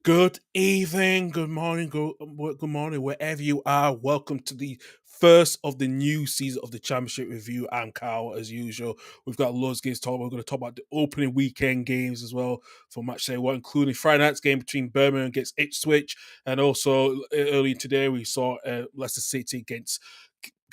Good evening, good morning, wherever you are. Welcome to the first of the new season of the Championship Review. I'm Kyle, as usual. We've got loads of games to talk about. We're going to talk about the opening weekend games as well for matchday one, including Friday night's game between Birmingham against Ipswich, and also earlier today we saw Leicester City against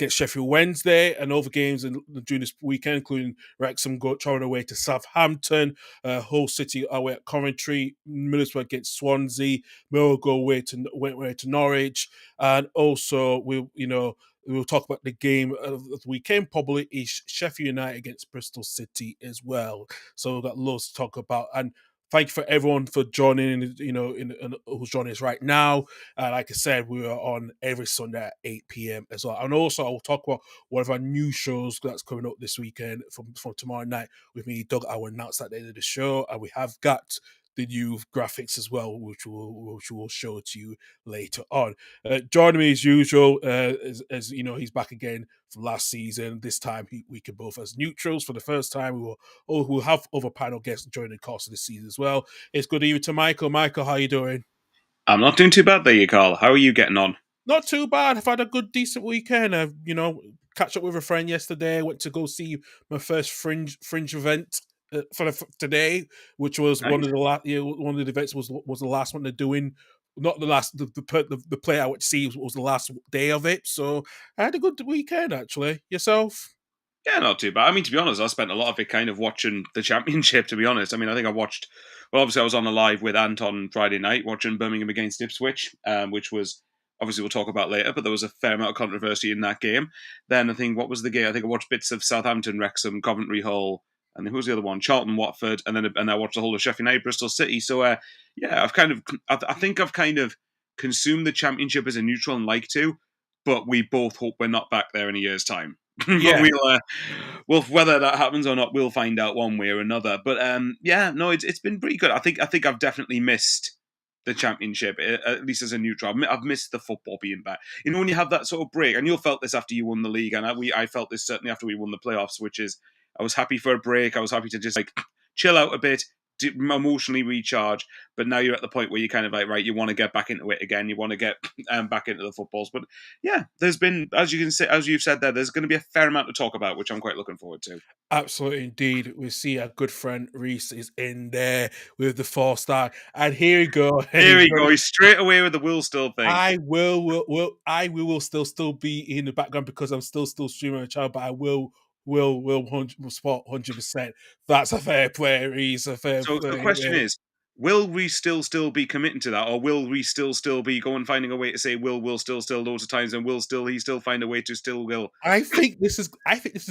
Sheffield Wednesday, and other games during this weekend, including Wrexham traveling away to Southampton, Hull City away at Coventry, Middlesbrough against Swansea, Millwall go away to Norwich, and also we'll talk about the game of the weekend. Probably is Sheffield United against Bristol City as well. So we've got loads to talk about, and thank you for everyone for joining. Who's joining us right now. Like I said, we are on every Sunday at 8 p.m. as well. And also, I'll talk about one of our new shows that's coming up this weekend from tomorrow night with me, Doug. I will announce that at the end of the show. And we have got the new graphics as well, which we'll show to you later on. Joining me as usual, as you know, he's back again from last season. This time we can both as neutrals for the first time. We'll have other panel guests joining the course of the season as well. It's good evening to Michael. Michael, how are you doing? I'm not doing too bad there, you Carl. How are you getting on? Not too bad. I've had a good, decent weekend. I've, catch up with a friend yesterday. Went to go see my first fringe event today, which was one Nice. of the one of the events was the last one they're doing. Not the last. The play I went to see was the last day of it. So I had a good weekend actually. Yourself? Yeah, not too bad. I mean, to be honest, I spent a lot of it kind of watching the championship, to be honest. I mean, I think I watched, well, obviously I was on a live with Ant on Friday night watching Birmingham against Ipswich, which was, obviously we'll talk about later, but there was a fair amount of controversy in that game. Then I think, what was the game? I think I watched bits of Southampton, Wrexham, Coventry, Hull, and then who was the other one? Charlton, Watford, and I watched the whole of Sheffield United, Bristol City. So, yeah, I think I've kind of consumed the championship as a neutral and like to, but we both hope we're not back there in a year's time. But Yeah. well, whether that happens or not, we'll find out one way or another. But yeah, no, it's been pretty good. I think I've definitely missed the championship, at least as a neutral. I've missed the football being back. You know, when you have that sort of break, and you felt this after you won the league, and I felt this certainly after we won the playoffs, which is I was happy for a break. I was happy to just like chill out a bit, emotionally recharge. But now you're at the point where you kind of like, right, you want to get back into it again. You want to get back into the footballs. But yeah, there's been, as you've said there, there's going to be a fair amount to talk about, which I'm quite looking forward to. Absolutely, indeed. We see our good friend Reese is in there with the 4-star, and here we go. And Here he's we going. go. He's straight away with the will still thing. I will still be in the background because I'm still streaming a child, but I will spot 100%. That's a fair play, Reese. A fair So the play. question is, will we still be committing to that, or will we still be going finding a way to say will still loads of times, and he still find a way to still will? I think this is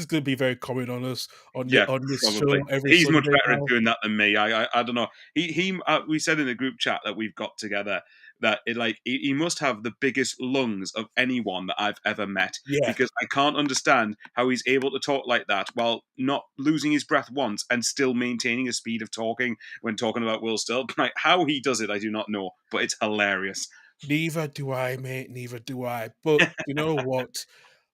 going to be very common on us Yeah, on this probably. show every He's much Sunday better at now. doing that than me. I don't know. We said in the group chat that we've got together that he must have the biggest lungs of anyone that I've ever met, Yeah. because I can't understand how he's able to talk like that while not losing his breath once and still maintaining a speed of talking when talking about Will Still. Like, how he does it, I do not know, but it's hilarious. Neither do I, mate. Neither do I. But you know what?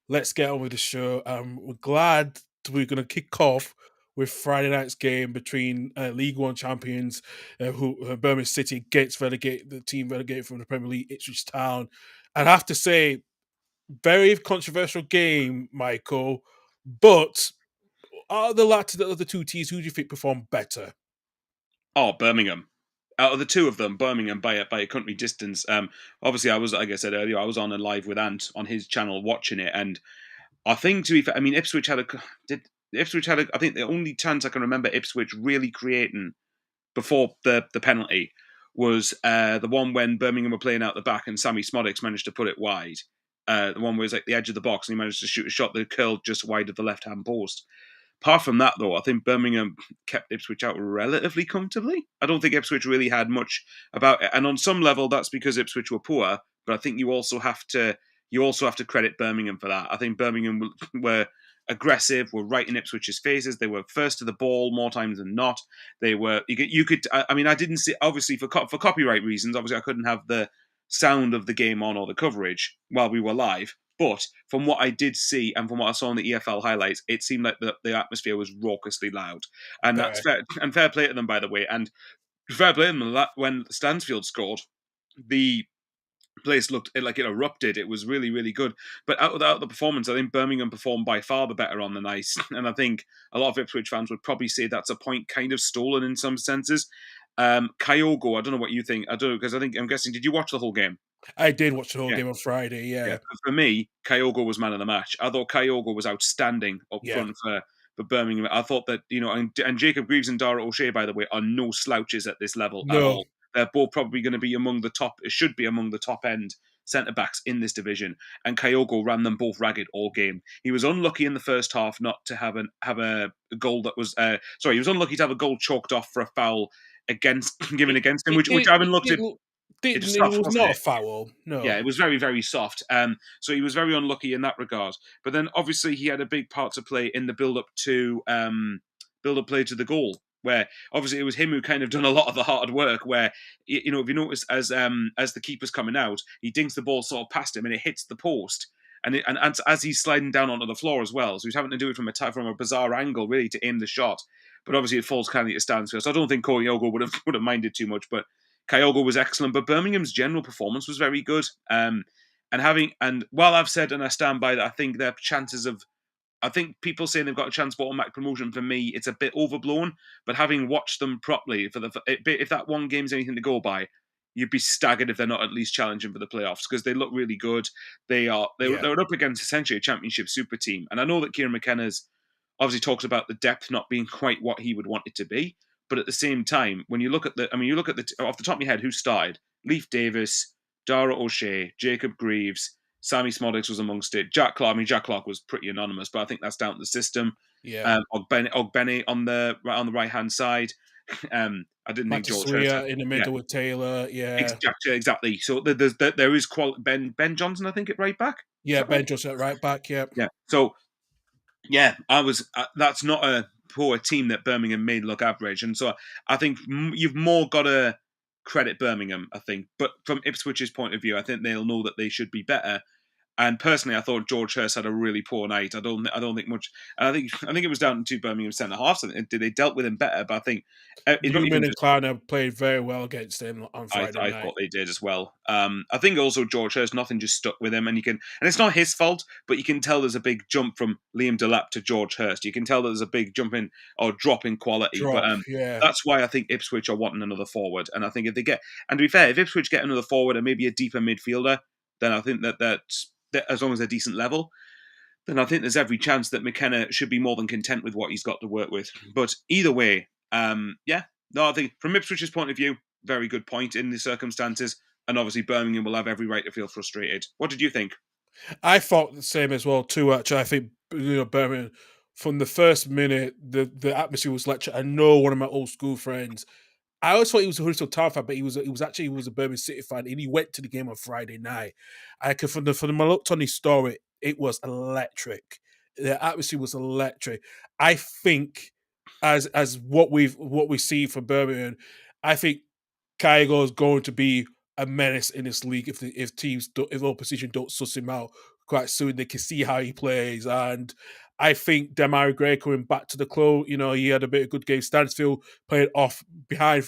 Let's get on with the show. We're glad we're going to kick off with Friday night's game between League One champions, who Birmingham City gets relegated, the team relegated from the Premier League, Ipswich Town. And I have to say, very controversial game, Michael. But out of the latter of the two teams, who do you think performed better? Oh, Birmingham. Out of the two of them, Birmingham by a country distance. Obviously, I was, like I said earlier, I was on a live with Ant on his channel watching it, and I think, to be fair, I mean, Ipswich had a, I think the only chance I can remember Ipswich really creating before the penalty was the one when Birmingham were playing out the back and Sammy Smodics managed to put it wide. The one where it was like the edge of the box and he managed to shoot a shot that curled just wide of the left hand post. Apart from that, though, I think Birmingham kept Ipswich out relatively comfortably. I don't think Ipswich really had much about it, and on some level, that's because Ipswich were poor. But I think you also have to credit Birmingham for that. I think Birmingham were aggressive, were right in Ipswich's faces. They were first to the ball more times than not. They were. You could. I mean, I didn't see, obviously for copyright reasons. Obviously, I couldn't have the sound of the game on or the coverage while we were live. But from what I did see and from what I saw in the EFL highlights, it seemed like the atmosphere was raucously loud, and that's Fair. fair. And fair play to them, by the way. And fair play to them, when Stansfield scored, the place looked like it erupted. It was really, really good. But out of the performance, I think Birmingham performed by far the better on the night. And I think a lot of Ipswich fans would probably say that's a point kind of stolen in some senses. Kyogo, I don't know what you think. I don't know, because I'm guessing, did you watch the whole game? I did watch the whole Yeah. game on Friday. Yeah, Yeah, for me, Kyogo was man of the match. I thought Kyogo was outstanding up yeah, front for Birmingham. I thought that, and Jacob Greaves and Dara O'Shea, by the way, are no slouches at this level at no, all. They're both probably going to be among the top. It should be among the top end centre backs in this division. And Kyogo ran them both ragged all game. He was unlucky in the first half not to have a goal that was. Sorry, he was unlucky to have a goal chalked off for a foul given it against him, it which I haven't looked at. didn't It didn't just it soft, was wasn't not a it? foul. Yeah, No, it was very, very soft. So he was very unlucky in that regard. But then obviously he had a big part to play in the build up play to the goal, where obviously it was him who kind of done a lot of the hard work. Where if you notice as the keeper's coming out, he dinks the ball sort of past him and it hits the post. And as he's sliding down onto the floor as well, so he's having to do it from a bizarre angle really to aim the shot. But obviously it falls kindly to Stansfield. So I don't think Kyogo would have minded too much, but Kyogo was excellent, but Birmingham's general performance was very good. And while I've said and I stand by that, I think their chances of, I think people saying they've got a chance for automatic promotion, for me, it's a bit overblown. But having watched them properly, if that one game's anything to go by, you'd be staggered if they're not at least challenging for the playoffs, because they look really good. yeah, They're up against essentially a championship super team, and I know that Kieran McKenna's obviously talks about the depth not being quite what he would want it to be. But at the same time, when you look at off the top of your head, who started? Leif Davis, Dara O'Shea, Jacob Greaves, Sammy Smodix was amongst it. Jack Clark. I mean, Jack Clark was pretty anonymous, but I think that's down to the system. yeah. Ogbene on the right hand side. I didn't think George Hurst had. Matasuria in the Yeah, middle with Taylor. Yeah, exactly. So there is Ben Johnson, I think, at right back. Is yeah. that right? Ben just at right back. Yeah, Yeah. So yeah, I was. That's not a poor team that Birmingham made look average, and so I think you've more got to credit Birmingham. I think, but from Ipswich's point of view, I think they'll know that they should be better. And personally, I thought George Hurst had a really poor night. I don't think much. And I think it was down to Birmingham centre halves. They dealt with him better, but I think it's not Newman even and just. Kleiner played very well against him on Friday I night. thought they did as well. I think also George Hurst, nothing just stuck with him, and it's not his fault, but you can tell there's a big jump from Liam Delap to George Hurst. You can tell there's a big jump in or drop in quality, but Drop. Yeah, that's why I think Ipswich are wanting another forward, and I think if they get, and to be fair, if Ipswich get another forward and maybe a deeper midfielder, then I think that as long as they're decent level, then I think there's every chance that McKenna should be more than content with what he's got to work with. But either way, yeah, no, I think from Ipswich's point of view, very good point in the circumstances. And obviously, Birmingham will have every right to feel frustrated. What did you think? I thought the same as well too. Actually, I think Birmingham from the first minute, the atmosphere was electric. I know one of my old school friends. I always thought he was a Huddersfield Town fan, but he was a Birmingham City fan, and he went to the game on Friday night. I could from I looked on his story, it was electric. The atmosphere was electric. I think as what we see from Birmingham, I think Kyogo is going to be a menace in this league if teams if opposition don't suss him out quite soon. They can see how he plays, and I think Demarai Gray coming back to the club. He had a bit of good game. Stansfield playing off behind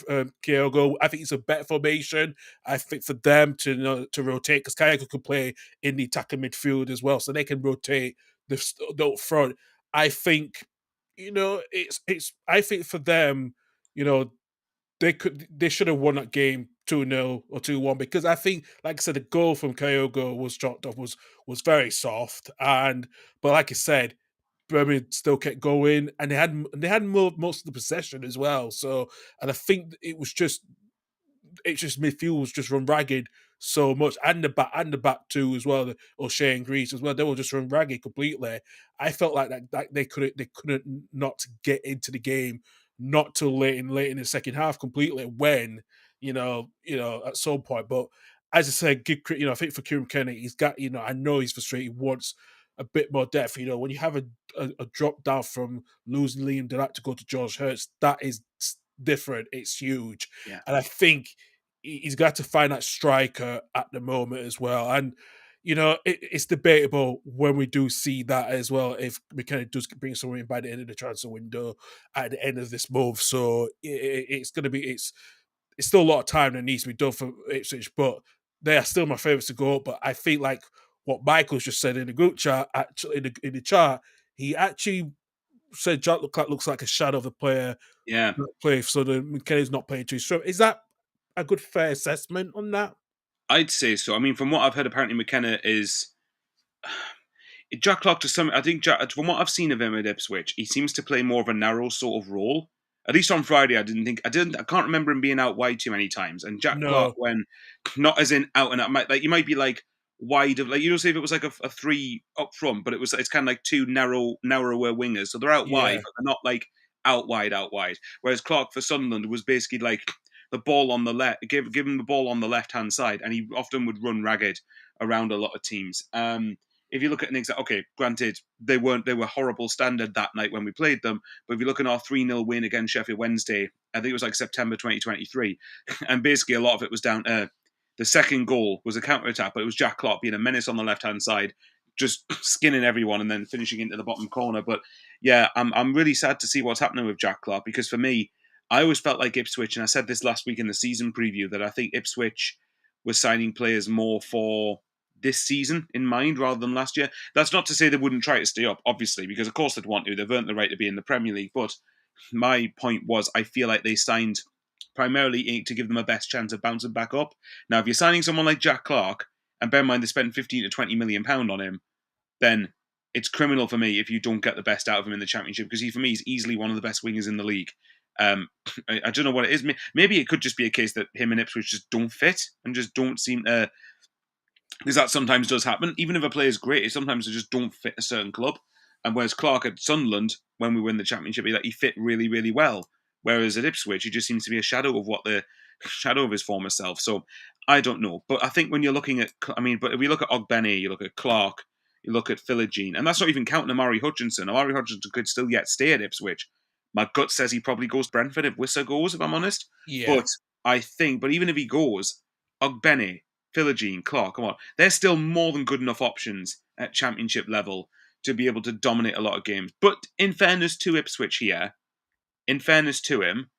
Kyogo. I think it's a better formation. I think for them to rotate because Kyogo could play in the attacking midfield as well, so they can rotate the up front. I think it's. I think for them, you know, they should have won that game 2-0 or 2-1 because I think, like I said, the goal from Kyogo was dropped off was very soft, but like I said, Birmingham still kept going and they had most of the possession as well. So, and I think it's just midfield was just run ragged so much, and the back too as well. O'Shea and Greece as well, they were just run ragged completely. I felt like that they couldn't not get into the game, not till late in the second half completely. When at some point, but as I said, I think for Kieran Kenny, he's got I know he's frustrated. He wants a bit more depth. When you have a drop down from losing Liam Delap to go to George Hurst, that is different. It's huge, Yeah, and I think he's got to find that striker at the moment as well. And it's debatable when we do see that as well. If McKenna does bring someone in by the end of the transfer window at the end of this month, so it's going to be it's still a lot of time that needs to be done for Ipswich, but they are still my favourites to go up. But I feel like what Michael's just said in the group chat, actually in the chart, he actually said Jack looks like a shadow of the player Yeah, that play. So the McKenna's not playing too strong. Is that a good fair assessment on that? I'd say so. I mean, from what I've heard, apparently McKenna is Jack Clark to some. I think from what I've seen of him at Ipswich, he seems to play more of a narrow sort of role. At least on Friday, I can't remember him being out wide too many times. And Jack Clark, No. when not as in out and out, like you might be like wide of, like, you know, say if it was like a three up front, but it's kind of like two narrower wingers, so they're out wide, Yeah. but they're not like out wide. Whereas Clark for Sunderland was basically like the ball on the left, give him the ball on the left hand side, and he often would run ragged around a lot of teams. If you look at an example, okay, granted they were horrible standard that night when we played them, but if you look at our 3-0 win against Sheffield Wednesday, I think it was like September 2023, and basically a lot of it was down. The second goal was a counter attack, but it was Jack Clark being a menace on the left hand side, just skinning everyone and then finishing into the bottom corner. But yeah, I'm really sad to see what's happening with Jack Clark, because for me, I always felt like Ipswich, and I said this last week in the season preview, that I think Ipswich was signing players more for this season in mind rather than last year. That's not to say they wouldn't try to stay up, obviously, because of course they'd want to. They've earned the right to be in the Premier League. But my point was, I feel like they signed primarily to give them a best chance of bouncing back up. Now, if you're signing someone like Jack Clark, and bear in mind they spent 15 to 20 million pound on him, then it's criminal for me if you don't get the best out of him in the Championship, because for me he's easily one of the best wingers in the league. I don't know what it is. Maybe it could just be a case that him and Ipswich just don't fit and just don't seem to, because that sometimes does happen. Even if a player is great, sometimes they just don't fit a certain club. And whereas Clark at Sunderland, when we win the Championship, he fit really, really well. Whereas at Ipswich, he just seems to be a shadow of shadow of his former self. So I don't know. But I think when you're looking at, but if we look at Ogbene, you look at Clark, you look at Philogene, and that's not even counting Amari Hutchinson. Amari Hutchinson could still yet stay at Ipswich. My gut says he probably goes to Brentford if Wissa goes, if I'm honest. Yeah. But but even if he goes, Ogbene, Philogene, Clark, come on, they're still more than good enough options at Championship level to be able to dominate a lot of games. But in fairness to Ipswich here, in fairness to him,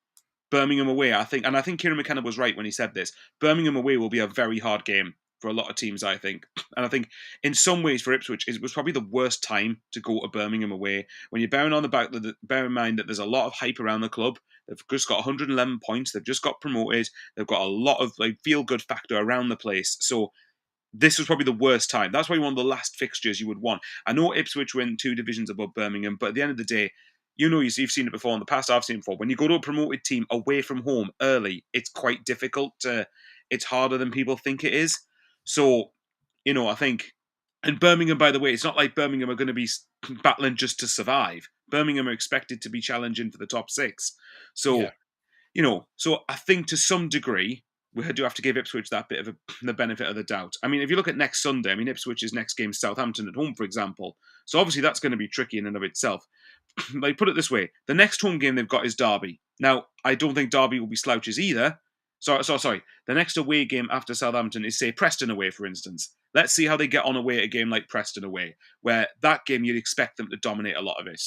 Birmingham away, I think Kieran McKenna was right when he said this. Birmingham away will be a very hard game for a lot of teams, I think. And I think in some ways for Ipswich, it was probably the worst time to go to Birmingham away. When you're bear in mind that there's a lot of hype around the club. They've just got 111 points. They've just got promoted. They've got a lot of feel good factor around the place. So this was probably the worst time. That's probably one of the last fixtures you would want. I know Ipswich went 2 divisions above Birmingham, but at the end of the day, you've seen it before in the past. I've seen it before. When you go to a promoted team away from home early, it's quite difficult. It's harder than people think it is. So, I think, and Birmingham, by the way, it's not like Birmingham are going to be battling just to survive. Birmingham are expected to be challenging for the top 6. Yeah. So, so I think to some degree, we do have to give Ipswich that bit of the benefit of the doubt. I mean, if you look at next Sunday, Ipswich's next game is Southampton at home, for example. So obviously that's going to be tricky in and of itself. Like, put it this way, the next home game they've got is Derby. Now, I don't think Derby will be slouches either. Sorry. The next away game after Southampton is, say, Preston away, for instance. Let's see how they get on away at a game like Preston away, where that game you'd expect them to dominate a lot of it.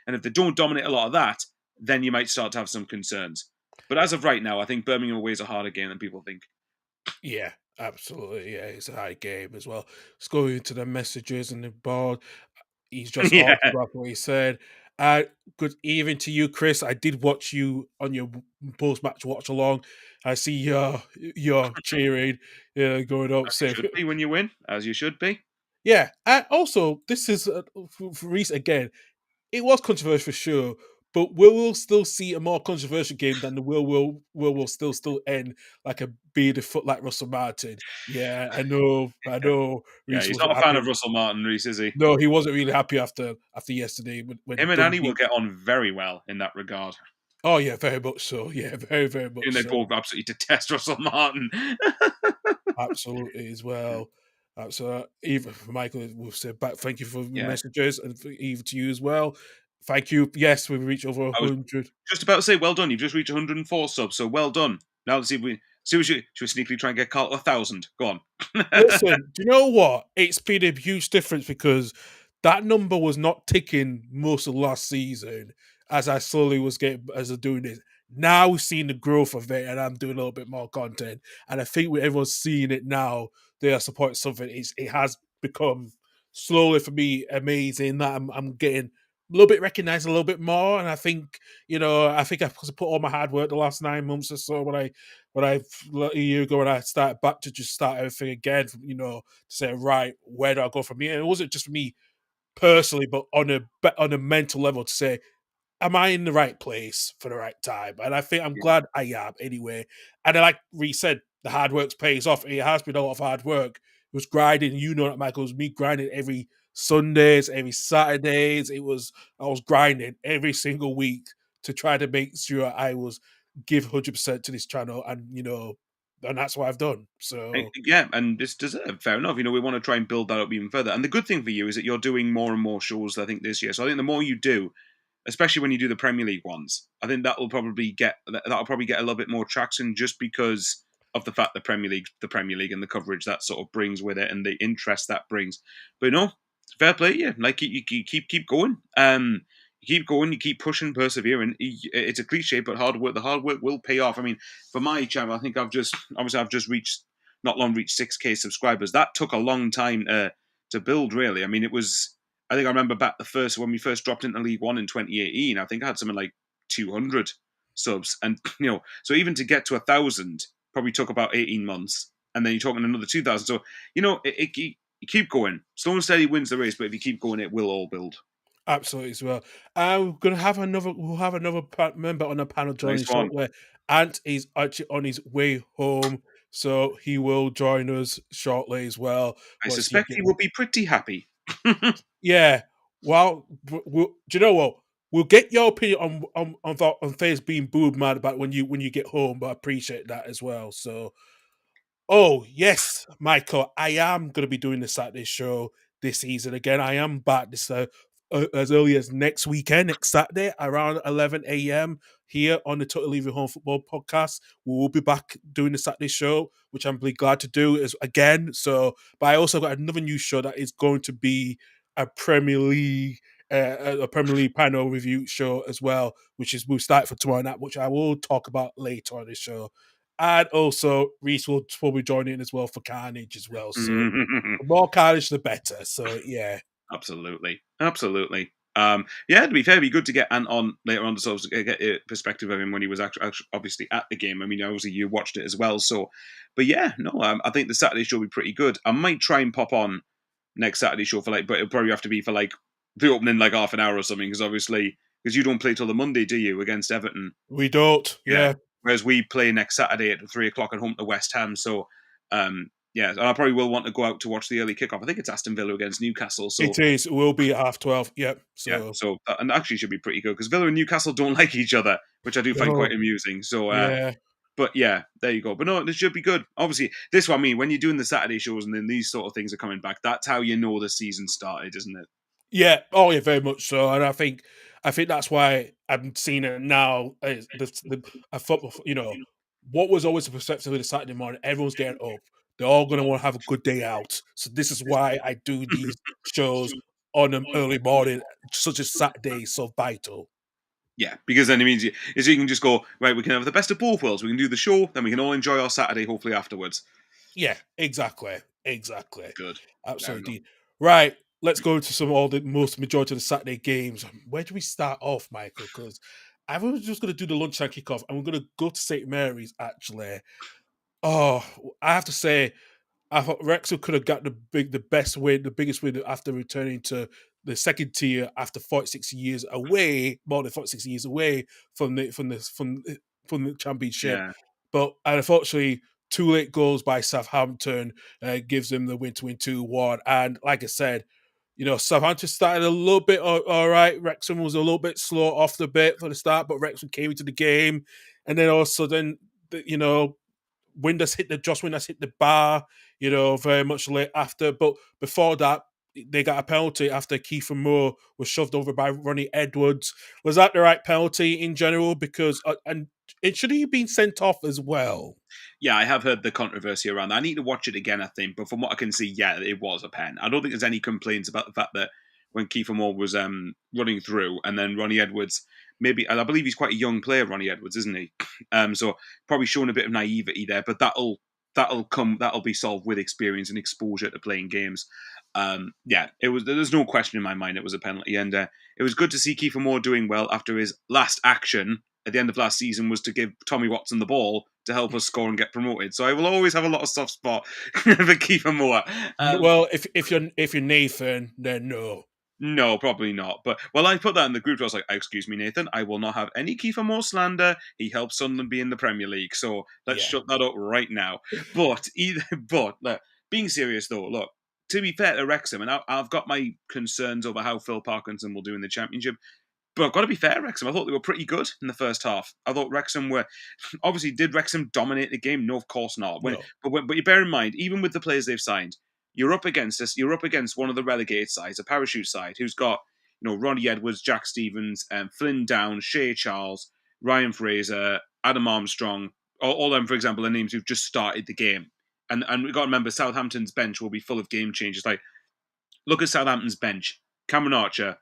And if they don't dominate a lot of that, then you might start to have some concerns. But as of right now, I think Birmingham away is a harder game than people think. Yeah, absolutely. Yeah, it's a high game as well. Let's go into the messages and the board. He's just Yeah. answered back what he said. Good evening to you, Chris. I did watch you on your post-match watch along. I see your cheering, going up. As you Say, should be when you win, as you should be. yeah. And also, this is for Reece again. It was controversial for sure, but we'll still see a more controversial game than the will still end like a beard of foot like Russell Martin. Yeah, I know. Yeah, Reece he's wasn't not a fan happy. of Russell Martin, Reece, is he? No, he wasn't really happy after yesterday when Him and Annie will Dundee. get on very well in that regard. Oh yeah, very much so. Yeah, very very And much they so. both absolutely detest Russell Martin. Absolutely as well. So even for Michael, we've said back. Thank you for the Yeah. messages, and for, even to you as well. Thank you. Yes, we've reached over I was 100. just about to say, well done. You've just reached 104 subs, so well done. Now let's see if should we sneakily try and get Carl to 1,000. Go on. Listen, do you know what? It's been a huge difference because that number was not ticking most of last season as I slowly was getting as I'm doing this. Now we've seen the growth of it, and I'm doing a little bit more content. And I think with everyone's seeing it now, they are supporting something. It has become slowly for me amazing that I'm getting a little bit recognized a little bit more. And I think, I think I've put all my hard work the last 9 months or so when I a year ago when I started back to just start everything again, to say, right, where do I go from here? And it wasn't just for me personally, but on a mental level to say, am I in the right place for the right time? And I think I'm glad I am anyway. And then, like Reece said, the hard work pays off. It has been a lot of hard work. It was grinding, that, Michael. It was me grinding every Sundays, every Saturdays. I was grinding every single week to try to make sure I was give 100% to this channel, and and that's what I've done. So Yeah, and it's deserved. Fair enough. We want to try and build that up even further. And the good thing for you is that you're doing more and more shows, I think, this year. So I think the more you do, especially when you do the Premier League ones, I think that'll probably get a little bit more traction just because of the fact the Premier League and the coverage that sort of brings with it and the interest that brings. But no, fair play, yeah. Like you keep going. You keep going, you keep pushing, persevering. It's a cliche, but hard work. The hard work will pay off. I mean, for my channel, I think I've just reached not long reached 6K subscribers. That took a long time to build. Really, I mean, it was. I think I remember back when we first dropped into League One in 2018. I think I had something like 200 subs, and so even to get to 1,000 probably took about 18 months, and then you're talking another 2,000. So you keep going. Slow and steady wins the race, but if you keep going, it will all build. absolutely as well. We're gonna have another. We'll have another member on the panel Nice joining one. shortly. Ant is actually on his way home, so he will join us shortly as well. I Once he suspect get, he will be pretty happy. yeah. Well, do you know what? We'll get your opinion on Faye's being booed mad about when you get home, but I appreciate that as well. So oh, yes, Michael. I am going to be doing the Saturday show this season again. I am back as early as next weekend, next Saturday, around 11 a.m. here on the Total Leaving Home Football podcast. We will be back doing the Saturday show, which I'm really glad to do is again. So, but I also got another new show that is going to be a Premier League. A Premier League panel review show as well, which is we'll start for tomorrow night, which I will talk about later on the show. And also, Reese will probably join in as well for Carnage as well. So the more Carnage, the better. So yeah, Absolutely, absolutely. Yeah, to be fair, it'd be good to get Ant on later on to sort of get a perspective of him when he was actually obviously at the game. I mean, obviously you watched it as well, so. But yeah, no, I think the Saturday show will be pretty good. I might try and pop on next Saturday show but it'll probably have to be for like the opening like half an hour or something because you don't play till the Monday, do you, against Everton? we don't. Yeah. Yeah, Whereas we play next Saturday at 3 o'clock at home to West Ham. So, yeah, and I probably will want to go out to watch the early kickoff. I think it's Aston Villa against Newcastle. it So, is. It will be at 12:30. Yep. yeah, So so and actually should be pretty good because Villa and Newcastle don't like each other, which I do find quite no, amusing. So, yeah. but yeah, there you go. But no, this should be good. Obviously, this what I mean when you're doing the Saturday shows and then these sort of things are coming back. That's how you know the season started, isn't it? Yeah. Oh, yeah. Very much so. And I think that's why I'm seeing it now. I thought, what was always the perception of the Saturday morning. Everyone's getting up. They're all going to want to have a good day out. So this is why I do these shows on an early morning, such as Saturday, is so vital. Yeah, because then it means you can just go right. We can have the best of both worlds. We can do the show, then we can all enjoy our Saturday, hopefully afterwards. Yeah, exactly. Exactly. Good, fair enough. Absolutely. Right. Let's go into some all the most majority of the Saturday games. Where do we start off, Michael? Because I was just going to do the lunchtime kickoff, and we're going to go to St. Mary's. Actually, oh, I have to say, I thought Wrexham could have got the best win, the biggest win after returning to the second tier after 46 years away, more than 46 years away from the championship. Yeah, But unfortunately, two late goals by Southampton gives them the win to win 2-1. And like I said, Southampton started a little bit all right. Wrexham was a little bit slow off the bit for the start, but Wrexham came into the game. And then all of a sudden, Josh Winders hit the bar, very much late after. But before that, they got a penalty after Kiefer Moore was shoved over by Ronnie Edwards. Was that the right penalty in general? Because and it should he have been sent off as well? yeah. I have heard the controversy around that. I need to watch it again, I think. But from what I can see, yeah, it was a pen. I don't think there's any complaints about the fact that when Kiefer Moore was running through, and then Ronnie Edwards maybe, and I believe he's quite a young player, Ronnie Edwards, isn't he? So probably showing a bit of naivety there, but that'll be solved with experience and exposure to playing games. Yeah, it was. There's no question in my mind it was a penalty, and it was good to see Kiefer Moore doing well after his last action at the end of last season was to give Tommy Watson the ball to help us score and get promoted. So I will always have a lot of soft spot for Kiefer Moore. Well, if you're Nathan, then no. No, probably not. But well, I put that in the group. I was like, "Excuse me, Nathan. I will not have any Kiefer Moore slander. He helped Sunderland be in the Premier League, so let's Yeah, shut that up right now." But look, being serious though, look. To be fair to Wrexham, and I've got my concerns over how Phil Parkinson will do in the Championship. But I've got to be fair, Wrexham. I thought they were pretty good in the first half. I thought Wrexham were obviously did Wrexham dominate the game? No, of course not. no. But you bear in mind, even with the players they've signed, you're up against this. You're up against one of the relegated sides, a parachute side, who's got Ronnie Edwards, Jack Stevens, Flynn Downs, Shea Charles, Ryan Fraser, Adam Armstrong. All them, for example, are names who've just started the game. And we've got to remember, Southampton's bench will be full of game changers. Like, look at Southampton's bench: Cameron Archer,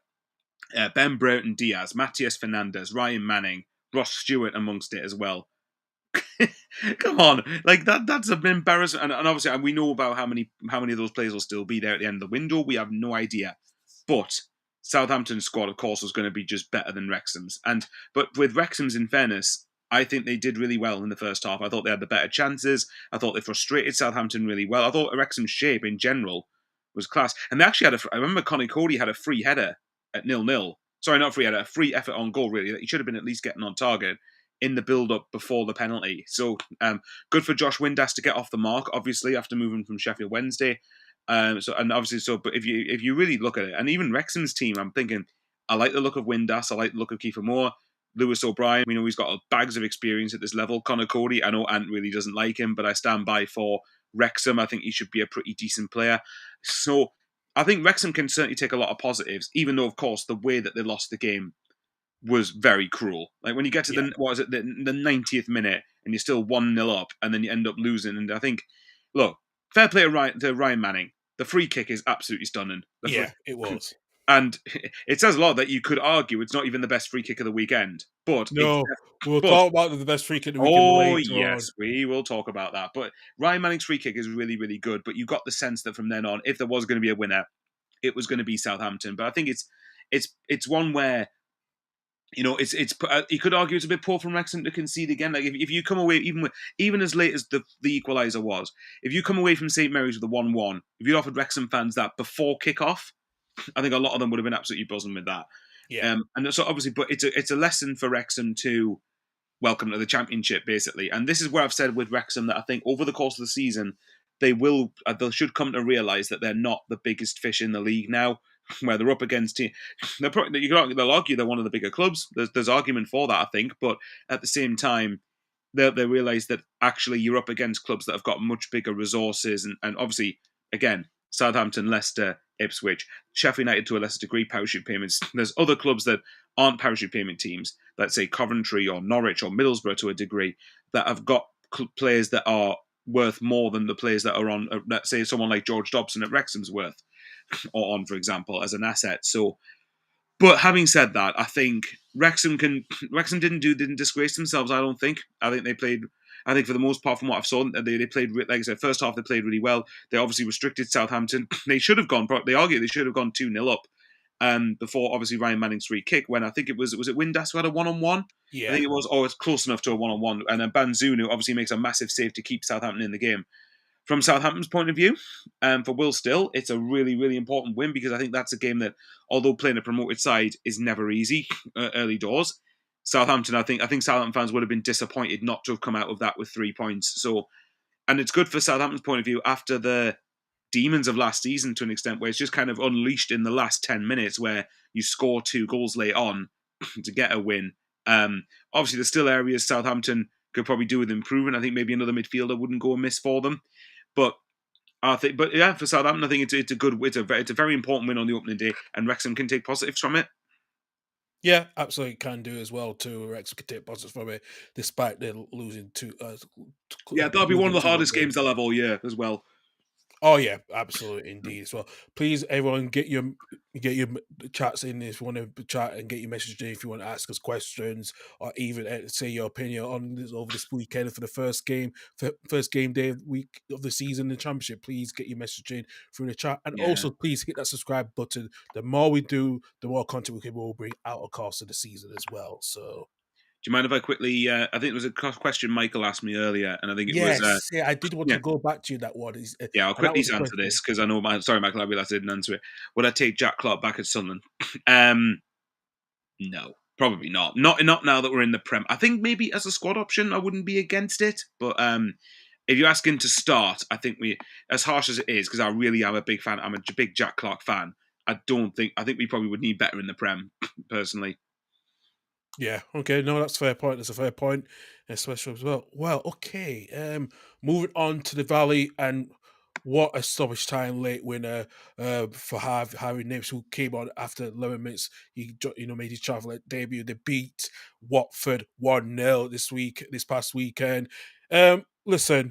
Ben Brereton Diaz, Matthias Fernandez, Ryan Manning, Ross Stewart amongst it as well. Come on, like that's an embarrassment. And obviously, we know about how many of those players will still be there at the end of the window. We have no idea. But Southampton's squad, of course, was going to be just better than Wrexham's. But with Wrexham's, in fairness, I think they did really well in the first half. I thought they had the better chances. I thought they frustrated Southampton really well. I thought Wrexham's shape in general was class. And they actually had I remember Conor Cody had a free header at 0-0. Sorry, not free header, a free effort on goal, really. That he should have been at least getting on target in the build-up before the penalty. So good for Josh Windass to get off the mark, obviously, after moving from Sheffield Wednesday. But if you really look at it, and even Wrexham's team, I'm thinking, I like the look of Windass, I like the look of Kiefer Moore, Lewis O'Brien. We know he's got bags of experience at this level. Conor Cody, I know Ant really doesn't like him, but I stand by for Wrexham. I think he should be a pretty decent player. So I think Wrexham can certainly take a lot of positives, even though, of course, the way that they lost the game was very cruel. Like when you get to Yeah, the 90th minute and you're still 1-0 up and then you end up losing. And I think, look, fair play to Ryan Manning. The free kick is absolutely stunning. yeah, it was. And it says a lot that you could argue it's not even the best free kick of the weekend, but No, we'll but talk about the best free kick of the weekend oh later on. yes, we will talk about that. But Ryan Manning's free kick is really, really good. But you got the sense that from then on, if there was going to be a winner, it was going to be Southampton. But I think it's one where it's you could argue it's a bit poor from Wrexham to concede again. Like if you come away even as late as the equaliser was, if you come away from St Mary's with a 1-1, if you offered Wrexham fans that before kick-off, I think a lot of them would have been absolutely buzzing with that. Yeah, And so obviously, but it's a lesson for Wrexham to welcome to the Championship, basically. And this is where I've said with Wrexham that I think over the course of the season, they should come to realise that they're not the biggest fish in the league now, where they're up against teams. They'll argue they're one of the bigger clubs. There's argument for that, I think, but at the same time, they realise that actually you're up against clubs that have got much bigger resources, and obviously, again, Southampton, Leicester, Ipswich, Sheffield United to a lesser degree, parachute payments. There's other clubs that aren't parachute payment teams, let's say Coventry or Norwich or Middlesbrough to a degree, that have got players that are worth more than the players that are on, let's say, someone like George Dobson at Wrexham's worth, or on, for example, as an asset. So, but having said that, I think Wrexham didn't disgrace themselves. I don't think. I think they played. I think for the most part, from what I've saw, they played, like I said, first half they played really well. They obviously restricted Southampton. They should have gone. They argue they should have gone 2-0 up. Before obviously Ryan Manning's free kick, when I think it was it Windass who had a 1-on-1. I yeah, think it was. Oh, it's close enough to a 1-on-1, and then Banzunu obviously makes a massive save to keep Southampton in the game. From Southampton's point of view, for Will Still, it's a really, really important win because I think that's a game that, although playing a promoted side is never easy early doors, Southampton, I think Southampton fans would have been disappointed not to have come out of that with 3 points. So, and it's good for Southampton's point of view after the demons of last season to an extent, where it's just kind of unleashed in the last 10 minutes, where you score 2 goals late on to get a win. Obviously, there's still areas Southampton could probably do with improving. I think maybe another midfielder wouldn't go amiss for them. But yeah, for Southampton, I think it's a very important win on the opening day, and Wrexham can take positives from it. yeah. Absolutely, can do as well too. Rex could take positives from it, despite their losing Yeah, that'll be one of losing the 2-1 hardest game. games they'll have all year as well. Oh yeah, absolutely indeed. So please, everyone, get your chats in if you want to chat and get your message in if you want to ask us questions or even say your opinion on this over this weekend for the first game day of the week of the season in the championship. Please get your message in through the chat, and Yeah. also please hit that subscribe button. The more we do, the more content will bring out across of the season as well. So Do you mind if I quickly? I think there was a question Michael asked me earlier, and I think it was yes, yeah, I did want yeah. to go back to you that one, Yeah, I'll and that quickly was the answer this question. because I know sorry, Michael, I realised I didn't answer it. Would I take Jack Clark back at Sunderland? um, no, probably not. Not now that we're in the Prem. I think maybe as a squad option, I wouldn't be against it. But if you're asking to start, I think as harsh as it is, because I really am a big fan. I'm a big Jack Clark fan. I think we probably would need better in the Prem, personally. Yeah, okay, no, that's a fair point. That's a fair point, especially as well. Well, okay, moving on to the Valley, and what a stoppage time late winner for Harry Nips, who came on after 11 minutes. Made his travel debut. They beat Watford 1-0 this past weekend. Listen,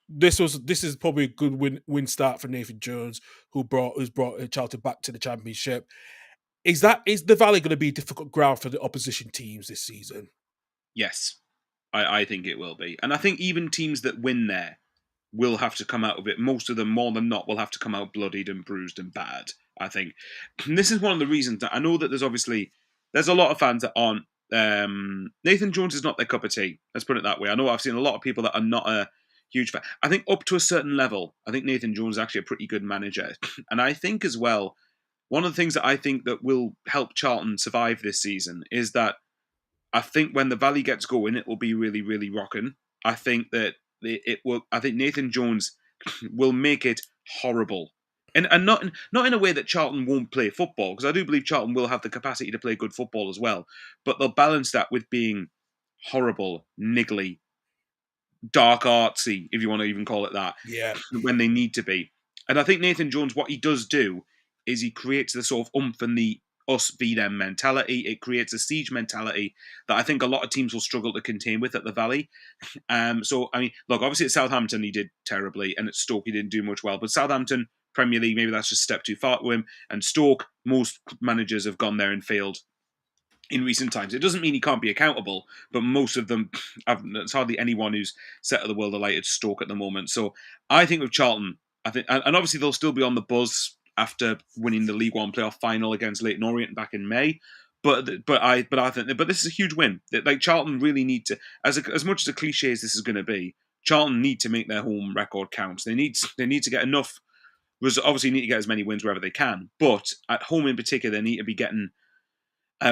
this is probably a good win start for Nathan Jones, who's brought Charlton back to the Championship. Is the Valley going to be difficult ground for the opposition teams this season? Yes, I think it will be, and I think even teams that win there will have to come out of it. Most of them, more than not, will have to come out bloodied and bruised and bad. I think and this is one of the reasons that I know that there's a lot of fans that aren't. Nathan Jones is not their cup of tea. Let's put it that way. I know I've seen a lot of people that are not a huge fan. I think up to a certain level, I think Nathan Jones is actually a pretty good manager, and I think as well. One of the things that I think that will help Charlton survive this season is that I think when the Valley gets going, it will be really, really rocking. I think that it will. I think Nathan Jones will make it horrible, and not in a way that Charlton won't play football, because I do believe Charlton will have the capacity to play good football as well. But they'll balance that with being horrible, niggly, dark artsy, if you want to even call it that, Yeah, when they need to be. And I think Nathan Jones, what he does do is he creates the sort of oomph and the us v them mentality. It creates a siege mentality that I think a lot of teams will struggle to contain with at the Valley. So I mean, look, obviously at Southampton he did terribly, and at Stoke he didn't do much well. But Southampton Premier League, maybe that's just a step too far to him. And Stoke, most managers have gone there and failed in recent times. It doesn't mean he can't be accountable, but most of them, there's hardly anyone who's set of the world alight at Stoke at the moment. So I think with Charlton, I think, and obviously they'll still be on the buzz after winning the League One playoff final against Leyton Orient back in May. But this is a huge win. Like Charlton really need to, as much as a cliche as this is going to be, Charlton need to make their home record count. They need to get enough. Obviously, need to get as many wins wherever they can, but at home in particular, they need to be getting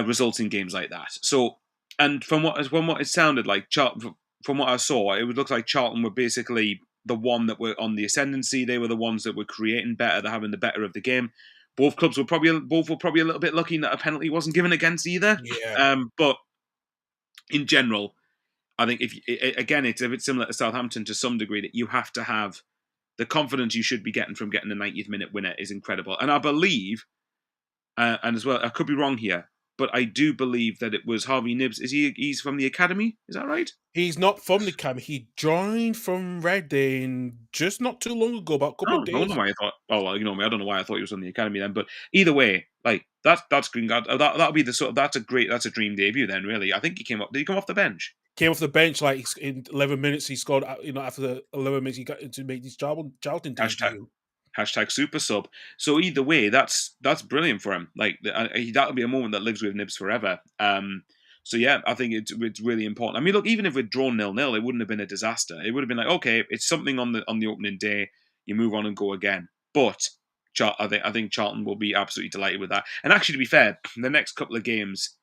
results in games like that. So, and from what it sounded like, from what I saw, it would look like Charlton were basically the one that were on the ascendancy. They were the ones that were creating better, they're having the better of the game. Both were probably a little bit lucky that a penalty wasn't given against either. yeah. But in general, I think again it's a bit similar to Southampton to some degree that you have to have the confidence you should be getting from getting a 90th minute winner is incredible. And I believe and as well, I could be wrong here, but I do believe that it was Harvey Nibbs. He's from the academy? Is that right? He's not from the camp. He joined from Reading just not too long ago, about a couple Oh, of I don't know days. why I thought. Oh, well, you know me. I don't know why I thought he was from the academy then. But either way, like that's green. That'll be the sort. That's a dream debut then. Really, I think he came up. Did he come off the bench? Came off the bench like in 11 minutes. He scored. After the 11 minutes, he got to make his Charlton Hashtag debut. Super sub. So either way, that's brilliant for him. Like that'll be a moment that lives with Nibs forever. So yeah, I think it's really important. I mean, look, even if we'd drawn 0-0, it wouldn't have been a disaster. It would have been like, okay, it's something on the opening day. You move on and go again. But I think Charlton will be absolutely delighted with that. And actually, to be fair, the next couple of games,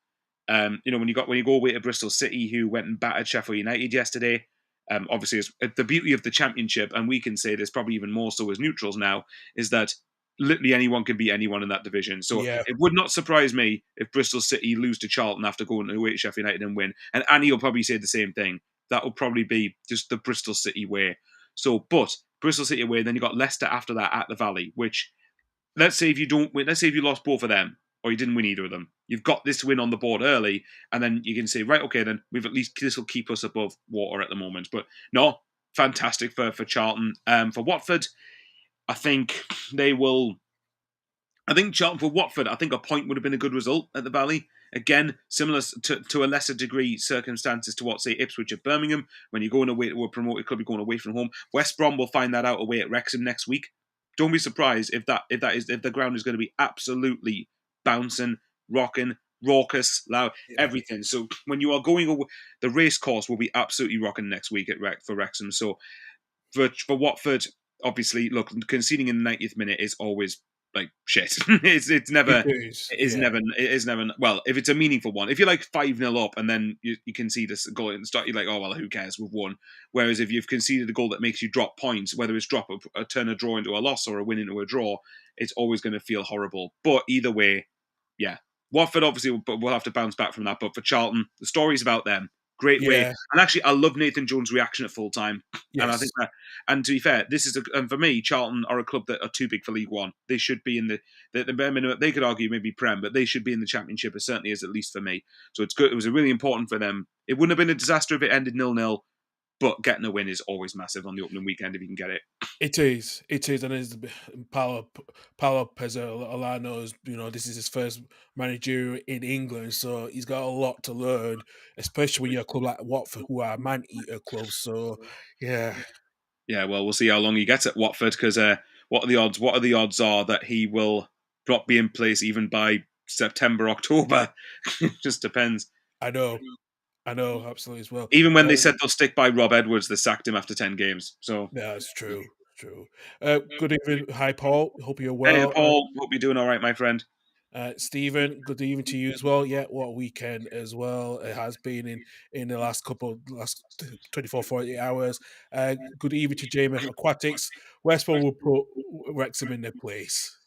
when you go away to Bristol City, who went and battered Sheffield United yesterday. Obviously, it's the beauty of the Championship, and we can say this probably even more so as neutrals now, is that literally anyone can beat anyone in that division. So Yeah, it would not surprise me if Bristol City lose to Charlton after going away to Sheffield United and win. And Annie will probably say the same thing. That will probably be just the Bristol City way. So, but Bristol City away, then you got Leicester after that at the Valley, which let's say if you don't win, let's say if you lost both of them or you didn't win either of them, you've got this win on the board early, and then you can say, right, okay, then we've at least this will keep us above water at the moment. But no, fantastic for Charlton. For Watford, I think they will. I think Charlton for Watford, I think a point would have been a good result at the Valley. Again, similar to a lesser degree circumstances to what, say, Ipswich at Birmingham. When you're going away to a promoted club, you're going away from home. West Brom will find that out away at Wrexham next week. Don't be surprised if the ground is going to be absolutely bouncing, rocking, raucous, loud, Yeah. everything. So when you are going away, the race course will be absolutely rocking next week for Wrexham. So for Watford, obviously, look, conceding in the 90th minute is always like shit. it's It never. is. It is Yeah. never. It is never. Well, if it's a meaningful one, if you're like 5-0 up and then you concede this goal and start, you're like, oh well, who cares? We've won. Whereas if you've conceded a goal that makes you drop points, whether it's turn a draw into a loss or a win into a draw, it's always going to feel horrible. But either way, yeah, Watford obviously will have to bounce back from that. But for Charlton, the story's about them. Great way, Yeah. and actually, I love Nathan Jones' reaction at full time. And I think Yes. that, and to be fair, this is and for me, Charlton are a club that are too big for League One. They should be in the bare minimum. They could argue maybe Prem, but they should be in the Championship. It certainly is, at least for me. So it's good. It was really important for them. It wouldn't have been a disaster if it ended 0-0, but getting a win is always massive on the opening weekend if you can get it. It is. It is, and it's Paulo Pezzolano's. This is his first manager in England, so he's got a lot to learn, especially when you're a club like Watford, who are a man-eater club. So, yeah, Yeah, well, we'll see how long he gets at Watford because what are the odds? What are the odds are that he will not be in place even by September, October? It just depends. I know, I know, absolutely as well. Even when they said they'll stick by Rob Edwards, they sacked him after 10 games. So, Yeah, it's true, true. Good evening, hi Paul. Hope you're hey, well. Paul, hope you're doing all right, my friend. Stephen, good evening to you as well. Yeah, what a weekend as well. It has been in the last 24, 48 hours. Good evening to JMF Aquatics. West Brom will put Wrexham in their place.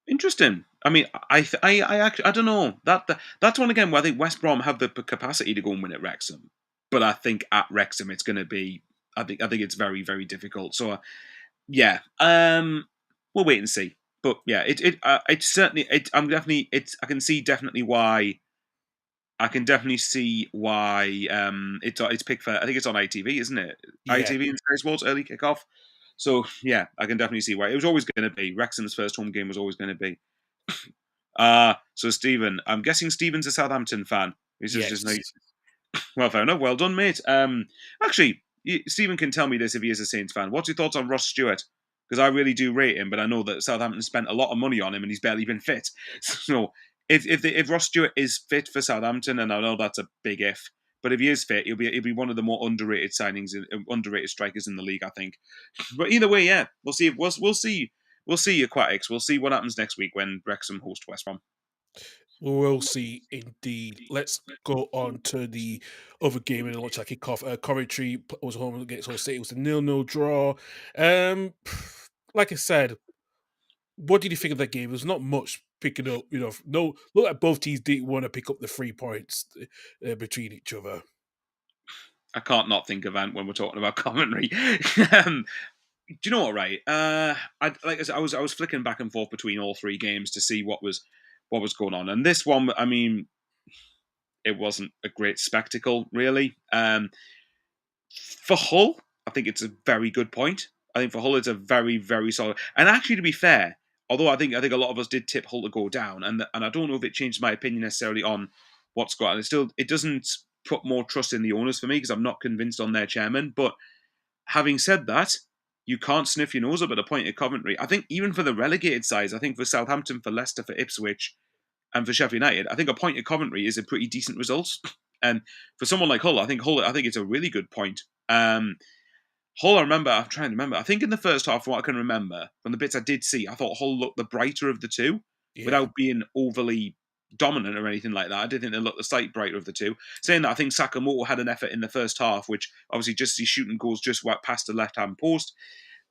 Interesting. I mean, I actually, I don't know that's one again where I think West Brom have the capacity to go and win at Wrexham, but I think at Wrexham it's going to be. I think it's very very difficult. So yeah, we'll wait and see. But yeah, it's certainly I'm definitely I can see definitely why. I can definitely see why it's picked for. I think it's on ITV, isn't it? Yeah, ITV and Sky Sports early kickoff. So yeah, I can definitely see why it was always going to be Wrexham's first home game was always going to be. So Stephen, I'm guessing Stephen's a Southampton fan. This is just yes. nice. Well, fair enough. Well done, mate. Actually, Stephen can tell me this if he is a Saints fan. What's your thoughts on Ross Stewart? Because I really do rate him, but I know that Southampton spent a lot of money on him and he's barely been fit. So if Ross Stewart is fit for Southampton, and I know that's a big if, but if he is fit, he'll be one of the more underrated signings, underrated strikers in the league, I think. But either way, yeah, we'll see. We'll see Aquatics. We'll see what happens next week when Wrexham host West Brom. We will see indeed. Let's go on to the other game and watch that kick off. Coventry was home against Hull City. It was a 0-0 draw. Um, like I said, what did you think of that game? There's not much picking up. No, look like both teams didn't want to pick up the 3 points between each other. I can't not think of Ant when we're talking about commentary. Do you know what? Right, like I said, I was flicking back and forth between all three games to see what was going on, and this one, I mean, it wasn't a great spectacle, really. For Hull, I think it's a very good point. I think for Hull, it's a very, very solid. And actually, to be fair, although I think a lot of us did tip Hull to go down, and I don't know if it changed my opinion necessarily on what's going on. It doesn't put more trust in the owners for me because I'm not convinced on their chairman. But having said that, you can't sniff your nose up at a point at Coventry. I think even for the relegated sides, I think for Southampton, for Leicester, for Ipswich, and for Sheffield United, I think a point at Coventry is a pretty decent result. And for someone like Hull, I think it's a really good point. Hull, I'm trying to remember. I think in the first half, from what I can remember, from the bits I did see, I thought Hull looked the brighter of the two, Yeah, without being overly dominant or anything like that. I did think they looked the slight brighter of the two. Saying that, I think Sakamoto had an effort in the first half, which obviously just his shooting goals just went past the left hand post.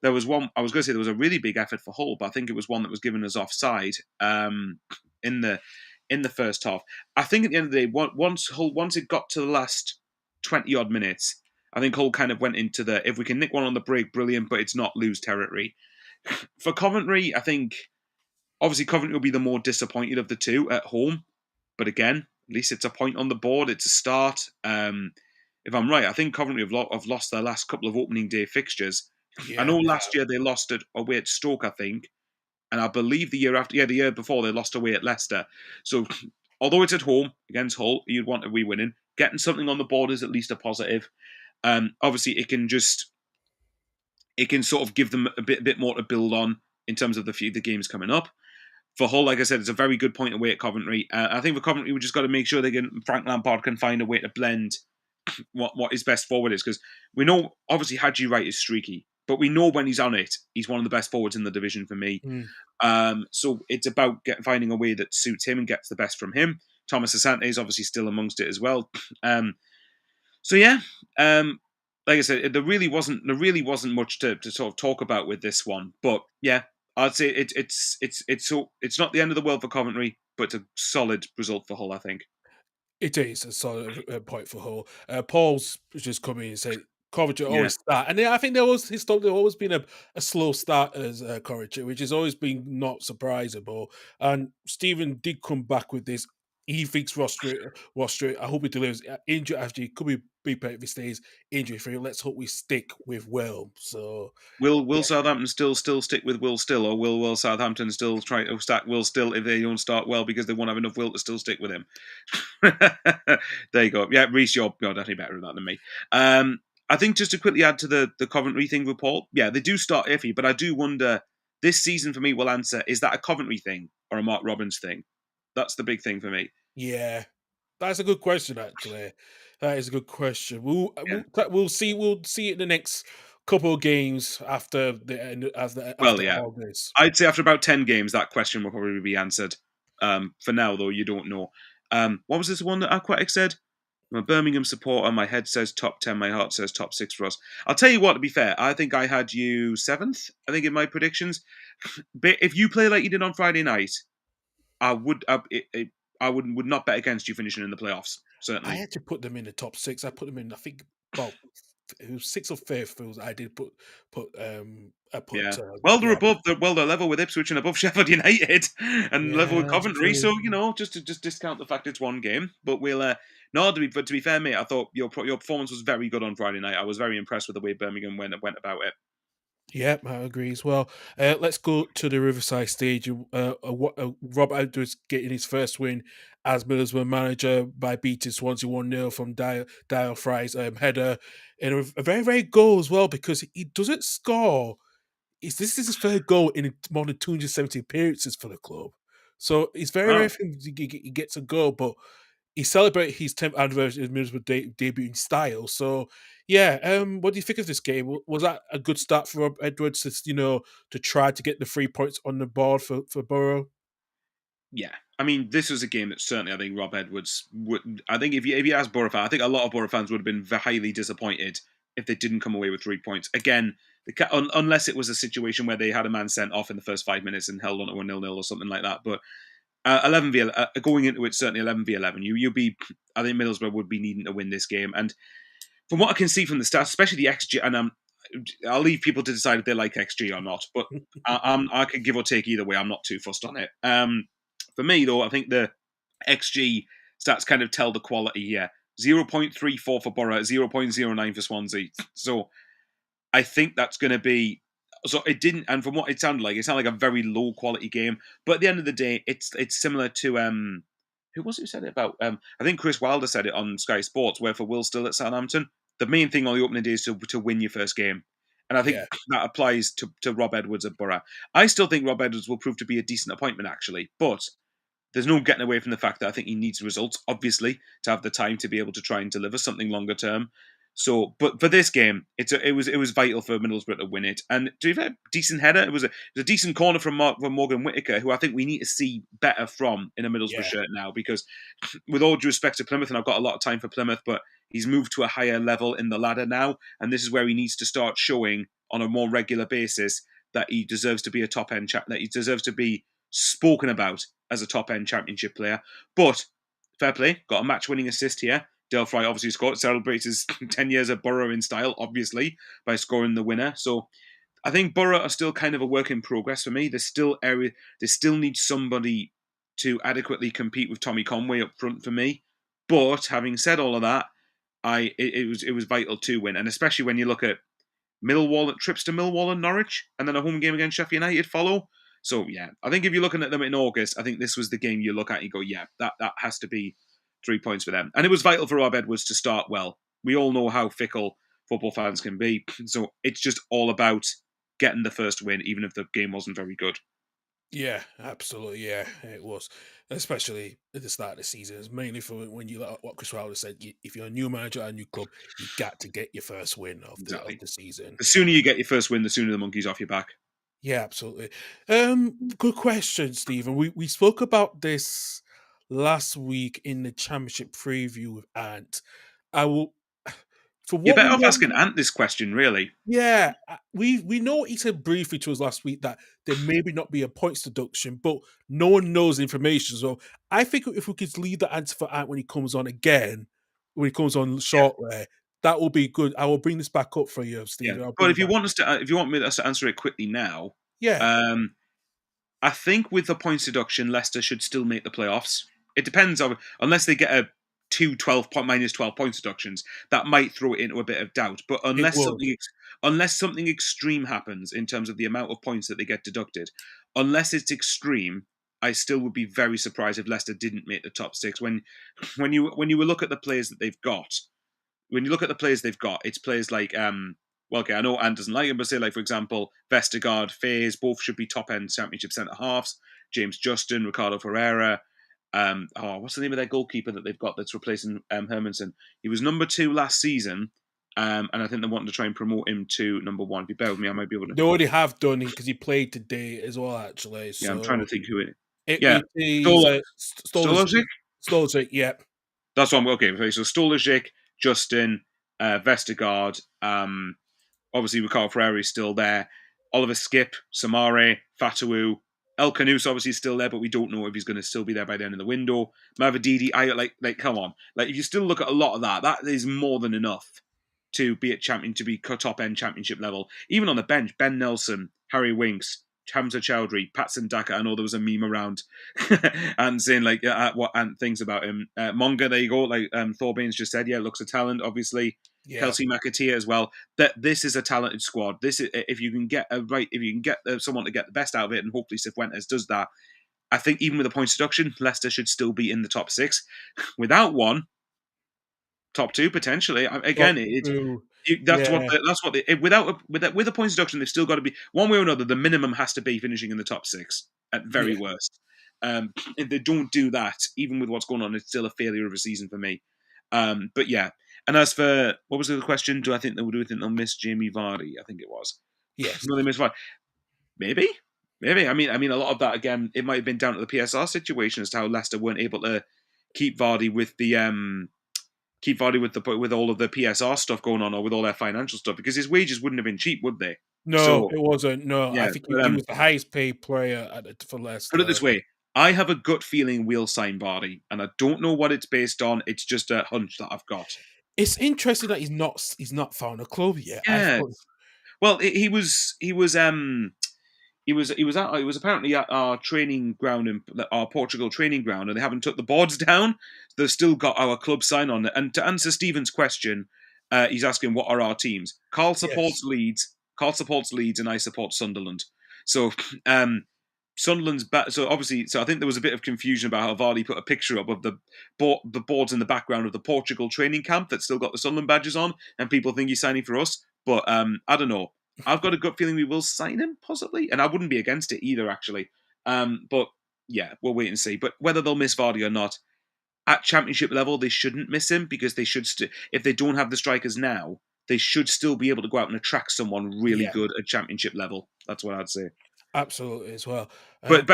There was one. I was going to say there was a really big effort for Hull, but I think it was one that was given us offside in the first half. I think at the end of the day, once it got to the last 20 odd minutes, I think Hull kind of went into the if we can nick one on the break, brilliant, but it's not lose territory. For Coventry, I think obviously Coventry will be the more disappointed of the two at home, but again, at least it's a point on the board. It's a start. If I'm right, I think Coventry have lost their last couple of opening day fixtures I Yeah, know they last have. year they lost away at Stoke, I think, and I believe the year after, yeah, the year before they lost away at Leicester. So, although it's at home against Hull, you'd want to be winning. Getting something on the board is at least a positive. Obviously, it can sort of give them a bit more to build on in terms of the games coming up. For Hull, like I said, it's a very good point away at Coventry. I think for Coventry, we just got to make sure Frank Lampard can find a way to blend what his best forward is, because we know obviously Hadji Wright is streaky, but we know when he's on it, he's one of the best forwards in the division for me. Mm. So it's about finding a way that suits him and gets the best from him. Thomas Asante is obviously still amongst it as well. So yeah, like I said, there really wasn't much to sort of talk about with this one. But yeah, I'd say it's not the end of the world for Coventry, but it's a solid result for Hull, I think. It is a solid point for Hull. Paul's just come in and said Coventry Yeah. always start, and I think there was historically always been a slow start as Coventry, which has always been not surprisable. And Stephen did come back with this. He thinks Ross Strait. I hope he delivers. Injury actually could be better if he stays injury free. Let's hope we stick with Will. So Will yeah, Southampton still stick with Will Still, or will Southampton still try to stack Will Still if they don't start well because they won't have enough will to still stick with him? There you go. Yeah, Reece, you're definitely better at that than me. I think just to quickly add to the Coventry thing with Paul, yeah, they do start iffy, but I do wonder this season for me will answer, is that a Coventry thing or a Mark Robbins thing? That's the big thing for me. yeah. That's a good question, actually. That is a good question. Yeah. We'll see it in the next couple of games after the end Well, after yeah. August. I'd say after about 10 games, that question will probably be answered. For now, though, you don't know. What was this one that Aquatic said? I'm a Birmingham supporter. My head says top 10. My heart says top 6 for us. I'll tell you what, to be fair, I think I had you 7th, I think, in my predictions. But if you play like you did on Friday night, I would not bet against you finishing in the playoffs, I certainly. had to put them in the top six. I put them in. I think well, it was sixth or fifth. It was, I did put I Yeah. put Well, they're yeah, above. They're level with Ipswich and above Sheffield United, and level with yeah, that's Coventry. true. So just discount the fact it's one game. But we'll. No, to be fair, mate, I thought your performance was very good on Friday night. I was very impressed with the way Birmingham went about it. Yeah, I agree as well. Let's go to the Riverside Stadium. Rob Edwards getting his first win as Middlesbrough manager by beating Swansea 1-0 from Dial Fry's header. And a very, very goal as well because he doesn't score. This is his third goal in more than 270 appearances for the club. So it's very rare Wow. for him he gets a goal, but he celebrated his 10th anniversary of Middlesbrough debut in style. So, yeah, what do you think of this game? Was that a good start for Rob Edwards to, to try to get the 3 points on the board for Borough? Yeah, I mean, this was a game that certainly I think Rob Edwards would. I think if you asked Borough fans, I think a lot of Borough fans would have been highly disappointed if they didn't come away with 3 points. Again, unless it was a situation where they had a man sent off in the first 5 minutes and held on to a 0-0 or something like that. But going into it, certainly 11v11. You'd be. I think Middlesbrough would be needing to win this game, and from what I can see from the stats, especially the XG, and I'll leave people to decide if they like XG or not. But I could give or take either way. I'm not too fussed on it. For me, though, I think the XG stats kind of tell the quality here. 0.34 for Borough, 0.09 for Swansea. So I think that's going to be. So it didn't, and from what it sounded like a very low quality game. But at the end of the day, it's similar to who was it who said it about? I think Chris Wilder said it on Sky Sports, where for Will Still at Southampton, the main thing on the opening day is to win your first game, and I think Yeah, that applies to Rob Edwards at Borough. I still think Rob Edwards will prove to be a decent appointment, actually, but there's no getting away from the fact that I think he needs results, obviously, to have the time to be able to try and deliver something longer term. So, but for this game, it was vital for Middlesbrough to win it, and to be fair, decent header. It was a decent corner from Morgan Whittaker, who I think we need to see better from in a Middlesbrough yeah, shirt now. Because, with all due respect to Plymouth, and I've got a lot of time for Plymouth, but he's moved to a higher level in the ladder now, and this is where he needs to start showing on a more regular basis that he deserves to be a top end that he deserves to be spoken about as a top end championship player. But fair play, got a match winning assist here. Del Fry obviously scored, celebrates his 10 years of Borough in style, obviously, by scoring the winner. So I think Borough are still kind of a work in progress for me. They still need somebody to adequately compete with Tommy Conway up front for me. But having said all of that, it was vital to win, and especially when you look at trips to Millwall and Norwich, and then a home game against Sheffield United follow. So yeah, I think if you're looking at them in August, I think this was the game you look at and you go, yeah, that has to be 3 points for them. And it was vital for Rob Edwards to start well. We all know how fickle football fans can be, so it's just all about getting the first win, even if the game wasn't very good. Yeah, absolutely. Yeah, it was, especially at the start of the season. It's mainly for when you like what Chris Wilder said. If you're a new manager at a new club, you got to get your first win of Exactly. the season. The sooner you get your first win, the sooner the monkey's off your back. Yeah, absolutely. Good question, Stephen. We spoke about this last week in the championship preview with Ant. I will, for You're what we better off know. asking Ant this question, really. Yeah, we know he said briefly to us last week that there maybe not be a points deduction, but no one knows the information. So I think if we could leave the answer for Ant when he comes on again, when he comes on Yeah, shortly, that will be good. I will bring this back up for you, yeah. Stephen. I'll But bring it back. if you want me to answer it quickly now, Yeah, um, I think with the points deduction, Leicester should still make the playoffs. It depends on unless they get a 12 point minus 12 points deductions, that might throw it into a bit of doubt. But it would. unless something extreme happens in terms of the amount of points that they get deducted, unless it's extreme, I still would be very surprised if Leicester didn't make the top six. When you look at the players that they've got, when you look at the players they've got, it's players like well, okay, I know Ant doesn't like him, but say like for example, Vestergaard, Faes, both should be top end championship centre halves. James Justin, Ricardo Ferreira. What's the name of their goalkeeper that they've got that's replacing Hermanson? He was number 2 last season, and I think they're wanting to try and promote him to number 1. If you bear with me, I might be able to. They already have done it because he played today as well, actually. Yeah, I'm trying to So think who it. it Yeah, is Stolarz. Stolajic. Stolarz, yeah, That's what I'm okay. So Stolajic, Justin, Vestergaard, obviously, Ricardo Ferreira is still there. Oliver Skip, Samare, Fatawu, El Canus obviously is still there, but we don't know if he's going to still be there by the end of the window. Mavadidi, come on, like if you still look at a lot of that, that is more than enough to be to be top end championship level. Even on the bench, Ben Nelson, Harry Winks, Hamza Chowdhury, Patson Daka. I know there was a meme around and saying like what Ant thinks about him. Monga, there you go. Like Thorbane's just said, yeah, looks a talent. Obviously, yeah, Kelsey McAteer as well. That this is a talented squad. This is if you can get someone to get the best out of it, and hopefully Cifuentes does that. I think even with a points deduction, Leicester should still be in the top six. Without one, top two potentially. top Again, two, that's yeah, what they, with a points deduction, they've still got to be one way or another. The minimum has to be finishing in the top six at very yeah. worst. If they don't do that, even with what's going on, it's still a failure of a season for me. But yeah, and as for what was the question? Do we think they'll miss Jamie Vardy? I think it was. Yes. No, they miss Vardy. Maybe, maybe. I mean, a lot of that again. It might have been down to the PSR situation as to how Leicester weren't able to keep Vardy with the with all of the PSR stuff going on, or with all their financial stuff, because his wages wouldn't have been cheap, would they? No, So it wasn't. No, I yeah, think but he was the highest paid player for put it Leicester. this way: I have a gut feeling we'll sign Vardy, and I don't know what it's based on. It's just a hunch that I've got. It's interesting that he's not found a club yet. I Yeah. thought, Well, he was apparently at our training ground in our Portugal training ground, and they haven't took the boards down. They've still got our club sign on it. And to answer Stephen's question, he's asking what are our teams. Carl yes, supports Leeds. Carl supports Leeds, and I support Sunderland. So um, Sunderland's back. So obviously, I think there was a bit of confusion about how Vardy put a picture up of the boards in the background of the Portugal training camp that still got the Sunderland badges on, and people think he's signing for us. But I don't know. I've got a gut feeling we will sign him, possibly, and I wouldn't be against it either, actually. But yeah, we'll wait and see. But whether they'll miss Vardy or not, at Championship level, they shouldn't miss him because they should. If they don't have the strikers now, they should still be able to go out and attract someone really yeah, good at Championship level. That's what I'd say. absolutely as well. But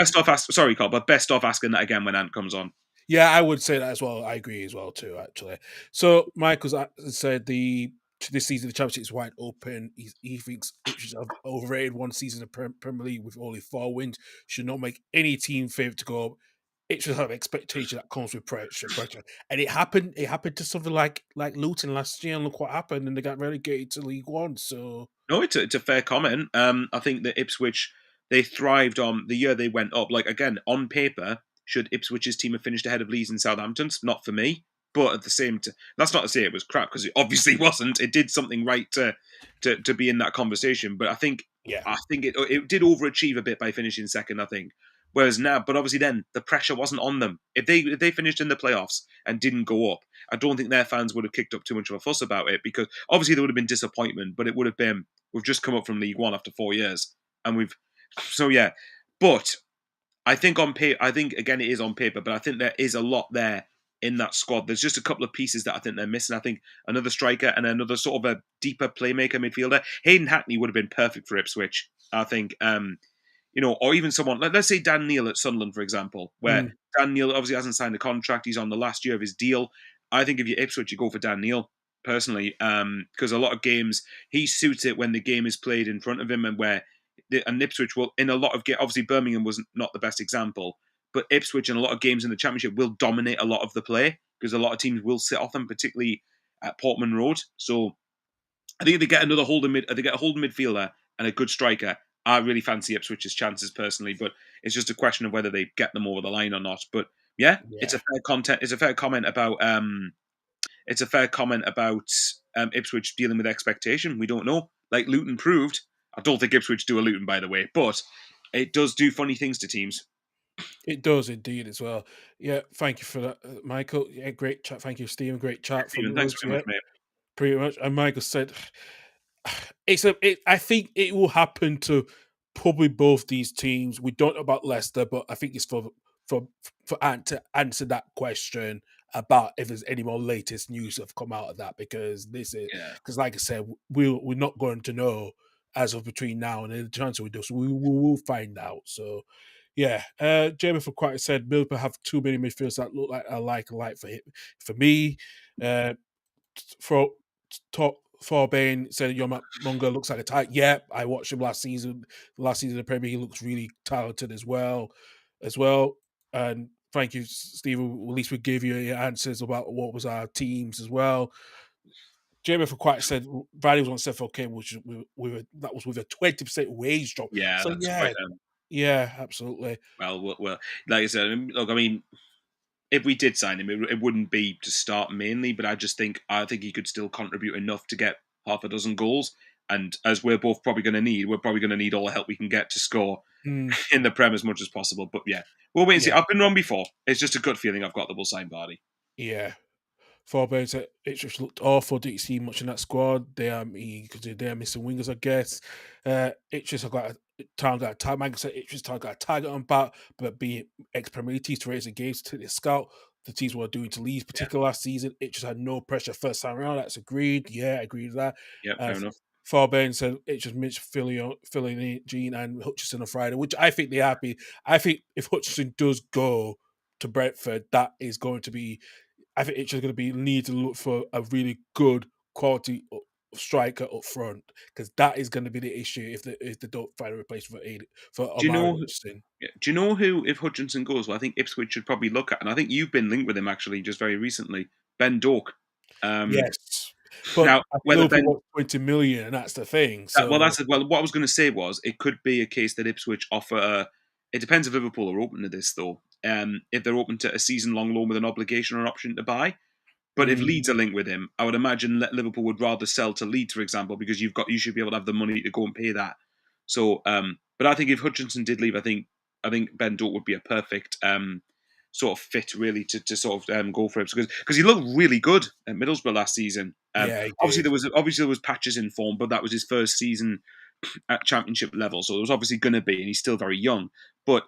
sorry, Carl, but best off asking that again when Ant comes on. Yeah, I would say that as well. I agree as well too. Actually, so Michael's said this season the championship is wide open. He thinks Ipswich have overrated one season of Premier League with only 4 wins. Should not make any team favourite to go up. It should have expectation that comes with pressure, and it happened. It happened to something like Luton last year, and look what happened, and they got relegated to League One. So No, it's a fair comment. I think that Ipswich, they thrived on the year they went up. Like again, on paper, should Ipswich's team have finished ahead of Leeds and Southampton's? Not for me. But at the same time, that's not to say it was crap because it obviously wasn't. It did something right to to be in that conversation. But Yeah. I think it did overachieve a bit by finishing second. I think. Whereas now, but obviously then the pressure wasn't on them. If they finished in the playoffs and didn't go up, I don't think their fans would have kicked up too much of a fuss about it, because obviously there would have been disappointment, but it would have been, we've just come up from League One after 4 years, and we've so yeah. But I think on paper, I think again it is on paper, but I think there is a lot there in that squad. There's just a couple of pieces that I think they're missing. I think another striker and another sort of a deeper playmaker midfielder. Hayden Hackney would have been perfect for Ipswich. I think, or even someone, let's say Dan Neil at Sunderland, for example, where Mm. Dan Neil obviously hasn't signed a contract. He's on the last year of his deal. I think if you're Ipswich, you go for Dan Neil personally, because a lot of games he suits it when the game is played in front of him, and Ipswich will, in a lot of games, obviously Birmingham was not the best example, but Ipswich in a lot of games in the Championship will dominate a lot of the play because a lot of teams will sit off them, particularly at Portman Road. So I think if they get another if they get a holding midfielder and a good striker, I really fancy Ipswich's chances personally. But it's just a question of whether they get them over the line or not. But yeah, it's a Yeah. fair content. It's a fair comment about. It's a fair comment about Ipswich dealing with expectation. We don't know. Like Luton proved. I don't think Ipswich do a Luton, by the way, but it does do funny things to teams. It does indeed as well. Yeah, thank you for that, Michael. Yeah, great chat. Thank you, Stephen. Great chat Stephen, from thanks us. very Yeah, much, mate. pretty much. And Michael said, I think it will happen to probably both these teams. We don't know about Leicester, but I think it's for for Ant to answer that question about if there's any more latest news that have come out of that, because this is, Yeah, because like I said, we're not going to know as of between now and then the chance we do. So we will find out. So yeah, Jamie for quite said Millwall have too many midfielders that look like alike for him. For me, uh, for top Forbane said Yoma Munga looks like a tight. Yeah, I watched him last season. Last season in the Premier, he looks really talented as well. And thank you, Stephen. At least we gave you your answers about what was our teams as well. Jamie for quite said Valley was on set for okay, which that was with a 20% wage drop. yeah, So that's quite. yeah, yeah, absolutely. Well, like I said, look, I mean, if we did sign him, it wouldn't be to start mainly, but I think he could still contribute enough to get half a dozen goals. And as we're both probably going to need, we're probably going to need all the help we can get to score Mm, in the Prem as much as possible. But yeah, we'll wait and see. yeah, I've been wrong before. It's just a gut feeling I've got that we'll sign Vardy. yeah. Forbes, it just looked awful. Didn't see much in that squad. Because they are missing wingers, I guess. It just got Town got a tag. Michael said it just got a target on back, but being ex-Premier League teams to raise the games to the scout. The teams were doing to Leeds, Yeah, particular last season. It just had no pressure first time around. That's agreed. Yeah, I agree with that. yeah, Uh, fair enough. Forbes said it just Mitch filling in Gene and Hutchison on Friday, which I think they're happy. I think if Hutchison does go to Brentford, that is going to be, I think it's just going to be need to look for a really good quality striker up front, because that is going to be the issue if they don't find a replacement for Do you Omari know? Hutchinson. Yeah, do you know who, if Hutchinson goes, well, I think Ipswich should probably look at, and I think you've been linked with him actually just very recently, Ben Doak. Um, Yes, but Now, I think whether Liverpool Ben want 20 million, and that's the thing. So What I was going to say was it could be a case that Ipswich offer. It depends if Liverpool are open to this though. If they're open to a season-long loan with an obligation or an option to buy. But if mm, Leeds are linked with him, I would imagine that Liverpool would rather sell to Leeds, for example, because you should be able to have the money to go and pay that. So, but I think if Hutchinson did leave, I think Ben Doak would be a perfect sort of fit really to sort of go for it, because he looked really good at Middlesbrough last season. yeah, he Obviously did. there was patches in form, but that was his first season at Championship level, so it was obviously going to be, and he's still very young. But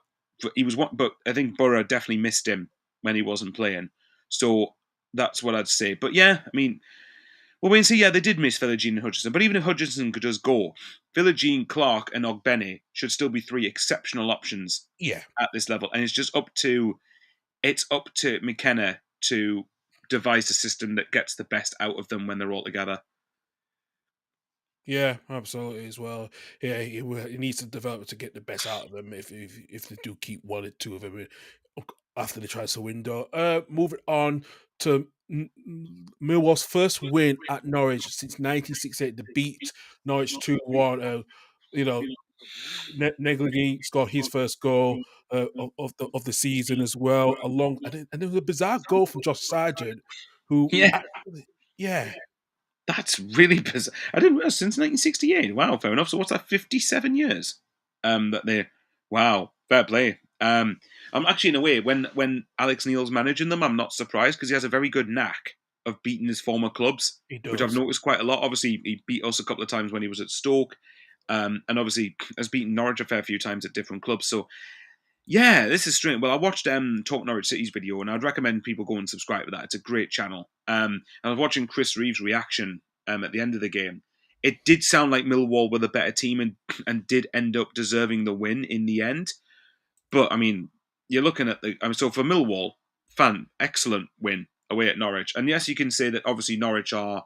he was one. But I think Borough definitely missed him when he wasn't playing. So that's what I'd say. But yeah, I mean, well, we can see. Yeah, they did miss Philogene and Hutchinson, but even if Hutchinson could just go, Philogene, Clark, and Ogbene should still be three exceptional options Yeah, at this level, and it's up to McKenna to devise a system that gets the best out of them when they're all together. yeah, absolutely as well. Yeah, he needs to develop to get the best out of them if they do keep one or two of them after the transfer window. Moving on to Millwall's first win at Norwich since 1968. They beat Norwich 2-1. You know, Negley scored his first goal of the season as well. And there was a bizarre goal from Josh Sargent, who Yeah, actually, yeah. That's really bizarre. I didn't realize since 1968. Wow, fair enough. So what's that? 57 years. That they. Wow, fair play. I'm actually in a way when Alex Neil's managing them, I'm not surprised because he has a very good knack of beating his former clubs, He which I've does. noticed quite a lot. Obviously, he beat us a couple of times when he was at Stoke, and obviously has beaten Norwich a fair few times at different clubs. So yeah, this is strange. Well, I watched Talk Norwich City's video, and I'd recommend people go and subscribe to that. It's a great channel. And I was watching Chris Reeves' reaction at the end of the game. It did sound like Millwall were the better team and did end up deserving the win in the end. But I mean, you're looking at the. I mean, so for Millwall, excellent win away at Norwich. And yes, you can say that obviously Norwich are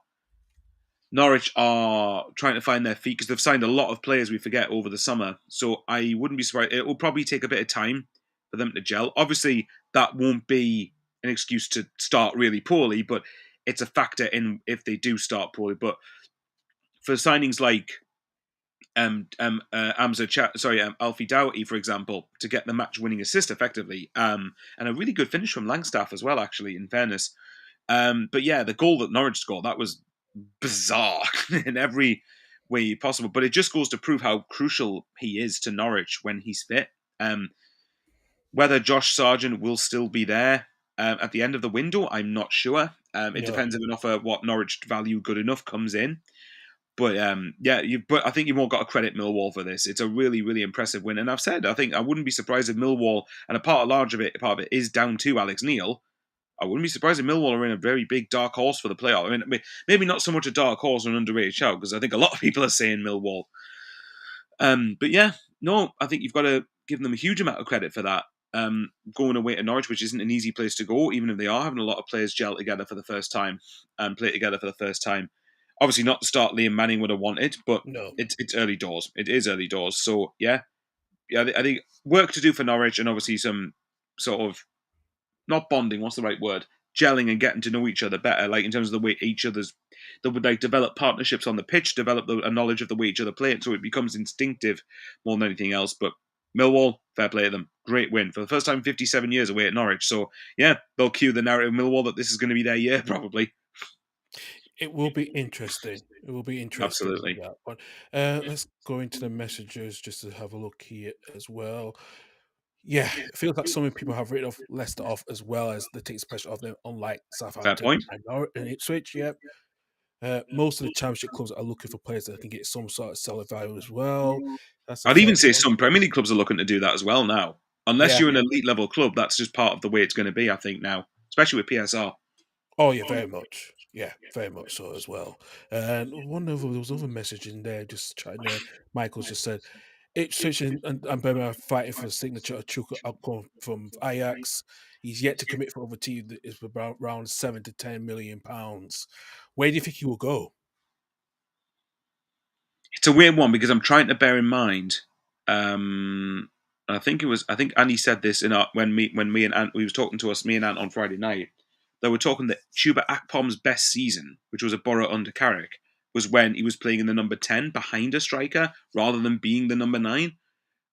trying to find their feet because they've signed a lot of players we forget over the summer. So I wouldn't be surprised. It will probably take a bit of time for them to gel. Obviously, that won't be an excuse to start really poorly, but it's a factor in if they do start poorly. But for signings like Alfie Doughty, for example, to get the match-winning assist effectively, and a really good finish from Langstaff as well. Actually, in fairness, but yeah, the goal that Norwich scored, that was bizarre in every way possible. But it just goes to prove how crucial he is to Norwich when he's fit. Um, Whether Josh Sargent will still be there at the end of the window, I'm not sure. It No, depends if an offer what Norwich value good enough comes in. But yeah, but I think you've all got to credit Millwall for this. It's a really, really impressive win, and I've said I think I wouldn't be surprised if Millwall and part of it is down to Alex Neil. I wouldn't be surprised if Millwall are in a very big dark horse for the playoff. I mean, maybe not so much a dark horse or an underrated shout because I think a lot of people are saying Millwall. But yeah, no, I think you've got to give them a huge amount of credit for that. Going away to Norwich, which isn't an easy place to go, even if they are having a lot of players gel together for the first time and play together for the first time. Obviously, not the start Liam Manning would have wanted, but no. it's early doors. It is early doors. So yeah, I think work to do for Norwich, and obviously some sort of not bonding. What's the right word? Gelling and getting to know each other better, like in terms of the way each other's. They would like develop partnerships on the pitch, develop a knowledge of the way each other play it, so it becomes instinctive more than anything else. But Millwall, fair play to them, great win for the first time in 57 years away at Norwich. So yeah, they'll cue the narrative of Millwall that this is going to be their year probably. It will be interesting. It will be interesting with Absolutely, that one. Let's go into the messages just to have a look here as well. Yeah, it feels like so many people have written off Leicester off as well as they take pressure off them, unlike fair Southampton point. and Ipswich. Yeah, most of the Championship clubs are looking for players that can get some sort of solid value as well. That's a I'd fair even say point. some Premier League clubs are looking to do that as well now. Unless Yeah. you're an elite level club, that's just part of the way it's going to be. I think now, especially with PSR. Oh yeah, very much. Yeah, very much so as well. And one of there was other message in there just trying to Michael's just said Ipswich and Birmingham are fighting for the signature of Chuka outcome from Ajax. He's yet to commit for other team that is about around £7 to £10 million. Where do you think he will go? It's a weird one because I'm trying to bear in mind. Um, I think it was. I think Andy said this in our when me and Ant we was talking to us me and Ant on Friday night. They were talking that Chuba Akpom's best season, which was a Borough under Carrick, was when he was playing in the number 10 behind a striker rather than being the number 9.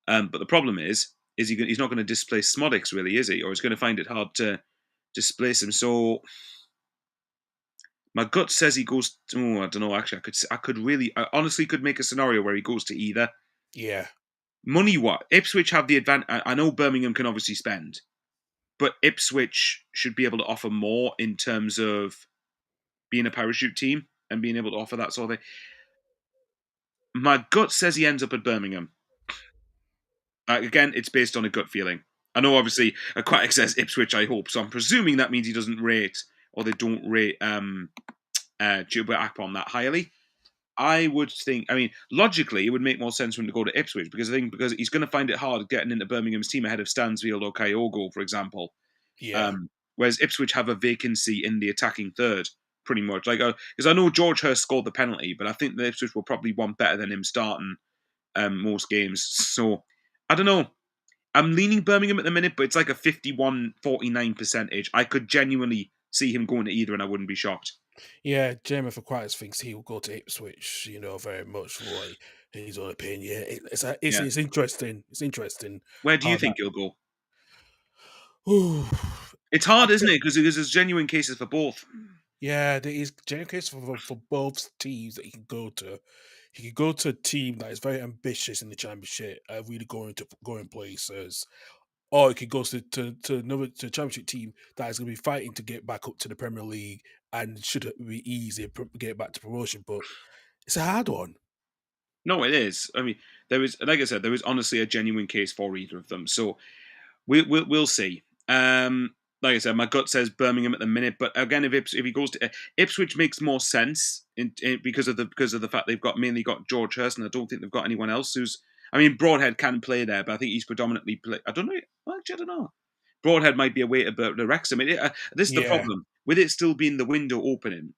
But the problem is he's not going to displace Smodics, really, is he? Or he's going to find it hard to displace him. So my gut says he goes. Oh, I don't know. Actually, I honestly could make a scenario where he goes to either. Yeah. Money, what Ipswich have the advantage. I know Birmingham can obviously spend, but Ipswich should be able to offer more in terms of being a parachute team and being able to offer that sort of thing. My gut says he ends up at Birmingham. Again, it's based on a gut feeling. I know, obviously, Aquatic says Ipswich. I hope so. I'm presuming that means he doesn't rate or they don't rate Juba Akpom that highly. I would think. I mean, logically, it would make more sense for him to go to Ipswich because I think because he's going to find it hard getting into Birmingham's team ahead of Stansfield or Kyogo, for example. Yeah. Whereas Ipswich have a vacancy in the attacking third, pretty much. Like, because I know George Hurst scored the penalty, but I think the Ipswich will probably want better than him starting most games. So I don't know. I'm leaning Birmingham at the minute, but it's like a 51-49 percentage. I could genuinely see him going to either, and I wouldn't be shocked. Yeah, Jeremy Aquinas thinks he will go to Ipswich, very much for his own opinion. Yeah, Yeah. it's interesting. It's interesting Where do you how that. think he'll go? Ooh, It's I hard, isn't think, it? Because there's genuine cases for both. Yeah, there is genuine case for both teams that he can go to. He could go to a team that is very ambitious in the championship, really going places, or he could go to another to a championship team that is going to be fighting to get back up to the Premier League and should be easy get back to promotion. But it's a hard one. No, it is. I mean, there is, like I said, there is honestly a genuine case for either of them. So we'll see. Like I said, my gut says Birmingham at the minute, but again, if he goes to Ipswich, makes more sense because of the fact they've mainly got George Hurst, and I don't think they've got anyone else who's. I mean, Broadhead can play there, but I think he's predominantly play. I don't know. Well, actually, I don't know. Broadhead might be a way to Wrexham. This is the Yeah. problem with it still being the window opening.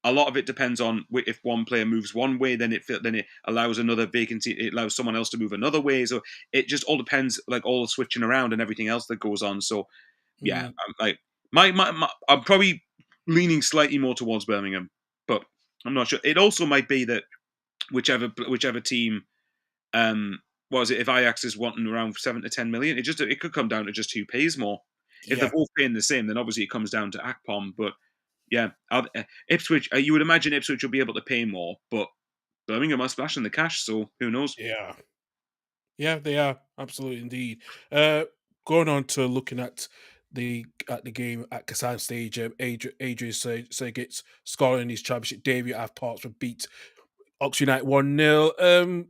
A lot of it depends on if one player moves one way, then it allows another vacancy. It allows someone else to move another way. So it just all depends, like all the switching around and everything else that goes on. So yeah, Mm, I'm like I'm probably leaning slightly more towards Birmingham, but I'm not sure. It also might be that whichever team, what was it? If Ajax is wanting around 7 to 10 million, it could come down to just who pays more. If they're yeah. both paying the same, then obviously it comes down to Akpom. But yeah, Ipswich. You would imagine Ipswich will be able to pay more, but Birmingham are splashing the cash, so who knows? Yeah. Yeah, they are absolutely indeed. Going on to looking at the game at Kasan Stage, Adrian Segit's scoring his championship debut at Portsmouth beat Oxford United 1-0.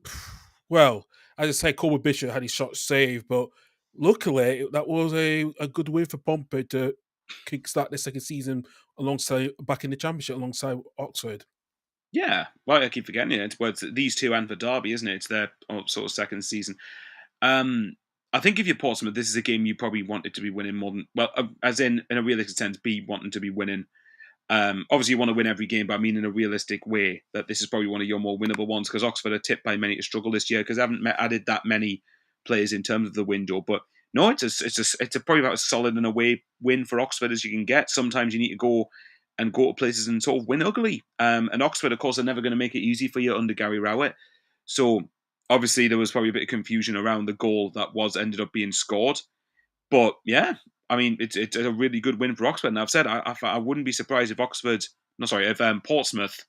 Well, as I say, Colby Bishop had his shot saved, but luckily that was a good win for Pompey to kickstart the second season alongside back in the championship alongside Oxford. Yeah, well, I keep forgetting it. It's these two and for Derby, isn't it? It's their sort of second season. Um, I think if you're Portsmouth, this is a game you probably wanted to be winning more than as in a realistic sense, be wanting to be winning. Obviously, you want to win every game, but I mean in a realistic way that this is probably one of your more winnable ones because Oxford are tipped by many to struggle this year because they haven't added that many players in terms of the window. But no, it's a probably about as solid an away win for Oxford as you can get. Sometimes you need to go to places and sort of win ugly. And Oxford, of course, are never going to make it easy for you under Gary Rowett. So obviously there was probably a bit of confusion around the goal that was ended up being scored. But yeah, I mean, it's a really good win for Oxford. And I've said I wouldn't be surprised if Portsmouth.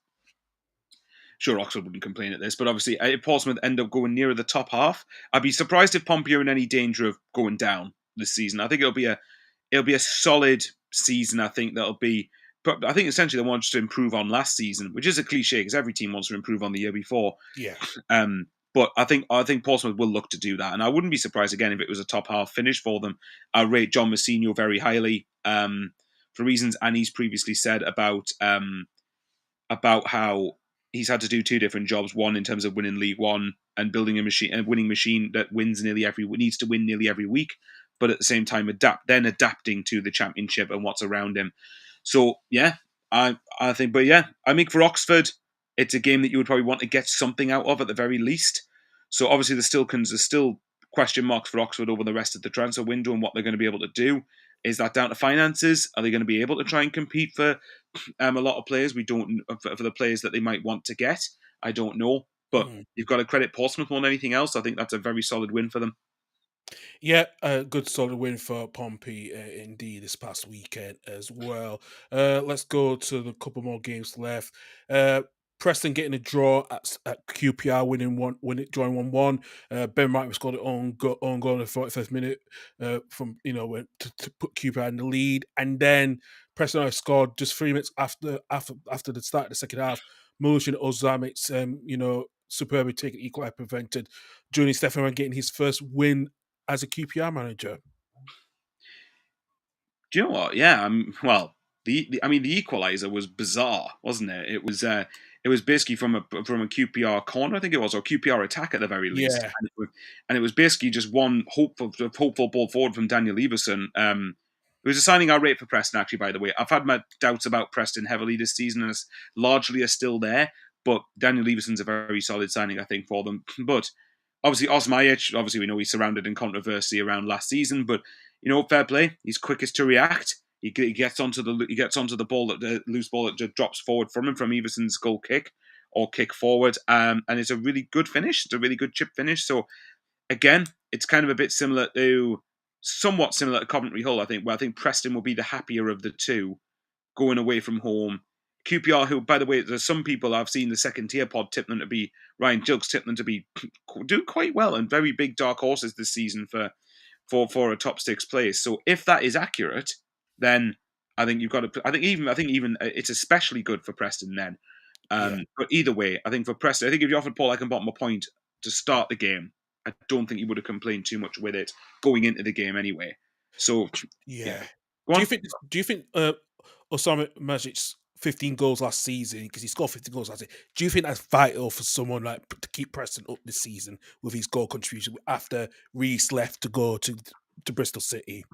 Sure, Oxford wouldn't complain at this, but obviously, if Portsmouth end up going nearer the top half, I'd be surprised if Pompey are in any danger of going down this season. I think it'll be a solid season. I think that'll be. But I think essentially they want to improve on last season, which is a cliche because every team wants to improve on the year before. Yeah. But I think Portsmouth will look to do that, and I wouldn't be surprised again if it was a top half finish for them. I rate John Mousinho very highly for reasons Annie's previously said about how he's had to do two different jobs. One in terms of winning League One and building a winning machine that needs to win nearly every week, but at the same time adapting to the Championship and what's around him. So yeah, I think, but yeah, I think for Oxford, it's a game that you would probably want to get something out of at the very least. So obviously, there's still question marks for Oxford over the rest of the transfer window and what they're going to be able to do. Is that down to finances? Are they going to be able to try and compete for a lot of players? We don't for the players that they might want to get. I don't know, but Mm. you've got to credit Portsmouth more than anything else. I think that's a very solid win for them. Yeah, a good solid win for Pompey indeed this past weekend as well. Let's go to the couple more games left. Preston getting a draw at QPR, drawing 1-1. Ben Wright scored an own goal in the 45th minute from to put QPR in the lead, and then Preston scored just 3 minutes after the start of the second half. Mulishin Ozamic's superbly taken equalizer prevented Johnny Stefan getting his first win as a QPR manager. Do you know what? Yeah, well, I mean, the equalizer was bizarre, wasn't it? It was basically from a QPR corner, I think it was, or QPR attack at the very least, Yeah. and it was basically just one hopeful ball forward from Daniel Everson. It was a signing I rate for Preston, actually. By the way, I've had my doubts about Preston heavily this season, and it's largely are still there. But Daniel Everson's a very solid signing, I think, for them. But obviously, Osmajic, obviously we know he's surrounded in controversy around last season, but fair play. He's quickest to react. He gets onto the ball, the loose ball that just drops forward from him from Everson's goal kick or kick forward, and it's a really good finish. It's a really good chip finish. So again, it's kind of a bit somewhat similar to Coventry Hull. I think, where I think Preston will be the happier of the two going away from home. QPR, who, by the way, there's some people I've seen the second tier pod tip them to be Ryan Juggs tip them to be do quite well and very big dark horses this season for a top six place. So if that is accurate, then I think you've got to. I think even it's especially good for Preston then. Yeah. But either way, I think for Preston, I think if you offered Paul Heckingbottom a point to start the game, I don't think he would have complained too much with it going into the game anyway. So yeah, Yeah. go on. Do you think Osama Magic's 15 goals last season, because he scored 15 goals last season, do you think that's vital for someone like to keep Preston up this season with his goal contribution after Reese left to go to Bristol City?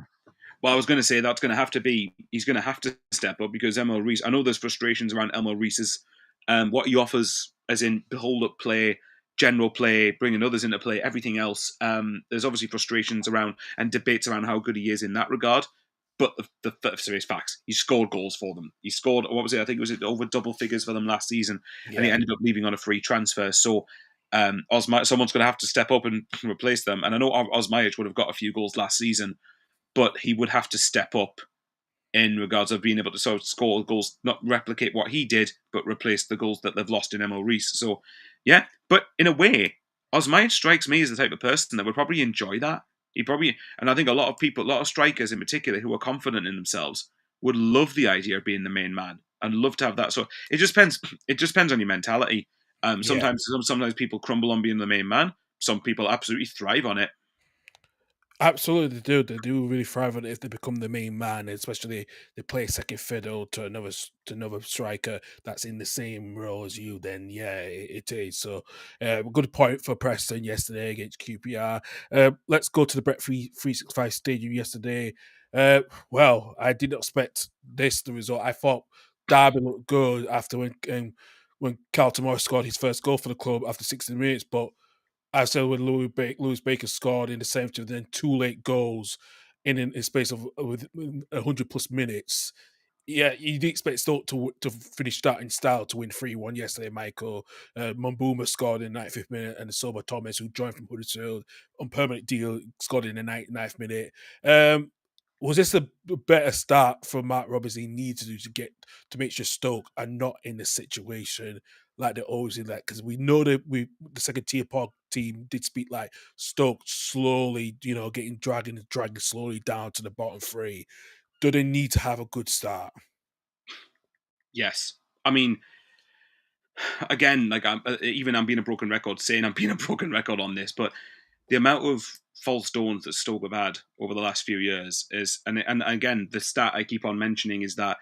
Well, I was going to say that's going to have to be he's going to have to step up because Emil Reese. I know there's frustrations around Emil Reese's what he offers, as in hold up play, general play, bringing others into play, everything else. There's obviously frustrations around and debates around how good he is in that regard. But the serious facts, he scored goals for them. He scored what was it? I think it was over double figures for them last season, and he Yeah. ended up leaving on a free transfer. So. Someone's going to have to step up and replace them. And I know Osmajic would have got a few goals last season, but he would have to step up in regards of being able to sort of score goals, not replicate what he did, but replace the goals that they've lost in Emil Reese. So, yeah, but in a way, Osmajic strikes me as the type of person that would probably enjoy that. He probably, and I think a lot of people, a lot of strikers in particular, who are confident in themselves, would love the idea of being the main man and love to have that. So it just depends. It just depends on your mentality. Yeah. Sometimes people crumble on being the main man. Some people absolutely thrive on it. Absolutely, they do. They do really thrive on it if they become the main man, especially they play second fiddle to to another striker that's in the same role as you. Then yeah, it is. So, good point for Preston yesterday against QPR. Let's go to the Brett 365 Stadium yesterday. Well, I did not expect this the result. I thought Derby looked good after when Carlton Morris scored his first goal for the club after 60 minutes, but I said when Lewis Baker scored in the 70th, then two late goals in a space of with 100 plus minutes. Yeah, you'd expect Stoke to finish that in style to win 3-1 yesterday, Michael. Mumbuma scored in the 95th minute, and Soba Thomas, who joined from Huddersfield on permanent deal, scored in the 99th minute. Was this a better start for Mark Roberts he needs to do to make sure Stoke are not in the situation like they're always in that? Because we know that the second tier pod team did speak like Stoke slowly, dragging slowly down to the bottom three. Do they need to have a good start? Yes, I mean, again, like I'm being a broken record, saying I'm being a broken record on this, but the amount of false dawns that Stoke have had over the last few years is, and again, the stat I keep on mentioning is that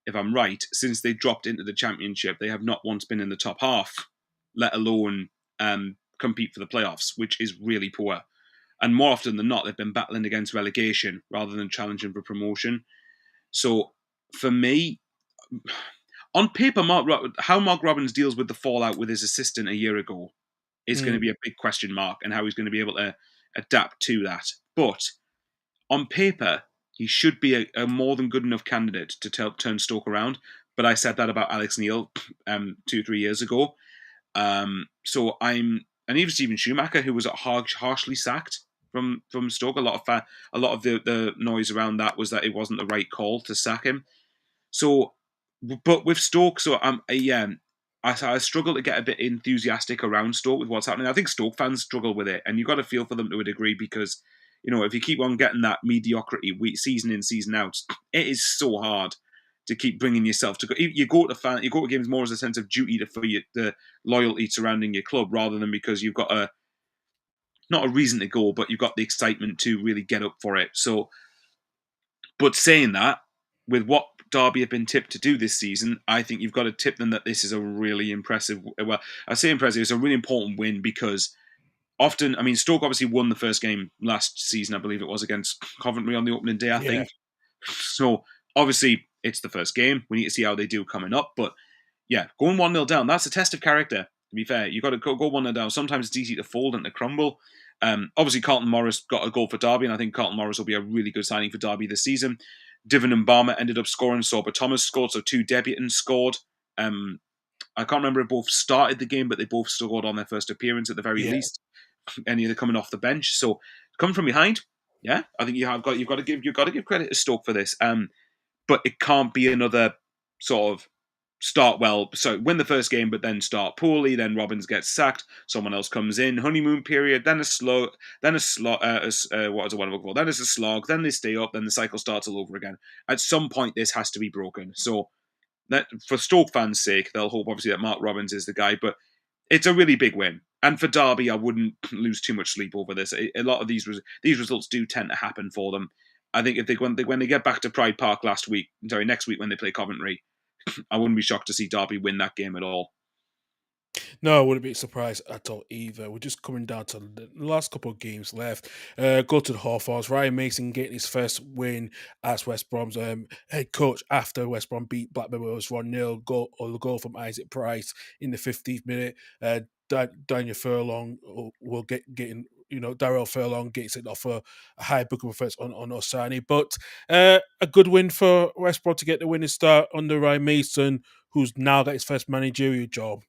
if I'm right, since they dropped into the Championship, they have not once been in the top half, let alone compete for the playoffs, which is really poor. And more often than not, they've been battling against relegation rather than challenging for promotion. So for me, on paper, how Mark Robbins deals with the fallout with his assistant a year ago is going to Mm, be a big question mark, and how he's going to be able to adapt to that. But on paper, he should be a more than good enough candidate to turn Stoke around. But I said that about Alex Neil 2-3 years ago. And even Stephen Schumacher, who was harshly sacked from Stoke. A lot of the noise around that was that it wasn't the right call to sack him. So, but with Stoke, I struggle to get a bit enthusiastic around Stoke with what's happening. I think Stoke fans struggle with it, and you've got to feel for them to a degree because, if you keep on getting that mediocrity season in, season out, it is so hard to keep bringing yourself to go. You go to games more as a sense of duty for the loyalty surrounding your club rather than because you've got not a reason to go, but you've got the excitement to really get up for it. So but saying that, with what Derby have been tipped to do this season, I think you've got to tip them that this is a really impressive. Well, I say impressive. It's a really important win because often, I mean, Stoke obviously won the first game last season. I believe it was against Coventry on the opening day. I yeah, think so. Obviously, it's the first game. We need to see how they do coming up. But yeah, going 1-0 down, that's a test of character. To be fair, you've got to go 1-0 down. Sometimes it's easy to fold and to crumble. Obviously, Carlton Morris got a goal for Derby, and I think Carlton Morris will be a really good signing for Derby this season. Divan and Barmer ended up scoring. Sorba Thomas scored, so two debutants scored. I can't remember if both started the game, but they both scored on their first appearance at the very yeah. least. Any of them coming off the bench. So coming from behind, yeah, I think you've got to give credit to Stoke for this. But it can't be another sort of start well, so win the first game, but then start poorly. Then Robbins gets sacked. Someone else comes in. Honeymoon period. Then a slow. Then a slog. What is it? What I'm looking for? Then it's a slog. Then they stay up. Then the cycle starts all over again. At some point, this has to be broken. So that for Stoke fans' sake, they'll hope obviously that Mark Robbins is the guy. But it's a really big win. And for Derby, I wouldn't lose too much sleep over this. A lot of these results do tend to happen for them. I think if when they get back to Pride Park next week when they play Coventry, I wouldn't be shocked to see Derby win that game at all. No, I wouldn't be surprised at all either. We're just coming down to the last couple of games left. Go to the Hawthorns. Ryan Mason getting his first win as West Brom's head coach after West Brom beat Blackburn. It was 1-0 goal, or the goal from Isaac Price in the 15th minute. Daniel Furlong will getting, Darrell Furlong gets it off a high booking offense on Osani. But a good win for West Brom to get the winning start under Ryan Mason, who's now got his first managerial job.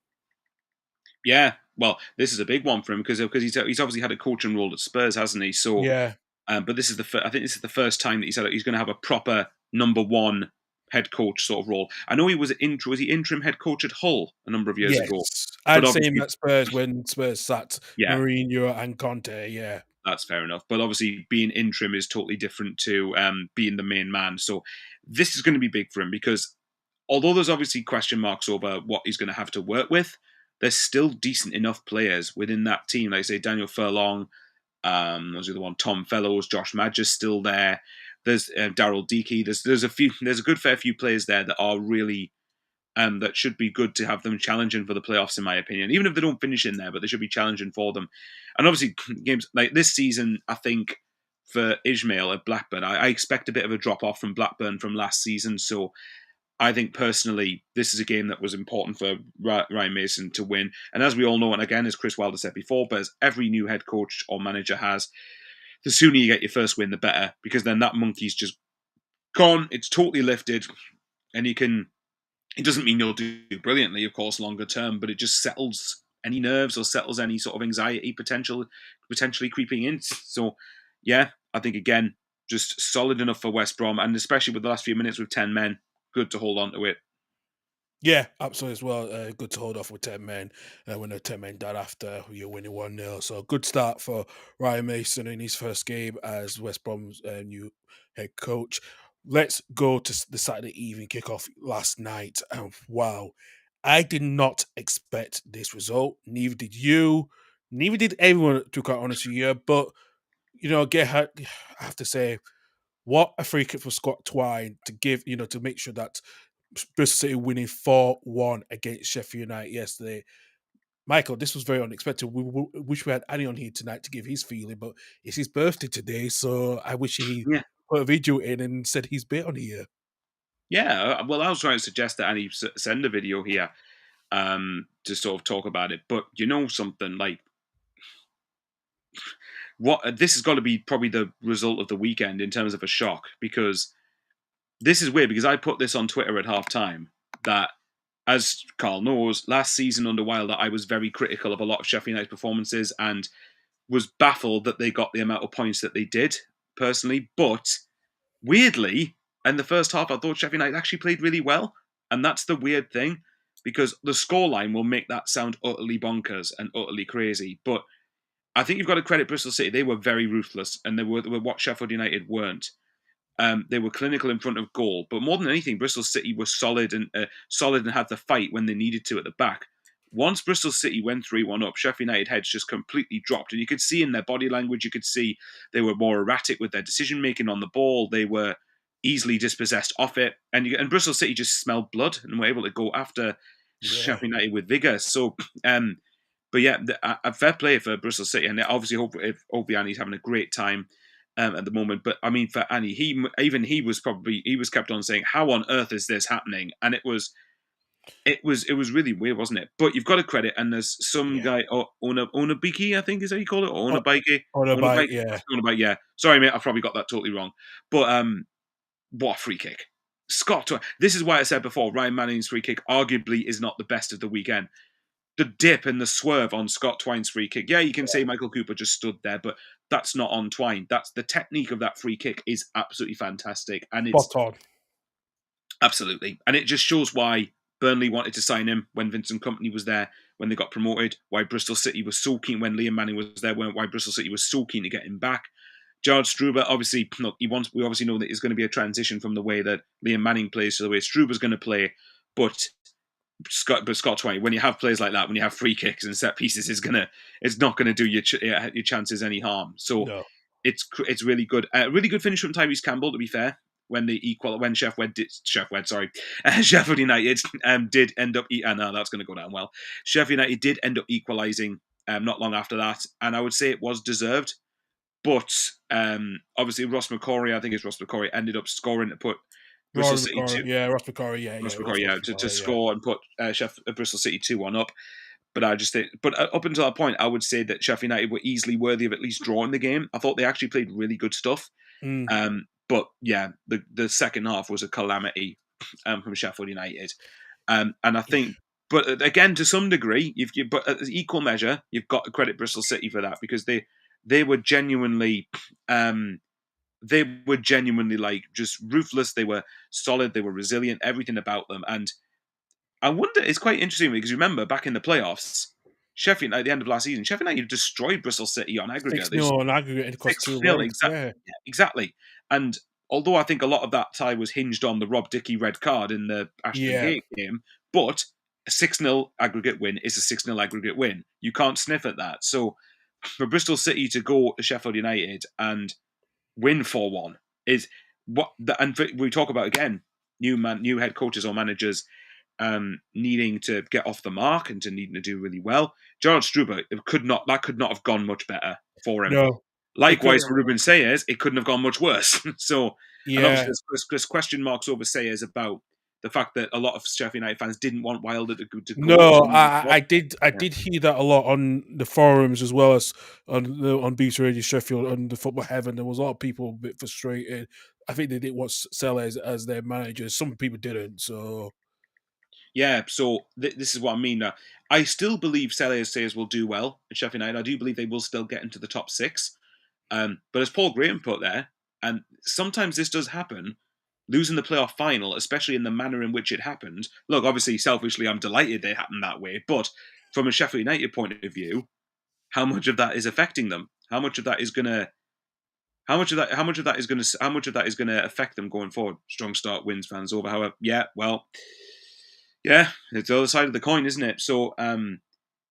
Yeah, well, this is a big one for him because he's obviously had a coaching role at Spurs, hasn't he? So, Yeah. but this is I think this is the first time that he's going to have a proper number one head coach sort of role. I know he was interim head coach at Hull a number of years ago, Yes, but and same obviously, at Spurs when Spurs sat yeah, Mourinho and Conte, yeah. that's fair enough. But obviously, being interim is totally different to being the main man. So this is going to be big for him because although there's obviously question marks over what he's going to have to work with, there's still decent enough players within that team. Like I say, Daniel Furlong, was the other one, Tom Fellows, Josh Madger's still there. There's Daryl Deakey. There's a good fair few players there that are really that should be good to have them challenging for the playoffs, in my opinion. Even if they don't finish in there, but they should be challenging for them. And obviously, games like this season, I think for Ismail at Blackburn, I expect a bit of a drop off from Blackburn from last season. So I think personally, this is a game that was important for Ryan Mason to win. And as we all know, and again, as Chris Wilder said before, but as every new head coach or manager has, the sooner you get your first win, the better, because then that monkey's just gone. It's totally lifted, and you can. It doesn't mean you'll do brilliantly, of course, longer term, but it just settles any nerves or settles any sort of anxiety potentially creeping in. So, yeah, I think again, just solid enough for West Brom, and especially with the last few minutes with 10 men, good to hold on to it. Yeah, absolutely as well. Good to hold off with 10 men when the 10 men died after you're winning 1-0. So good start for Ryan Mason in his first game as West Brom's new head coach. Let's go to the Saturday evening kickoff last night. Wow, I did not expect this result. Neither did you. Neither did everyone, to be quite honest with you. But, I have to say, what a free kick for Scott Twine to give, to make sure that Bristol City winning 4-1 against Sheffield United yesterday. Michael, this was very unexpected. We wish we had Annie on here tonight to give his feeling, but it's his birthday today, so I wish he Yeah. put a video in and said his bit on here. Yeah, well, I was trying to suggest that Annie send a video here to sort of talk about it. But you know something, like, what this has got to be probably the result of the weekend in terms of a shock, because this is weird because I put this on Twitter at half time that, as Carl knows, last season under Wilder, I was very critical of a lot of Sheffield United's performances and was baffled that they got the amount of points that they did, personally. But weirdly, in the first half, I thought Sheffield United actually played really well. And that's the weird thing, because the scoreline will make that sound utterly bonkers and utterly crazy. But I think you've got to credit Bristol City. They were very ruthless, and they were what Sheffield United weren't. They were clinical in front of goal, but more than anything, Bristol City was solid and had the fight when they needed to at the back. Once Bristol City went 3-1 up, Sheffield United heads just completely dropped, and you could see in their body language, you could see they were more erratic with their decision making on the ball. They were easily dispossessed off it, and Bristol City just smelled blood and were able to go after Yeah. Sheffield United with vigor. So, but yeah, a fair play for Bristol City, and obviously hope Annie's having a great time at the moment. But I mean, for Annie, he was kept on saying, "How on earth is this happening?" And it was really weird, wasn't it? But you've got to credit, and there's some Yeah. guy, Onabiki, I think is how you call it, or On, Onabike, on a bike, Onabike, yeah. Onabike. Yeah, sorry, mate, I probably got that totally wrong. But what a free kick! This is why I said before, Ryan Manning's free kick arguably is not the best of the weekend. The dip and the swerve on Scott Twine's free kick. Yeah, you can say Michael Cooper just stood there, but that's not on Twine. That's the technique of that free kick is absolutely fantastic, and it's Spot on. absolutely, and it just shows why Burnley wanted to sign him when Vincent Kompany was there when they got promoted. Why Bristol City was so keen when Liam Manning was there. Why Bristol City was so keen to get him back. Gerard Struber, obviously, look, we obviously know that it's going to be a transition from the way that Liam Manning plays to the way Struber's going to play. But Scott Twain, when you have players like that, when you have free kicks and set pieces, it's not going to do your chances any harm. So No. it's really good. Really good finish from Tyrese Campbell, to be fair. When Sheffield United did end up. No, that's going to go down well. Sheffield United did end up equalising not long after that, and I would say it was deserved. But obviously, I think it's Ross McCrory, ended up scoring to put Bristol City McCorry, 2. yeah, Ross McCorry, Ross it was McCrory, Ross yeah, to McCorry, yeah. score and put Bristol City 2-1 up. But I just think, up until that point, I would say that Sheffield United were easily worthy of at least drawing the game. I thought they actually played really good stuff. Mm. But yeah, the second half was a calamity from Sheffield United. And I think, but again, to some degree, but at equal measure, you've got to credit Bristol City for that, because they were genuinely like just ruthless. They were solid. They were resilient. Everything about them. And I wonder, it's quite interesting because remember back in the playoffs, Sheffield at the end of last season, Sheffield United destroyed Bristol City on aggregate. 6-0 on aggregate across 2 6-0, legs, yeah. exactly. And although I think a lot of that tie was hinged on the Rob Dickey red card in the Ashton Yeah. Gate game, but a 6-0 aggregate win is a 6-0 aggregate win. You can't sniff at that. So for Bristol City to go to Sheffield United and win 4-1 is what. And we talk about again new head coaches or managers needing to get off the mark and to needing to do really well. Gerard Struber could not have gone much better for him. No. It Likewise couldn't. for Ruben Sayers, it couldn't have gone much worse. So, and Yeah. obviously there's question marks over Sayers about the fact that a lot of Sheffield United fans didn't want Wilder to go. No, I did hear that a lot on the forums as well as on BBC Radio Sheffield on the Football Heaven. There was a lot of people a bit frustrated. I think they did want Sellers as their manager. Some people didn't. So Yeah, so this is what I mean. I still believe Sayers will do well at Sheffield United. I do believe they will still get into the top six. But as Paul Graham put there, and sometimes this does happen, losing the playoff final, especially in the manner in which it happened. Look, obviously, selfishly, I'm delighted it happened that way. But from a Sheffield United point of view, how much of that is affecting them? How much of that is gonna? How much of that is gonna affect them going forward? Strong start wins fans over. However, yeah, it's the other side of the coin, isn't it? So,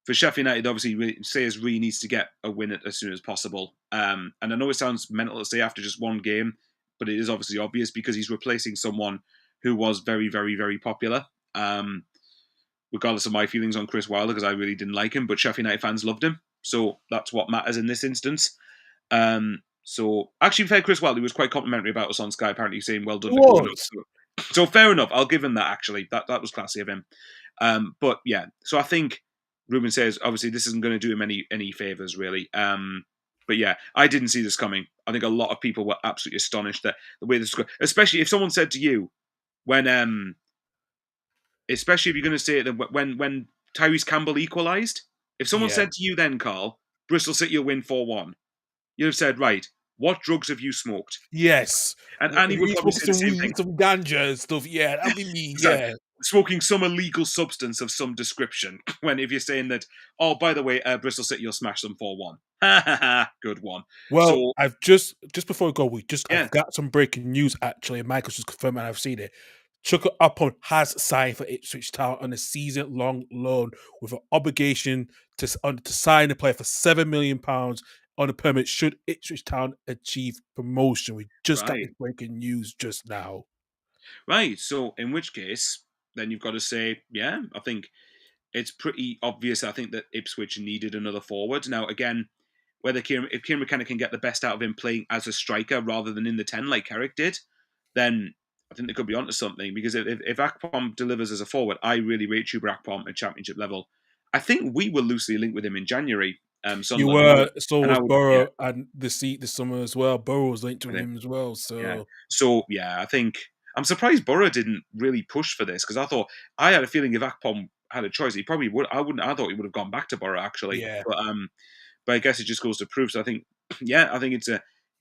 for Sheffield United, obviously, Sayers really needs to get a win as soon as possible. And I know it sounds mental to say after just one game, but it is obviously obvious because he's replacing someone who was very, very, very popular. Regardless of my feelings on Chris Wilder, because I really didn't like him, but Sheffield United fans loved him. So that's what matters in this instance. So actually, fair, Chris Wilder was quite complimentary about us on Sky, apparently saying, "Well done it for going up." was. So fair enough. I'll give him that. Actually, that was classy of him. But yeah, so I think Ruben says obviously this isn't going to do him any favors really. But yeah, I didn't see this coming. I think a lot of people were absolutely astonished that the way this, especially if someone said to you when, especially if you're going to say that when Tyrese Campbell equalised, if someone Yeah. said to you then, Carl, Bristol City will win 4-1, you'd have said, right, what drugs have you smoked? Yes. And Andy would You probably smoke say the some same thing. weed, some ganja and stuff. Yeah, that'll be me. Exactly. Yeah. Smoking some illegal substance of some description. When if you're saying that, oh, by the way, Bristol City will smash them 4-1. Ha ha ha. Good one. Well, So I've just before we go, yeah, I've got some breaking news actually. Michael's just confirmed and I've seen it. Chuka Upon has signed for Ipswich Town on a season-long loan with an obligation to sign a player for £7 million on a permit should Ipswich Town achieve promotion. We just got right, this breaking news just now. right. So in which case, then you've got to say, yeah, I think it's pretty obvious. I think that Ipswich needed another forward. Now again, if Kieran McKenna can get the best out of him playing as a striker rather than in the 10 like Carrick did, then I think they could be onto something. Because if Akpom delivers as a forward, I really rate Chuba Akpom at championship level. I think we were loosely linked with him in January, You Sunderland, were, so and I was would, yeah, Borough and the seat this summer as well. Borough was linked with with him, him as well. yeah. So So yeah, I think I'm surprised Borough didn't really push for this because I had a feeling if Akpom had a choice, he probably would. I thought he would have gone back to Borough actually, yeah. but I guess it just goes to prove. So I think, yeah, I think it's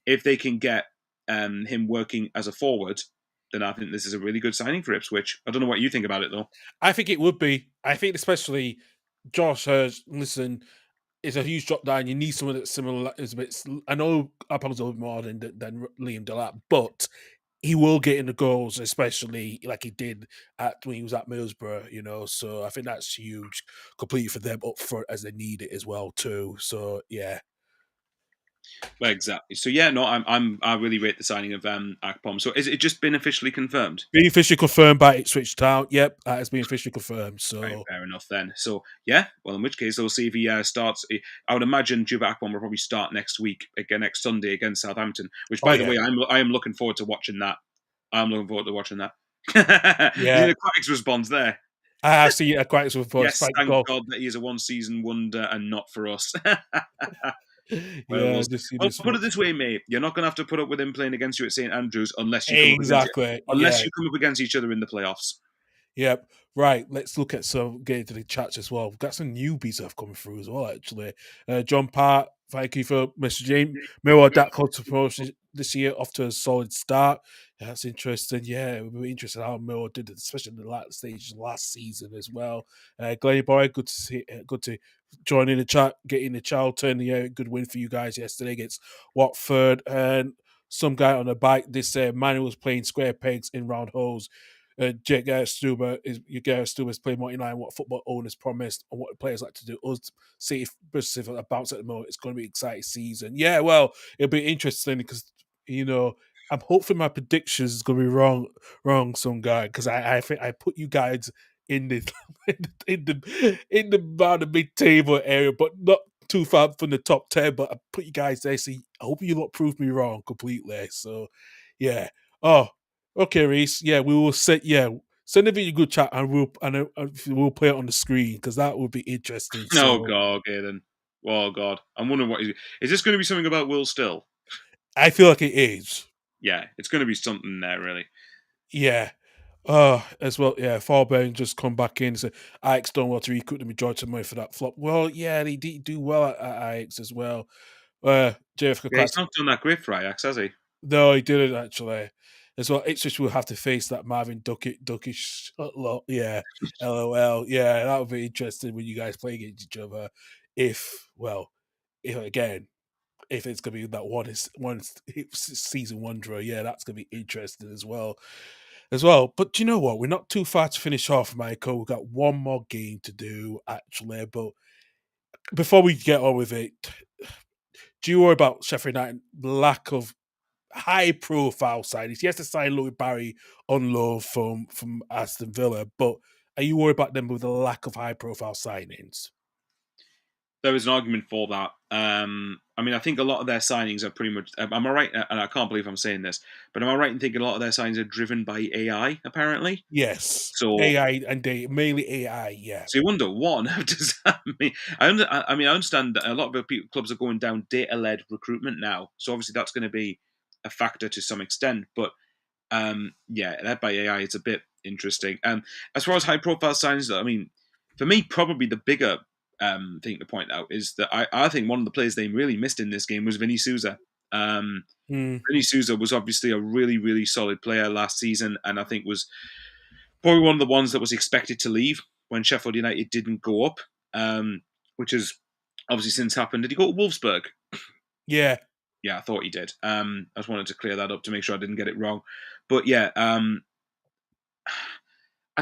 if they can get him working as a forward, then I think this is a really good signing for Ipswich. I don't know what you think about it though. I think it would be. I think especially Josh Hurst, listen, it's a huge drop down. You need someone that's similar. Is a bit. I know Apple's a little bit more than Liam Delap, but he will get in the goals, especially like he did at when he was at Middlesbrough. So I think that's huge, completely for them up front as they need it as well too. So yeah, Well, exactly. So yeah, no, I really rate the signing of Akpom. So is it just been officially confirmed? being officially confirmed by Ipswich Town. Yep, that has been officially confirmed. Right, So fair enough then. So yeah, well, in which case they'll see if he starts. I would imagine Juba Akpom will probably start next week again, next Sunday against Southampton. Which, oh by the yeah, way, I am looking forward to watching that. I'm looking forward to watching that. You yeah. see the Quacks response there. I have seen it quite some fun. Yes, Thank thank God. God that he is a one-season wonder and not for us. Well, Yeah, just see well, this put it much. this way, mate. You're not going to have to put up with him playing against you at St Andrews Exactly. unless Yeah. you come up against each other in the playoffs. Yep. Right. Let's look at some get into the chats as well. We've got some newbies that have come through as well, actually. John Part, thank you for messaging. Millwall that close approach this year off to a solid start. Yeah, that's interesting. Yeah, it would be interesting how Millwall did it, especially in the last stage last season as well. Glenny Boy, good to see, good to join in the chat, get in the Charlton. Yeah, good win for you guys yesterday against Watford. And some guy on a bike, this man who was playing square pegs in round holes. Jake Garrett Stuber is playing what what football owners promised and what the players like to do. Us see if Bristol City bounce at the moment. It's going to be an exciting season. Yeah, well, it'll be interesting because you know I'm hoping my predictions is going to be wrong, some guy, because I think I put you guys in the in the about the mid table area, but not too far from the top 10. But I put you guys there. So I hope you not prove me wrong completely. So yeah. Oh, okay, Reese. Yeah, we will set. Yeah, send a video good chat, and we'll play it on the screen because that would be interesting. Oh So God, okay then. Oh God, I'm wondering is this going to be something about Will Still? I feel like it is. Yeah, it's going to be something there, really. Yeah. As well, yeah. Farben just come back in and say Ike's done well to recoup the majority of money for that flop. Well, yeah, they did do well at Ike's as well. JF Yeah, he's Clarkson, not done that great for Ajax, has he? no, he didn't actually. As well, Ipswich will have to face that Marvin Duckish lot. Yeah, LOL. Yeah, that would be interesting when you guys play against each other. If well, if again, if it's gonna be that one season wonderer, yeah, that's gonna be interesting as well. But do you know what? We're not too far to finish off, Michael. We've got one more game to do, actually. But before we get on with it, do you worry about Sheffield United lack of high profile signings? Yes, to sign Louis Barry on loan from Aston Villa, but are you worried about them with a lack of high profile signings? There is an argument for that. I mean, I think a lot of their signings are pretty much. Am I right? And I can't believe I'm saying this, but am I right in thinking a lot of their signings are driven by AI? Apparently, Yes, so AI and data, mainly AI. Yeah. so you wonder, one, does that mean? I mean, I understand that a lot of the clubs are going down data-led recruitment now, so obviously that's going to be a factor to some extent. But yeah, led by AI, it's a bit interesting. As far as high-profile signings, I mean, for me, probably the bigger thing to point out is that I think one of the players they really missed in this game was Vinny Souza. Um, Mm, Vinny Souza was obviously a really, really solid player last season, and I think was probably one of the ones that was expected to leave when Sheffield United didn't go up, which has obviously since happened. Did he go to Wolfsburg? yeah. Yeah, I thought he did. I just wanted to clear that up to make sure I didn't get it wrong. But yeah, I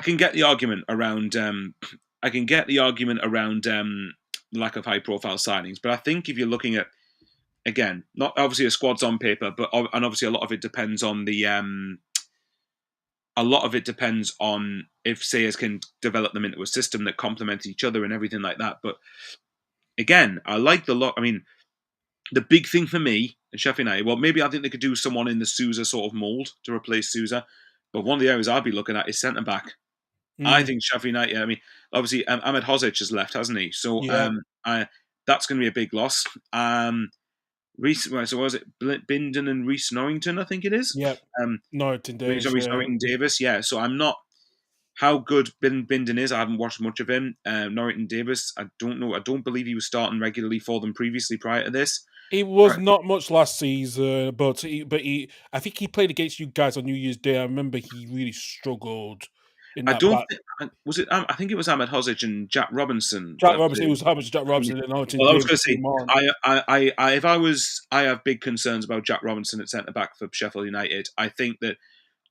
can get the argument around. I can get the argument around lack of high-profile signings, but I think if you're looking at again, not obviously a squad's on paper, but and obviously a lot of it depends on the a lot of it depends on if Sayers can develop them into a system that complements each other and everything like that. But again, I like the lot. I mean, the big thing for me in Sheffield United, well, maybe I think they could do someone in the Souza sort of mould to replace Souza. But one of the areas I'd be looking at is centre back. I Mm, think Sheffield United. I mean, obviously Ahmed Hozic has left, hasn't he? So yeah. that's going to be a big loss. Reese, well, so was it Bindon and Reese Norrington? I think it is. Yep. Um, Norton Reese Davis. Yeah. Norrington Davis. Yeah. So I'm not. how good Bindon is. I haven't watched much of him. Norrington Davis, I don't know. I don't believe he was starting regularly for them previously prior to this. It was Right. not much last season, I think he played against you guys on New Year's Day. I remember he really struggled in I that don't back. think was it. I think it was Ahmed Hozic and Jack Robinson Jack that Robinson, it played. was how much Jack Robinson and Archie Well, I was Davis going to say, came on. if I have big concerns about Jack Robinson at centre back for Sheffield United. I think that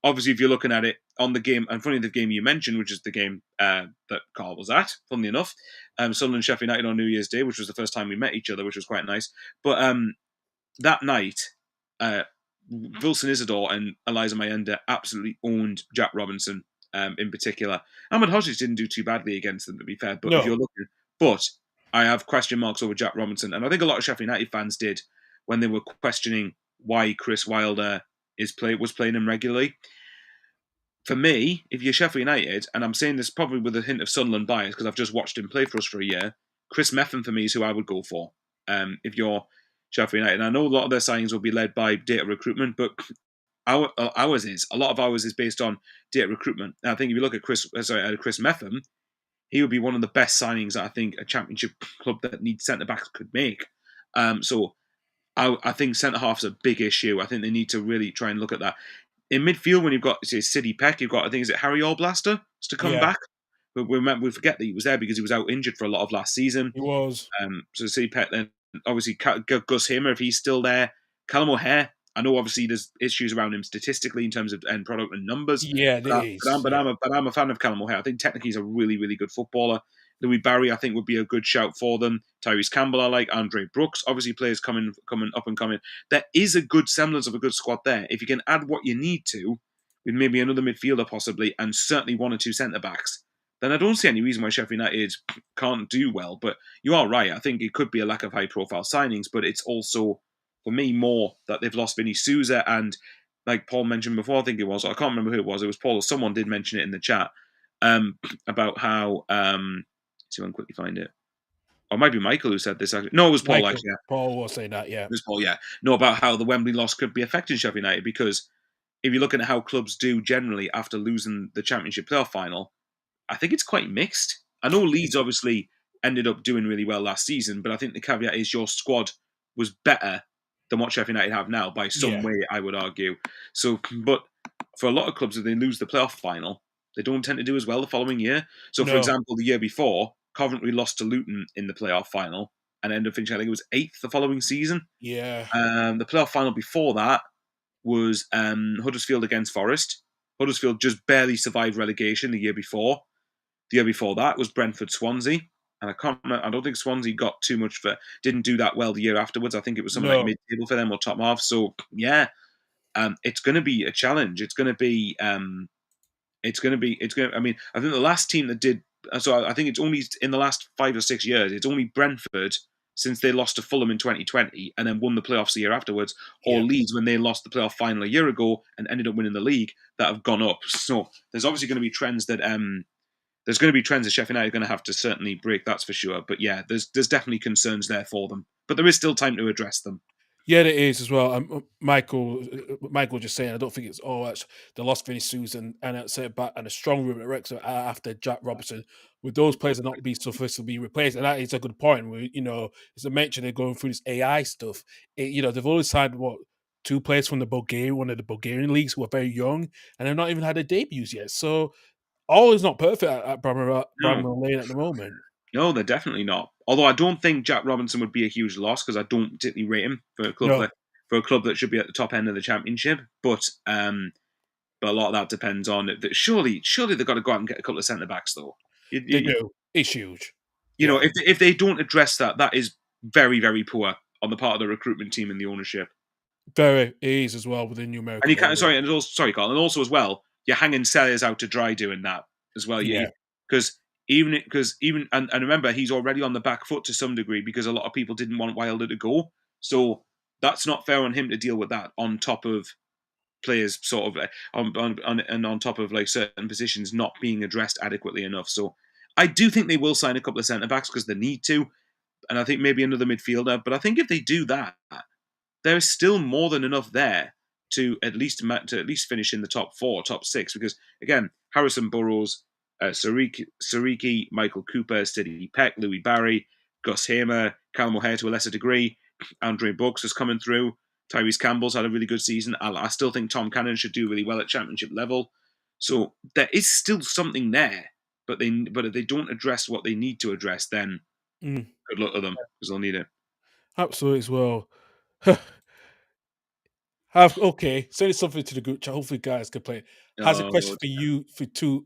obviously, if you're looking at it on the game, and funny the game you mentioned, which is the game that Carl was at, funnily enough, Sunderland Sheffield United on New Year's Day, which was the first time we met each other, which was quite nice. But that night, uh, Wilson Isidore and Eliza Mayenda absolutely owned Jack Robinson in particular. Ahmed Hodges didn't do too badly against them, to be fair. But if you're No, looking, but I have question marks over Jack Robinson, and I think a lot of Sheffield United fans did when they were questioning why Chris Wilder was playing him regularly. For me, if you're Sheffield United, and I'm saying this probably with a hint of Sunderland bias because I've just watched him play for us for a year, Chris Metham for me is who I would go for. If you're Sheffield United, and I know a lot of their signings will be led by data recruitment, but a lot of ours is based on data recruitment. And I think if you look at Chris Metham, he would be one of the best signings that I think a Championship club that needs centre backs could make. So I think centre half's a big issue. I think they need to really try and look at that. In midfield, when you've got say City Peck, you've got I think is it Harry Alblaster to come yeah, back. But we forget that he was there because he was out injured for a lot of last season. he was. So City Peck then obviously Gus Hamer if he's still there. Callum O'Hare. I know obviously there's issues around him statistically in terms of end product and numbers, Yeah, it but, is. Yeah, I'm a fan of Callum O'Hare. I think technically he's a really really good footballer. Louis Barry I think would be a good shout for them. Tyrese Campbell I like. Andre Brooks obviously players coming up and coming. There is a good semblance of a good squad there. If you can add what you need to with maybe another midfielder possibly and certainly one or two centre backs, then I don't see any reason why Sheffield United can't do well. But you are right. I think it could be a lack of high profile signings, but it's also, for me, more that they've lost Vinny Souza and, like Paul mentioned before, I think it was, I can't remember who it was Paul or someone did mention it in the chat about how, see if I can quickly find it. Or it might be Michael who said this. Actually. No, it was Paul, Michael actually. Yeah. Paul was saying that. Yeah, It was Paul, yeah. No, about how the Wembley loss could be affecting Sheffield United because if you're looking at how clubs do generally after losing the Championship playoff final, I think it's quite mixed. I know Leeds obviously ended up doing really well last season, but I think the caveat is your squad was better than what Sheffield United have now by some yeah. way, I would argue. So, but for a lot of clubs, if they lose the playoff final, they don't tend to do as well the following year. So, for No, example, the year before, Coventry lost to Luton in the playoff final and ended up finishing, I think it was 8th the following season. yeah, The playoff final before that was Huddersfield against Forest. Huddersfield just barely survived relegation the year before. The year before that was Brentford Swansea. And I can't remember, I don't think Swansea got too much didn't do that well the year afterwards. I think it was something like no. mid table for them or top half. So yeah, it's going to be a challenge. I mean, I think the last team that did, so I think it's only in the last 5 or 6 years, it's only Brentford since they lost to Fulham in 2020 and then won the playoffs the year afterwards, or Yeah, Leeds when they lost the playoff final a year ago and ended up winning the league that have gone up. So there's obviously going to be trends that Sheffield United are going to have to certainly break. That's for sure. But yeah, there's definitely concerns there for them. But there is still time to address them. yeah, it is as well. Michael just saying, I don't think it's that's the lost Vinny Susan and at centre back and a strong room at Wrexham after Jack Robertson. With those players are not be sufficient to be replaced, and that is a good point. As I mentioned, they're going through this AI stuff. They've only signed two players from one of the Bulgarian leagues who are very young, and they've not even had their debuts yet. So all is not perfect at No, Bramwell Lane at the moment. no, they're definitely not. Although I don't think Jack Robinson would be a huge loss because I don't particularly rate him No, for a club that should be at the top end of the championship. But a lot of that depends on it. Surely they've got to go out and get a couple of centre backs though. they do. It's huge. You know, Yeah, if they don't address that, that is very very poor on the part of the recruitment team and the ownership. very it is as well with the And numerical you can't. owner. Sorry, Carl. And also as well, you're hanging sellers out to dry doing that as well. Yeah, Because and remember, he's already on the back foot to some degree because a lot of people didn't want Wilder to go. So that's not fair on him to deal with that on top of players sort of on top of like certain positions not being addressed adequately enough. So I do think they will sign a couple of centre backs because they need to, and I think maybe another midfielder. But I think if they do that, there is still more than enough there to at least finish in the top four, top six. Because again, Harrison Burrows, Sariki, Michael Cooper, Steady Peck, Louis Barry, Gus Hamer, Callum O'Hare to a lesser degree. Andre Brooks is coming through. Tyrese Campbell's had a really good season. I still think Tom Cannon should do really well at championship level. So there is still something there, but if they don't address what they need to address, then Mm, good luck to them because they'll need it. absolutely as well. Have okay, send something to the group chat. Hopefully, guys can play. Has a question Oh, for you for two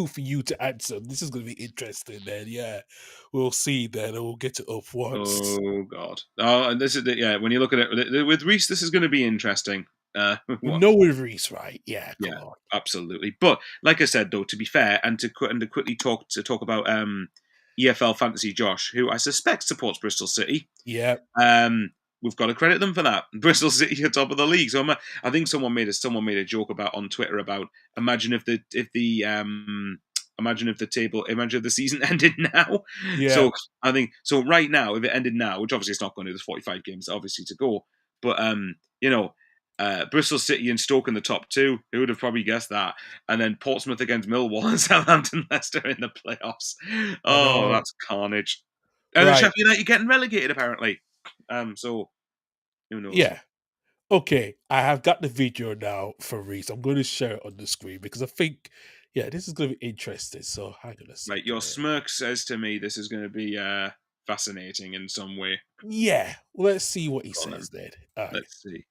for you to answer. This is going to be interesting. Then, yeah, we'll see. Then we'll get it up once. oh God! Oh, and this is yeah. When you look at it with Reese, this is going to be interesting. We What? know with Reese, right? Yeah, come Yeah, on. absolutely. But like I said, though, to be fair, and to quickly talk about EFL Fantasy Josh, who I suspect supports Bristol City. Yeah, Um, we've got to credit them for that. Bristol City are top of the league. So I think someone made a joke about on Twitter about imagine if the season ended now. yeah. So I think so right now, if it ended now, which obviously it's not going to, there's 45 games obviously to go. But you know, Bristol City and Stoke in the top two. Who would have probably guessed that? And then Portsmouth against Millwall and Southampton Leicester in the playoffs. I Oh, know. that's carnage. And then Right. Sheffield United getting relegated apparently. So who knows? Yeah. Okay. I have got the video now for Reese. I'm going to share it on the screen because I think, yeah, this is going to be interesting. So hang on a Right, second your here. smirk says to me this is going to be fascinating in some way. Yeah. Let's see what he Go on then. says then. All right. Let's see.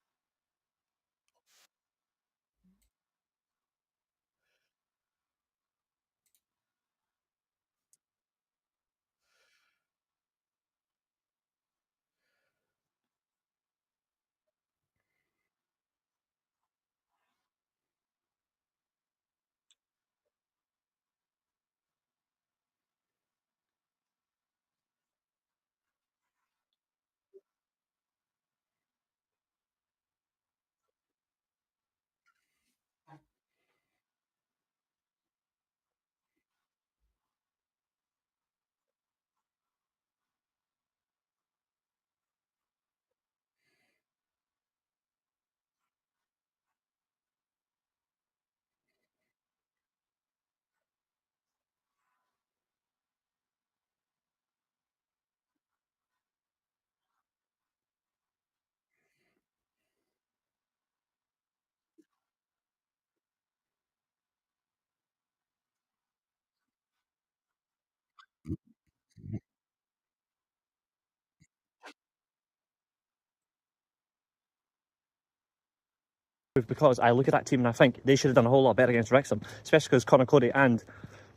Because I look at that team and I think they should have done a whole lot better against Wrexham, especially because Conor Cody and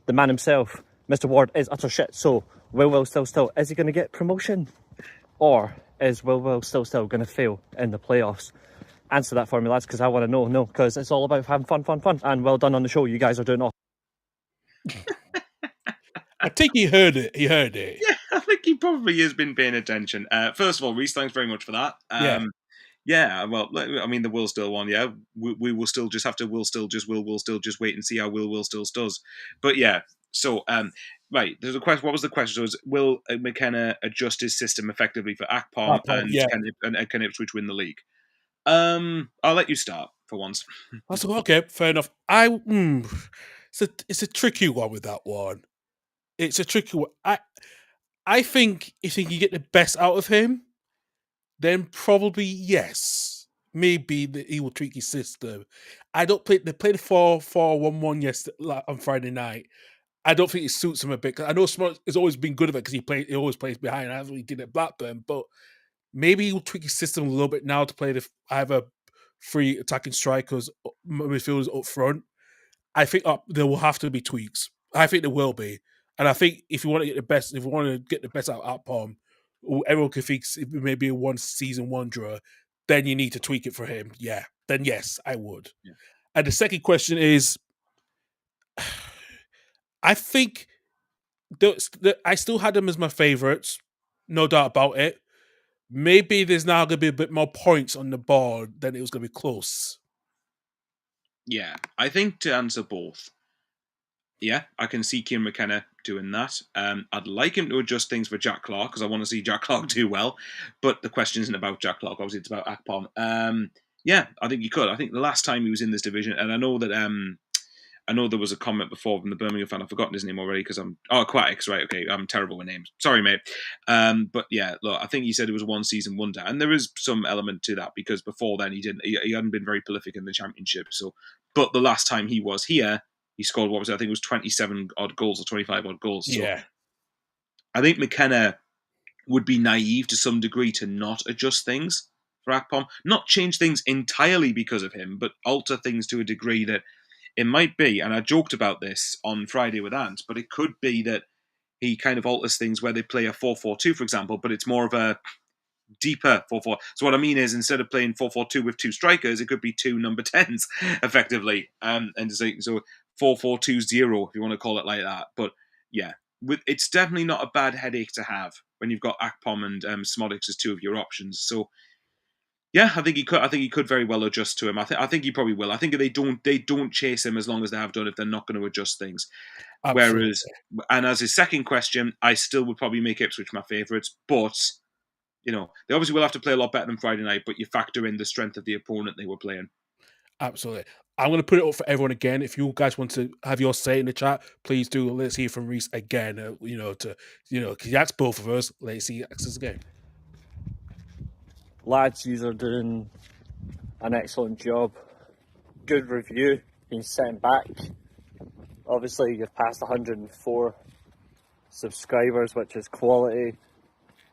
the man himself, Mr. Ward, is utter shit. So, Will still, is he going to get promotion? Or is Will still going to fail in the playoffs? Answer that for me, lads, because I want to know. No, because it's all about having fun. And well done on the show. You guys are doing awesome. I think he heard it. He heard it. Yeah, I think he probably has been paying attention. First of all, Reese, thanks very much for that. Yeah. Yeah, well, I mean, the Will Still one, yeah. We will still just have to Will Still just wait and see how Will Still does. But yeah, so right, there's a question. What was the question? So, will McKenna adjust his system effectively for Akpom, and Yeah. can Ipswich win the league? I'll let you start for once. That's okay. Fair enough. It's a tricky one with that one. It's a tricky one. I think if you can get the best out of him, then probably yes. Maybe he will tweak his system. I don't play. They played 4-4-1-1 yesterday on Friday night. I don't think it suits him a bit. 'Cause I know Smart has always been good at it because he always plays behind. That's what he did at Blackburn. But maybe he'll tweak his system a little bit now to play the either three attacking strikers, midfielders up front. I think there will have to be tweaks. I think there will be, and I think if you want to get the best, if you want to get the best out of Palm, everyone can think it may be a one season wonderer. Then you need to tweak it for him. Yeah, then yes, I would. Yeah. And the second question is, I think I still had them as my favorites, no doubt about it. Maybe there's now going to be a bit more points on the board than it was going to be close. Yeah, I think to answer both, yeah, I can see Kieran McKenna doing that. I'd like him to adjust things for Jack Clark because I want to see Jack Clark do well. But the question isn't about Jack Clark. Obviously, it's about Akpom. Yeah, I think he could. I think the last time he was in this division, and I know that I know there was a comment before from the Birmingham fan. I've forgotten his name already because Aquatics, right? Okay, I'm terrible with names. Sorry, mate. But yeah, look, I think he said it was a one-season wonder, and there is some element to that because before then he hadn't been very prolific in the Championship. So, but the last time he was here, he scored I think it was 27 odd goals or 25 odd goals. So Yeah, I think McKenna would be naive to some degree to not adjust things for Akpom, not change things entirely because of him, but alter things to a degree that it might be. And I joked about this on Friday with Ant, but it could be that he kind of alters things where they play a 4-4-2, for example, but it's more of a deeper 4-4. So what I mean is, instead of playing 4-4-2 with two strikers, it could be two number 10s, effectively. And so 4-4-2-0, if you want to call it like that. But yeah, it's definitely not a bad headache to have when you've got Akpom and Smodics as two of your options. So yeah, I think he could. I think he could very well adjust to him. I think he probably will. I think they don't chase him as long as they have done if they're not going to adjust things. absolutely. Whereas, and as his second question, I still would probably make Ipswich my favourites, but they obviously will have to play a lot better than Friday night. But you factor in the strength of the opponent they were playing. Absolutely. I'm going to put it up for everyone again. If you guys want to have your say in the chat, please do. Let's hear from Reese again. Because he asked both of us. Let's see, he asks us again. Lads, you are doing an excellent job. Good review. Been sent back. Obviously, you've passed 104 subscribers, which is quality.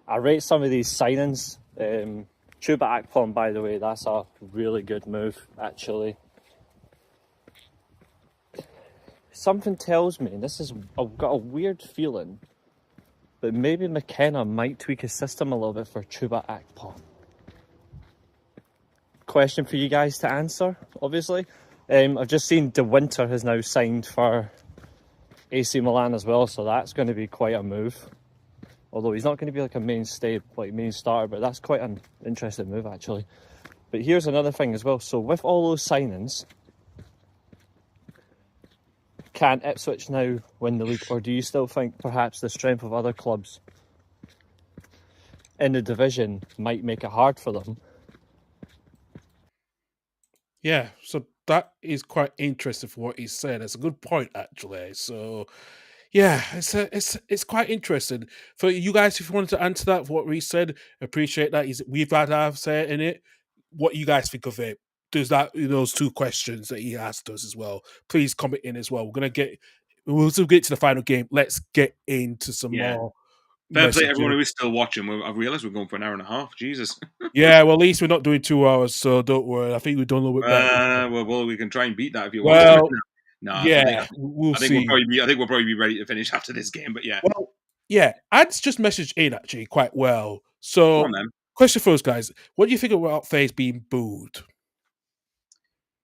I rate some of these signings. Chuba Akpom, by the way, that's a really good move, actually. Something tells me, I've got a weird feeling, but maybe McKenna might tweak his system a little bit for Chuba Akpom. Question for you guys to answer, obviously. I've just seen De Winter has now signed for AC Milan as well, so that's going to be quite a move. Although he's not going to be like a main starter, but that's quite an interesting move, actually. But here's another thing as well. So with all those signings, can Ipswich now win the league? Or do you still think perhaps the strength of other clubs in the division might make it hard for them? Yeah, so that is quite interesting for what he said. It's a good point, actually. So, yeah, it's quite interesting for you guys. If you wanted to answer that, what Reese said, appreciate that. We've had our say in it. What you guys think of it? Does that those two questions that he asked us as well? Please comment in as well. We'll still get to the final game. Let's get into some Yeah. more Fair play to messages. everyone who is still watching. I've realised we're going for an hour and a half. Jesus. Yeah, well, at least we're not doing 2 hours, so don't worry. I think we've done a little bit better. Well, we can try and beat that if you want. Well, No, yeah, we'll I think we'll see. probably be ready to finish after this game. But yeah, Well, yeah, Ads just messaged in actually quite well. come So, on then. question for us guys: what do you think about FaZe being booed?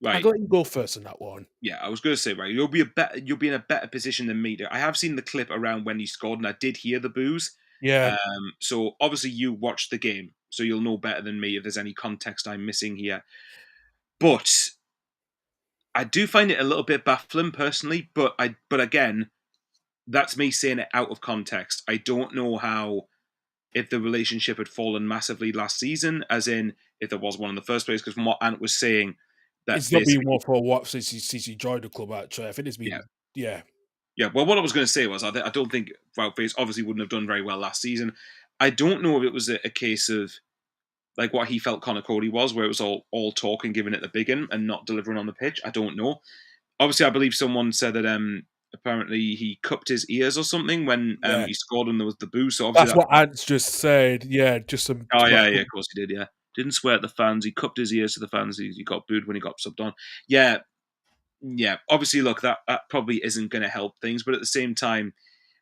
Right. I'll let you go first on that one. Yeah, I was going to say, right, you'll be in a better position than me. I have seen the clip around when he scored, and I did hear the boos. Yeah, So obviously you watched the game, so you'll know better than me if there's any context I'm missing here. But I do find it a little bit baffling personally. But again, that's me saying it out of context. I don't know if the relationship had fallen massively last season, as in if there was one in the first place. Because from what Ant was saying, that it's not this, been one for what since he joined the club. Actually, I think it's yeah. been yeah. Yeah, well, what I was going to say was I don't think Woutface obviously wouldn't have done very well last season. I don't know if it was a case of like what he felt Connor Cody was, where it was all talk and giving it the big one and not delivering on the pitch. I don't know. Obviously, I believe someone said that apparently he cupped his ears or something when Yeah. he scored and there was the boo. So obviously That's what Ants just said. Yeah, just some. Oh yeah, of course he did. Yeah, didn't swear at the fans. He cupped his ears to the fans. He got booed when he got subbed on. Yeah, obviously, look, that probably isn't going to help things, but at the same time,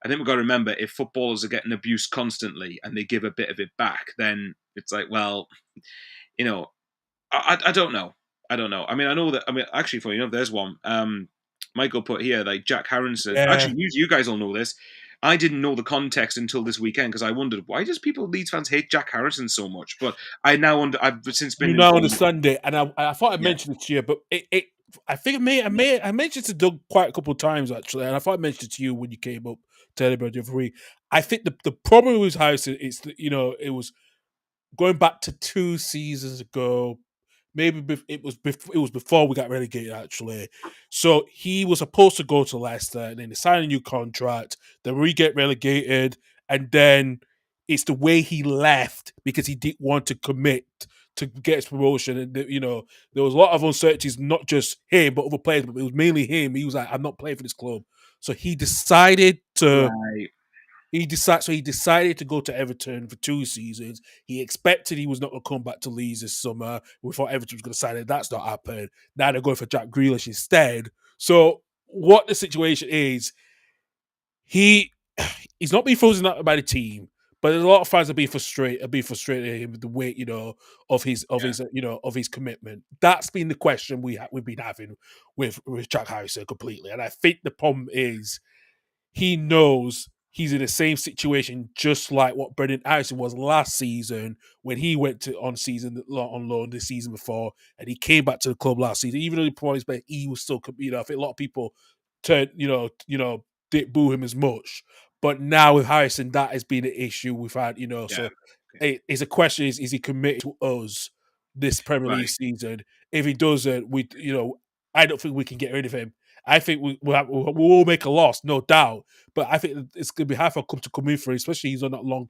I think we've got to remember if footballers are getting abused constantly and they give a bit of it back, then it's like, well, I don't know. I don't know. I mean, I know that. I mean, actually, funny enough, there's one. Michael put here like Jack Harrison. Yeah. Actually, you guys all know this. I didn't know the context until this weekend because I wondered why does Leeds fans hate Jack Harrison so much. But I now I've since been. You now understand it, and I thought I Yeah. mentioned it to you, but I think I mentioned it to Doug quite a couple of times actually, and I thought I mentioned it to you when you came up to Edinburgh the other week. I think the problem with his house is that, it was going back to 2 seasons ago. it was before we got relegated actually. So he was supposed to go to Leicester, and then they sign a new contract. Then we get relegated, and then it's the way he left because he didn't want to commit to get his promotion. And there was a lot of uncertainties, not just him but other players, but it was mainly him. He was like, "I'm not playing for this club," so he decided to Right. he decided to go to Everton for 2 seasons. He expected he was not going to come back to Leeds this summer. We thought Everton was going to sign him. That's not happened. Now they're going for Jack Grealish instead. So what the situation is, he he's not being frozen out by the team, but there's a lot of fans are being frustrated at him with the weight, Yeah. of his commitment. That's been the question we've been having with Jack Harrison completely. And I think the problem is he knows he's in the same situation, just like what Brendan Harrison was last season when he went to on loan the season before, and he came back to the club last season. Even though he probably back, he was still, I think a lot of people turned, didn't boo him as much. But now with Harrison, that has been an issue we've had, Yeah. So Okay. it's a question: is he committed to us this Premier League Right. season? If he doesn't, I don't think we can get rid of him. I think we'll make a loss, no doubt. But I think it's going to be hard for him to come in for, especially he's on that long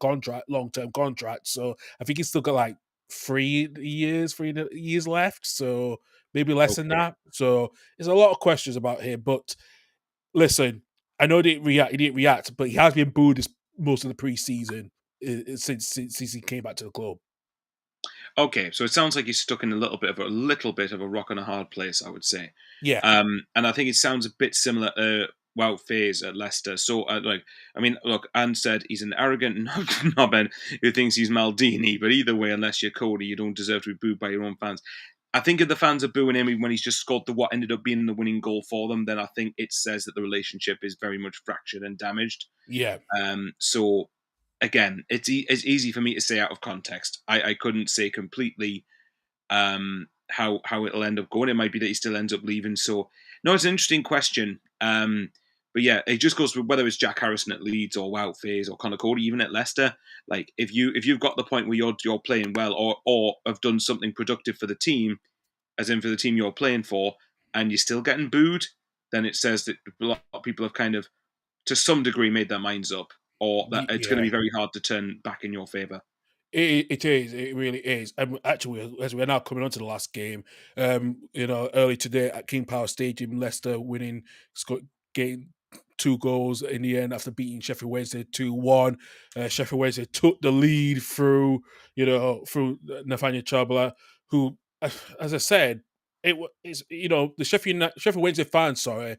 term contract. So I think he's still got like 3 years left. So maybe less than Okay. that. So there's a lot of questions about him. But listen, I know he didn't react, but he has been booed most of the preseason since he came back to the club. Okay, so it sounds like he's stuck in a little bit of a rock and a hard place, I would say. Yeah, And I think it sounds a bit similar to Wout Faes at Leicester. So, look, Anne said he's an arrogant knobhead who thinks he's Maldini. But either way, unless you're Cody, you don't deserve to be booed by your own fans. I think if the fans are booing him when he's just scored what ended up being the winning goal for them, then I think it says that the relationship is very much fractured and damaged. yeah, So again, it's easy for me to say out of context. I couldn't say completely how it'll end up going. It might be that he still ends up leaving. So no, it's an interesting question. But yeah, it just goes with whether it's Jack Harrison at Leeds or Wout Faes or Conor Cody, even at Leicester. Like if you've got the point where you're playing well or have done something productive for the team, as in for the team you're playing for, and you're still getting booed, then it says that a lot of people have kind of to some degree made their minds up, or that it's going to yeah. be very hard to turn back in your favour. It is. It really is. And actually, as we're now coming on to the last game, early today at King Power Stadium, Leicester winning, getting 2 goals in the end after beating Sheffield Wednesday 2-1. Sheffield Wednesday took the lead through Nathaniel Chabala, who, as I said, it's the Sheffield Wednesday fans. Sorry,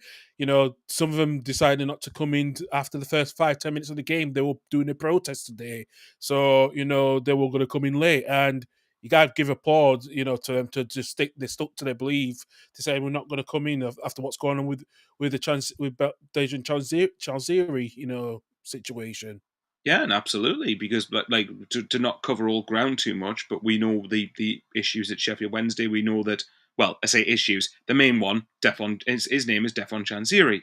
some of them decided not to come in after the first 5-10 minutes of the game. They were doing a protest today, so they were going to come in late, and you got to give applause, to them to just they stuck to their belief to say we're not going to come in after what's going on with the chance with Dejan Chanziri, situation. Yeah, and absolutely, because to not cover all ground too much, but we know the issues at Sheffield Wednesday. We know that, well, I say issues. The main one, his name is Defon Chanziri.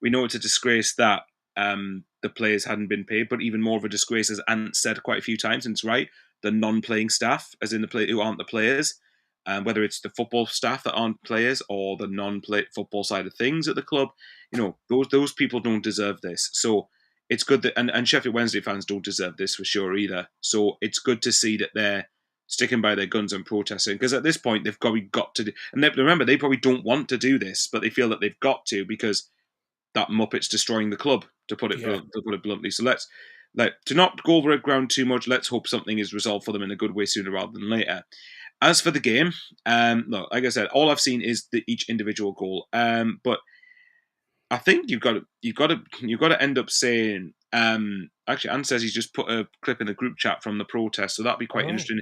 We know it's a disgrace that the players hadn't been paid, but even more of a disgrace, as Ant said quite a few times, and it's right, the non-playing staff, as in the play who aren't the players, whether it's the football staff that aren't players or the non-play football side of things at the club, those people don't deserve this. So it's good that and Sheffield Wednesday fans don't deserve this for sure either. So it's good to see that they're sticking by their guns and protesting, because at this point they've probably got to do, and remember they probably don't want to do this, but they feel that they've got to because that Muppet's destroying the club, to put it Yeah, bluntly. So let's to not go over the ground too much. Let's hope something is resolved for them in a good way sooner rather than later. As for the game, look, like I said, all I've seen is each individual goal. But I think you've got to end up saying. Actually, Anne says he's just put a clip in the group chat from the protest, so that'd be quite oh interesting.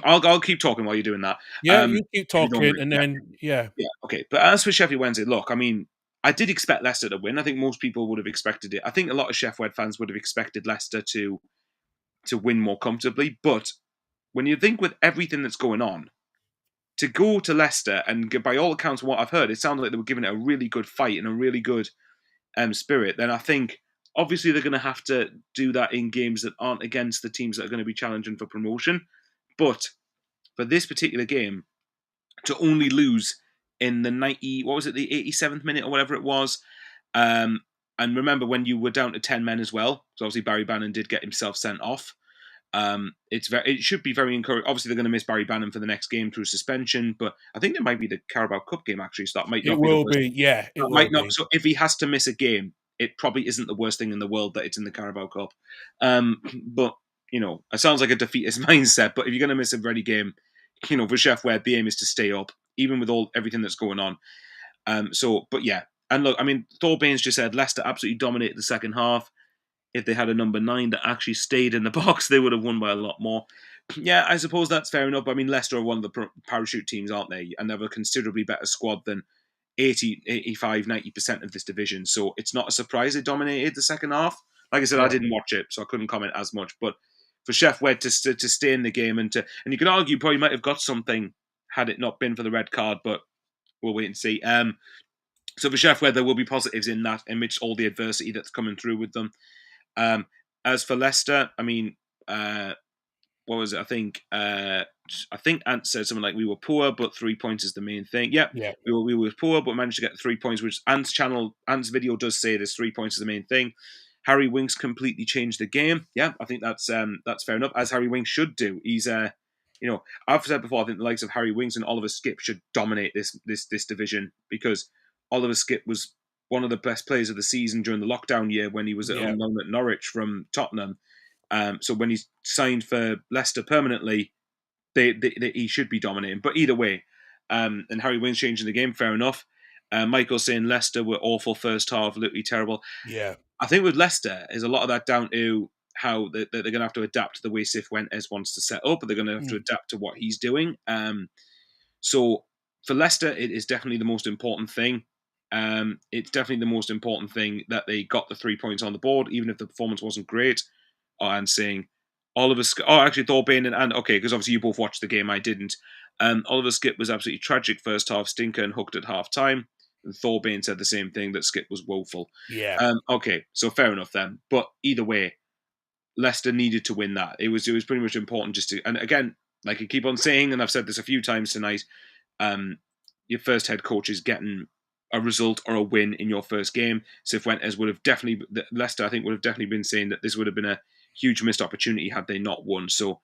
I'll keep talking while you're doing that. yeah, you keep If you don't talking, mind. and Yeah, then yeah, yeah, okay. But as for Sheffield Wednesday, look, I mean, I did expect Leicester to win. I think most people would have expected it. I think a lot of Sheffield fans would have expected Leicester to win more comfortably. But when you think with everything that's going on, to go to Leicester and by all accounts, what I've heard, it sounded like they were giving it a really good fight and a really good spirit. Then I think obviously they're going to have to do that in games that aren't against the teams that are going to be challenging for promotion. But for this particular game to only lose in the 87th minute or whatever it was. And remember when you were down to 10 men as well, so obviously Barry Bannon did get himself sent off. It should be very encouraging. Obviously, they're going to miss Barry Bannon for the next game through suspension, but I think there might be the Carabao Cup game actually, so that might It not be the will worst. be, yeah, it That will might not. be. So if he has to miss a game, it probably isn't the worst thing in the world that it's in the Carabao Cup. But it sounds like a defeatist mindset. But if you're going to miss a ready game, for Chef Webb, the aim is to stay up, even with everything that's going on. But yeah, and look, I mean, Thor Baines just said Leicester absolutely dominated the second half. If they had a number 9 that actually stayed in the box, they would have won by a lot more. Yeah, I suppose that's fair enough. I mean, Leicester are one of the parachute teams, aren't they? And they have a considerably better squad than 80, 85, 90% of this division. So it's not a surprise they dominated the second half. Like I said, I didn't watch it, so I couldn't comment as much. But for Chef Wed to stay in the game and you could argue probably might have got something had it not been for the red card, but we'll wait and see. So for Chef Wed, there will be positives in that, amidst all the adversity that's coming through with them. As for Leicester, I mean, what was it? I think Ant said something like, "We were poor, but 3 points is the main thing." Yeah. We were poor, but managed to get 3 points. Which Ant's video does say there's 3 points is the main thing. Harry Winks completely changed the game. Yeah, I think that's fair enough, as Harry Winks should do. He's I've said before, I think the likes of Harry Winks and Oliver Skipp should dominate this division, because Oliver Skipp was one of the best players of the season during the lockdown year when he was on loan at Norwich from Tottenham. So when he's signed for Leicester permanently, he should be dominating. But either way, and Harry Winks changing the game, fair enough. Michael saying Leicester were awful first half, literally terrible. Yeah. I think with Leicester, is a lot of that down to how they're going to have to adapt to the way Cifuentes wants to set up, but they're going to have to adapt to what he's doing. So for Leicester, it is definitely the most important thing. It's definitely the most important thing that they got the 3 points on the board, even if the performance wasn't great. And saying Oliver Skipp, actually Thorbain and okay, because obviously you both watched the game, I didn't. Oliver Skipp was absolutely tragic first half, stinker and hooked at half time. And Thorbain said the same thing, that Skipp was woeful. Yeah. Okay, so fair enough then. But either way, Leicester needed to win that. It was pretty much important just to, and again, like I keep on saying, and I've said this a few times tonight, your first head coach is getting a result or a win in your first game. Cifuentes would have definitely, Leicester I think would have definitely been saying that this would have been a huge missed opportunity had they not won. So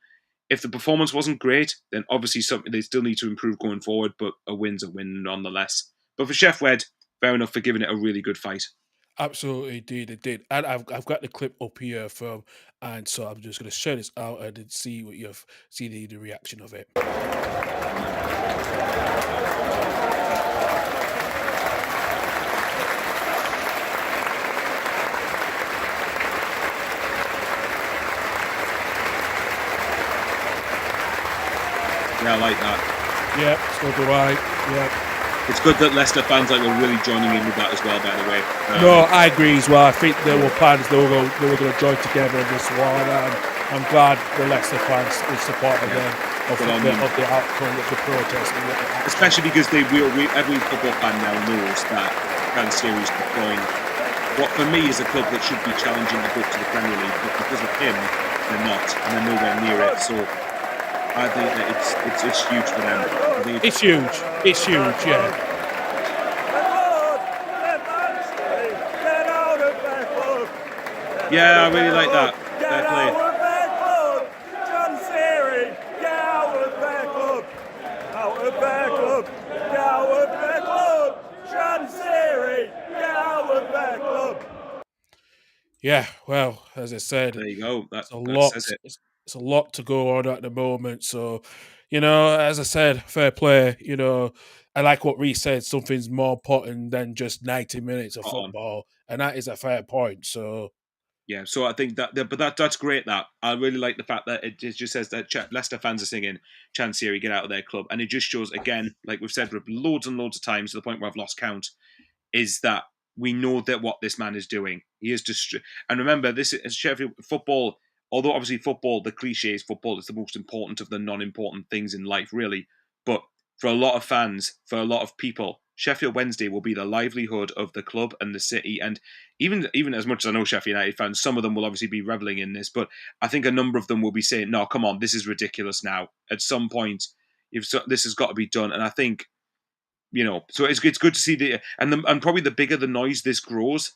if the performance wasn't great, then obviously something they still need to improve going forward, but a win's a win nonetheless. But for Chef Wed, fair enough for giving it a really good fight. Absolutely, it did. And I've got the clip up here and so I'm just going to share this out and see what you've see the reaction of it. Yeah, I like that. Yeah, so do I. Yeah. It's good that Leicester fans were really joining in with that as well, by the way. No, I agree as well. I think there were plans they were going to join together in this one. I'm glad the Leicester fans is supporting them of the outcome of the protest. Especially because every football fan now knows that Fan Series deploying what for me is a club that should be challenging to go to the Premier League, but because of him, they're not, and they're nowhere near it. So I think that it's huge for them. It's huge. It's huge, yeah. Yeah, I really like that. Fair play. Yeah, well, as I said, there you go. That's a lot. It's a lot to go on at the moment. So, as I said, fair play. I like what Reece said. Something's more important than just 90 minutes of football, and that is a fair point. So, yeah. So I think that's great. That I really like the fact that it just says that Leicester fans are singing "Chansiri, get out of their club," and it just shows again, like we've said loads and loads of times to the point where I've lost count, is that we know that what this man is doing. He is just, and remember, this is Sheffield football. Although obviously football, the cliche is football is the most important of the non-important things in life, really. But for a lot of fans, for a lot of people, Sheffield Wednesday will be the livelihood of the club and the city. And even as much as I know Sheffield United fans, some of them will obviously be reveling in this, but I think a number of them will be saying, no, come on, this is ridiculous now. At some point, this has got to be done. And I think, so it's good to see and probably the bigger the noise this grows,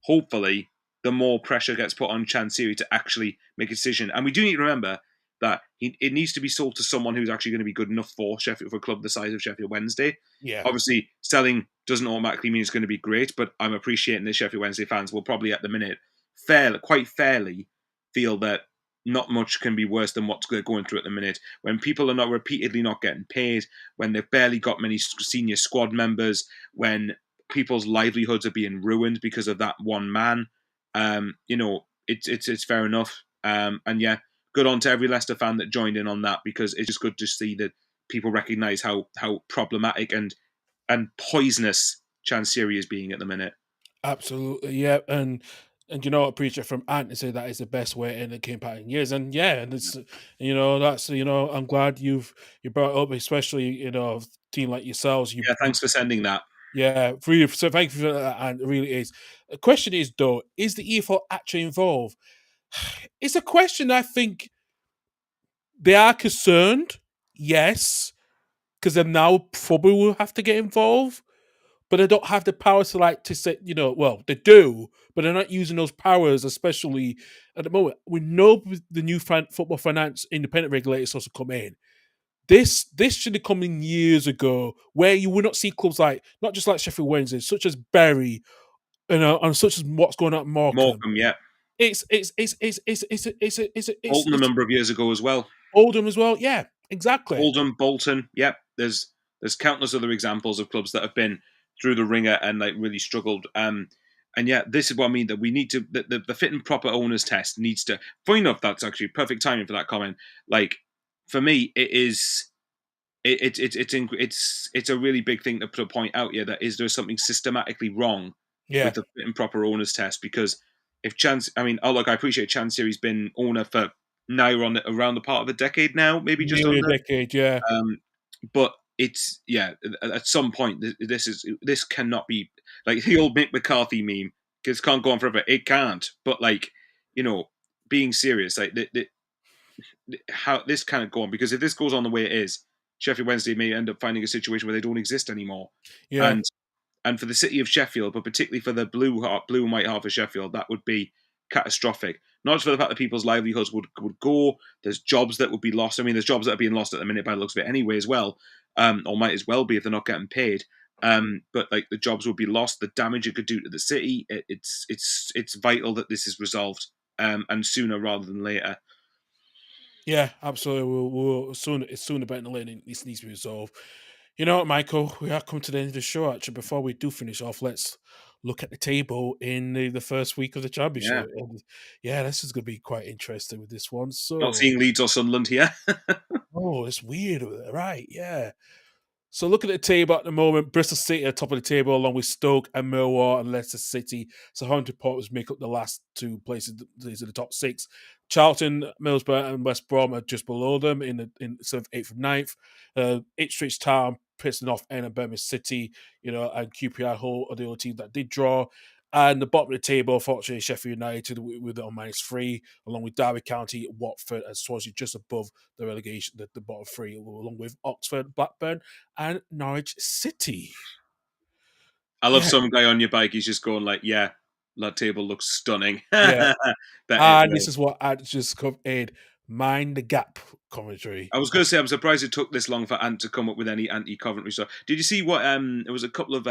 hopefully, the more pressure gets put on Chansiri to actually make a decision. And we do need to remember that it needs to be sold to someone who's actually going to be good enough for Sheffield, for a club the size of Sheffield Wednesday. Yeah. Obviously, selling doesn't automatically mean it's going to be great, but I'm appreciating the Sheffield Wednesday fans will probably at the minute quite fairly feel that not much can be worse than what's going through at the minute. When people are not repeatedly not getting paid, when they've barely got many senior squad members, when people's livelihoods are being ruined because of that one man, it's fair enough. And yeah, good on to every Leicester fan that joined in on that, because it's just good to see that people recognise how problematic and poisonous Chansiri is being at the minute. Absolutely, yeah, and a preacher from Ant to say that is the best way in the campaign years, and yeah, and it's that's I'm glad you brought it up, especially a team like yourselves. Yeah, thanks for sending that. Yeah, really. So thank you for that, and it really is. The question is though, is the EFL actually involved? It's a question I think they are concerned, yes, because then now probably will have to get involved. But they don't have the power to say, well, they do, but they're not using those powers, especially at the moment. We know the new football finance independent regulators supposed to come in. This should have come in years ago, where you would not see clubs like, not just like Sheffield Wednesday, such as Bury, and such as what's going on at Morecambe. Morecambe, yeah. It's Bolton a number of years ago as well. Oldham as well, yeah, exactly. Oldham, Bolton, yep. There's countless other examples of clubs that have been through the ringer and like really struggled. And yeah, this is what I mean, that we need to the fit and proper owners test needs to. Funny enough, that's actually perfect timing for that comment. Like, for me, it is. It's a really big thing to point out here, that is there something systematically wrong with the fit and proper owners test, because if I appreciate Chansiri's been owner for now around the part of a decade now, maybe just nearly under a decade, yeah. But it's at some point this cannot be like the old Mick McCarthy meme. This can't go on forever. It can't. But being serious, like how this can't go on, because if this goes on the way it is, Sheffield Wednesday may end up finding a situation where they don't exist anymore. Yeah. And for the city of Sheffield, but particularly for the blue and white half of Sheffield, that would be catastrophic. Not just for the fact that people's livelihoods would go, there's jobs that would be lost. I mean, there's jobs that are being lost at the minute by the looks of it anyway as well, or might as well be if they're not getting paid. But like, the jobs would be lost, the damage it could do to the city. It's vital that this is resolved, and sooner rather than later. Yeah, absolutely. We'll sooner better than later. This needs to be resolved. You know what, Michael? We have come to the end of the show. Actually, before we do finish off, let's look at the table in the first week of the championship. Yeah. And yeah, this is going to be quite interesting with this one. So, Not seeing Leeds or Sunderland here. oh, it's weird, right? Yeah. So look at the table at the moment. Bristol City at the top of the table, along with Stoke and Millwall and Leicester City. So 100 points make up the last two places. These are the top six. Charlton, Middlesbrough, and West Brom are just below them in 7th, 8th, and 9th. Ipswich Town, Preston North End, and Birmingham City, and QPR Hull are the only teams that did draw. And the bottom of the table, unfortunately, Sheffield United with on -3, along with Derby County, Watford, and Swansea just above the relegation, the bottom three, along with Oxford, Blackburn, and Norwich City. I love some guy on your bike. He's just going like, "Yeah, that table looks stunning." Yeah, and this Well, is what I just come in. Mind the gap commentary. I was going to say, I'm surprised it took this long for Ant to come up with any anti-Coventry stuff. Did you see what? It was a couple of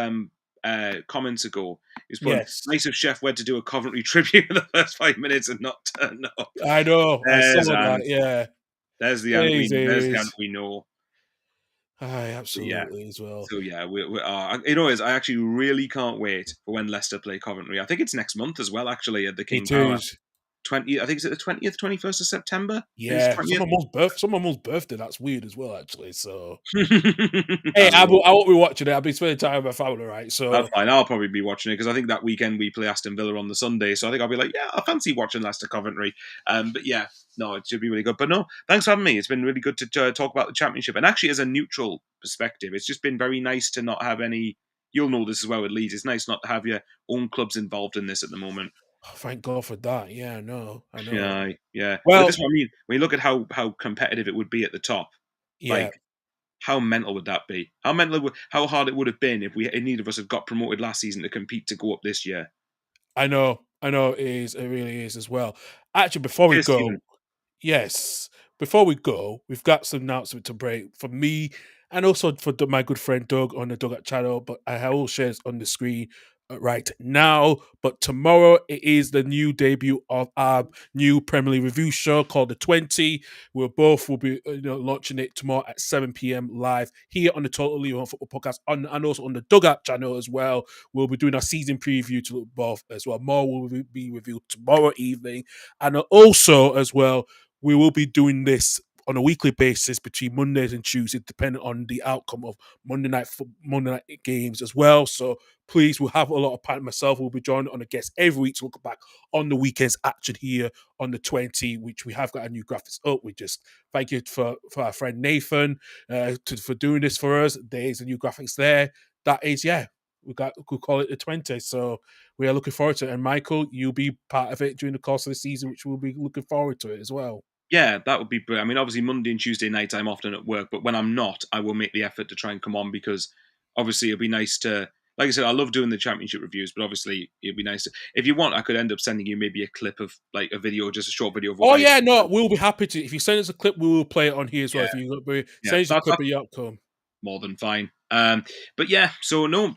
comments ago. He's put, Yes, nice of Chef Wed to do a Coventry tribute in the first 5 minutes and not turn up. I know. I saw There's that. Ant. Yeah, There's the Ant. There's the Ant Jesus. we know. I But yeah. absolutely as well. So yeah, we are. I actually really can't wait for when Leicester play Coventry. I think it's next month as well. Actually, at the King It Power. is. 20. I think it's at the 20th, 21st of September. I think it's Yeah, 20th. someone's birthday. That's weird as well, actually. So, I hey, I don't know. won't be watching it. I'll be spending time with my family, right? So, That's fine. I'll probably be watching it because I think that weekend we play Aston Villa on the Sunday. So I think I'll be like, yeah, I fancy watching Leicester Coventry. But yeah, no, it should be really good. But no, thanks for having me. It's been really good to talk about the championship. And actually, as a neutral perspective, it's just been very nice to not have any. You'll know this as well with Leeds. It's nice not to have your own clubs involved in this at the moment. oh, thank God for that. Yeah, I know. Yeah, yeah. But Well, this is what I mean. When you look at how competitive it would be at the top, yeah, like How mental would that be? How hard it would have been if neither of us had got promoted last season to compete to go up this year. I know, it is. It really is as well. Actually, before we Cheers, go, Stephen. yes. Before we go, we've got some announcement to break for me and also for my good friend Doug on the Dugout channel. But I have all shares on the screen right now. But tomorrow it is the new debut of our new Premier League review show called The 20. Will be launching it tomorrow at 7 p.m. live here on the Total League Football Podcast and also on the Dugout channel as well. We'll be doing our season preview to both as well. More will be revealed tomorrow evening, and also as well we will be doing this on a weekly basis between Mondays and Tuesdays, depending on the outcome of Monday night games as well. So please, we'll have a lot of part. Myself will be joined on a guest every week to look back on the weekend's action here on the 20, which we have got a new graphics up. We just thank you for our friend Nathan for doing this for us. There's a new graphics there. That is, we could call it the 20. So we are looking forward to it. And Michael, you'll be part of it during the course of the season, which we'll be looking forward to it as well. Yeah, that would be brilliant. I mean, obviously Monday and Tuesday nights I'm often at work, but when I'm not, I will make the effort to try and come on because obviously it'd be nice to, like I said, I love doing the championship reviews, but obviously it'd be nice to, if you want, I could end up sending you maybe a clip of like a video, just a short video of what We'll be happy to. If you send us a clip, we will play it on here as well. If you send us a clip of your outcome. More than fine. But yeah, so no,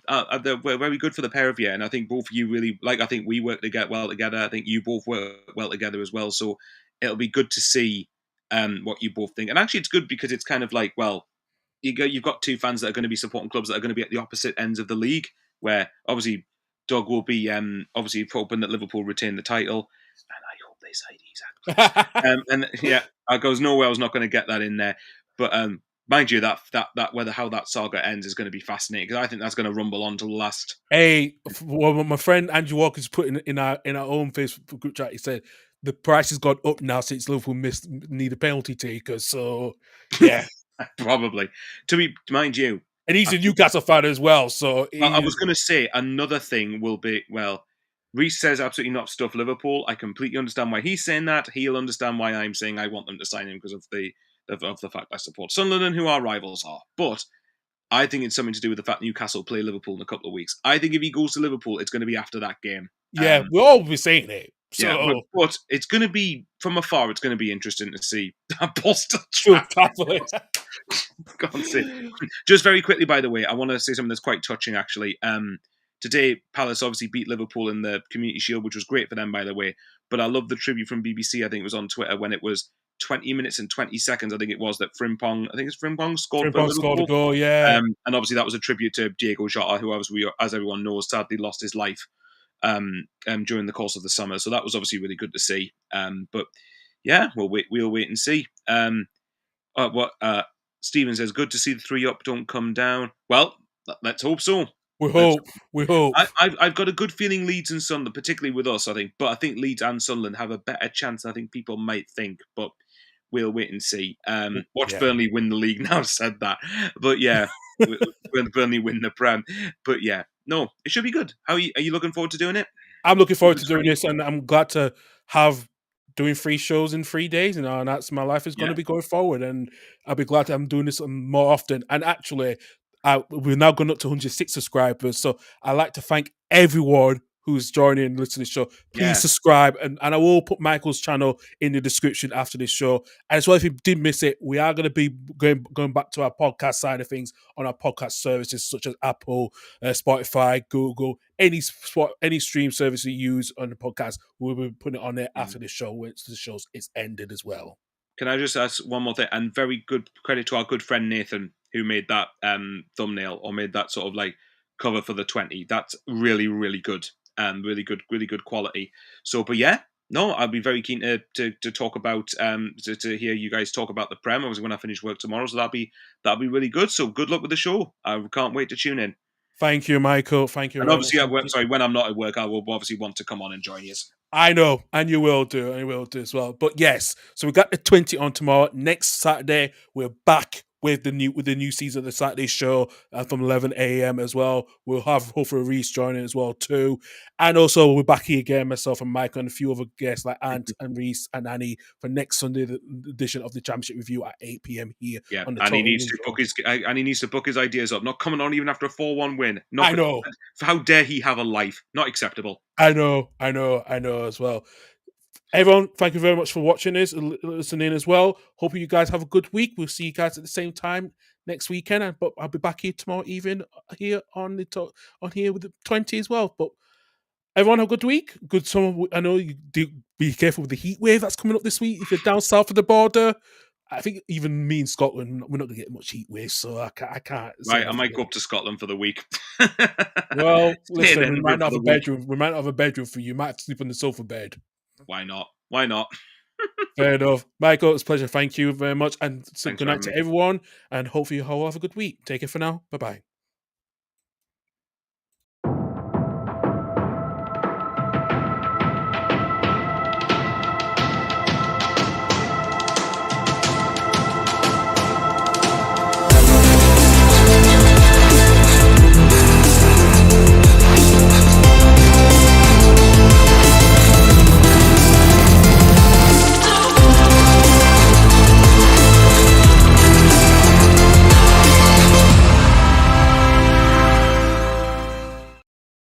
we're very good for the pair of you, and I think both of you really I think we work well together. I think you both work well together as well. So it'll be good to see what you both think. And actually, it's good because it's kind of like, well, you've got two fans that are going to be supporting clubs that are going to be at the opposite ends of the league. Where obviously Doug will be obviously hoping that Liverpool retain the title, and I hope they sign Isak. And yeah, I goes nowhere. I was not going to get that in there, but mind you, that how that saga ends is going to be fascinating because I think that's going to rumble on to the last. Hey, well, my friend Andrew Walker's put in our own Facebook group chat. He said the price has gone up now since Liverpool need a penalty taker. So yeah, probably. Mind you, and he's a Newcastle fan as well. So I was going to say another thing will be, well, Reece says absolutely not stuff Liverpool. I completely understand why he's saying that. He'll understand why I'm saying I want them to sign him because of the fact I support Sunderland and who our rivals are. But I think it's something to do with the fact Newcastle play Liverpool in a couple of weeks. I think if he goes to Liverpool, it's going to be after that game. Yeah, we'll all be saying it. So. Yeah, but it's going to be, from afar, it's going to be interesting to see Boston Can't say. Just very quickly, by the way, I want to say something that's quite touching, actually. Today, Palace obviously beat Liverpool in the Community Shield, which was great for them, by the way. But I love the tribute from BBC, I think it was on Twitter, when it was 20 minutes and 20 seconds, I think it was, that Frimpong scored a goal, yeah. And obviously that was a tribute to Diego Jota, who, as everyone knows, sadly lost his life during the course of the summer. So that was obviously really good to see. But yeah, we'll wait and see. Stephen says, good to see the 3 up don't come down. Well, let's hope so. We hope. I've got a good feeling Leeds and Sunderland, particularly with us, I think. But I think Leeds and Sunderland have a better chance than I think people might think. But we'll wait and see. Watch Burnley win the league now, said that. But yeah, Burnley win the Prem. But yeah, no, it should be good. Are you looking forward to doing it? I'm looking forward to doing this, and I'm glad to have doing 3 shows in 3 days, and that's my life is going to be going forward, and I'll be glad that I'm doing this more often. And actually, we're now going up to 106 subscribers, so I'd like to thank everyone who's joining and listening to the show. Please subscribe, and I will put Michael's channel in the description after this show. And as well, if you did miss it, we are going to be going back to our podcast side of things on our podcast services such as Apple, Spotify, Google, any stream service you use on the podcast. We'll be putting it on there after the show once the show's it's ended as well. Can I just ask one more thing? And very good credit to our good friend Nathan, who made that thumbnail or made that sort of like cover for the 20. That's really, really good. Really good quality. So, but yeah, no, I'll be very keen to talk about to hear you guys talk about the Prem. Obviously, when I finish work tomorrow, so that'll be really good. So, good luck with the show. I can't wait to tune in. Thank you, Michael. Thank you. And obviously, when I'm not at work, I will obviously want to come on and join you. I know, and you will do as well. But yes, so we got the 20 on tomorrow. Next Saturday, we're back with the new season of the Saturday show from 11 a.m. as well. We'll have hopefully Reese joining as well too, and also we're back here again, myself and Mike, and a few other guests like Ant and Reese and Annie for next Sunday, the edition of the Championship Review at 8 p.m. here Yeah, on the and he Total needs News to Show. book his ideas up. Not coming on even after a 4-1 win. I know. How dare he have a life? Not acceptable. I know as well. Everyone, thank you very much for watching this and listening as well. Hope you guys have a good week. We'll see you guys at the same time next weekend. But I'll be back here tomorrow evening here on here with the 20 as well. But everyone have a good week. Good summer. I know you do be careful with the heat wave that's coming up this week. If you're down south of the border, I think even me in Scotland, we're not going to get much heat wave, so I can't. Right, I might go up to Scotland for the week. Well, listen, we might not have a week. bedroom. We might not have a bedroom for you. You might have to sleep on the sofa bed. Why not? Why not? Fair enough. Michael, it's a pleasure. Thank you very much. And Thanks good night to everyone. And hopefully you all have a good week. Take it for now. Bye-bye.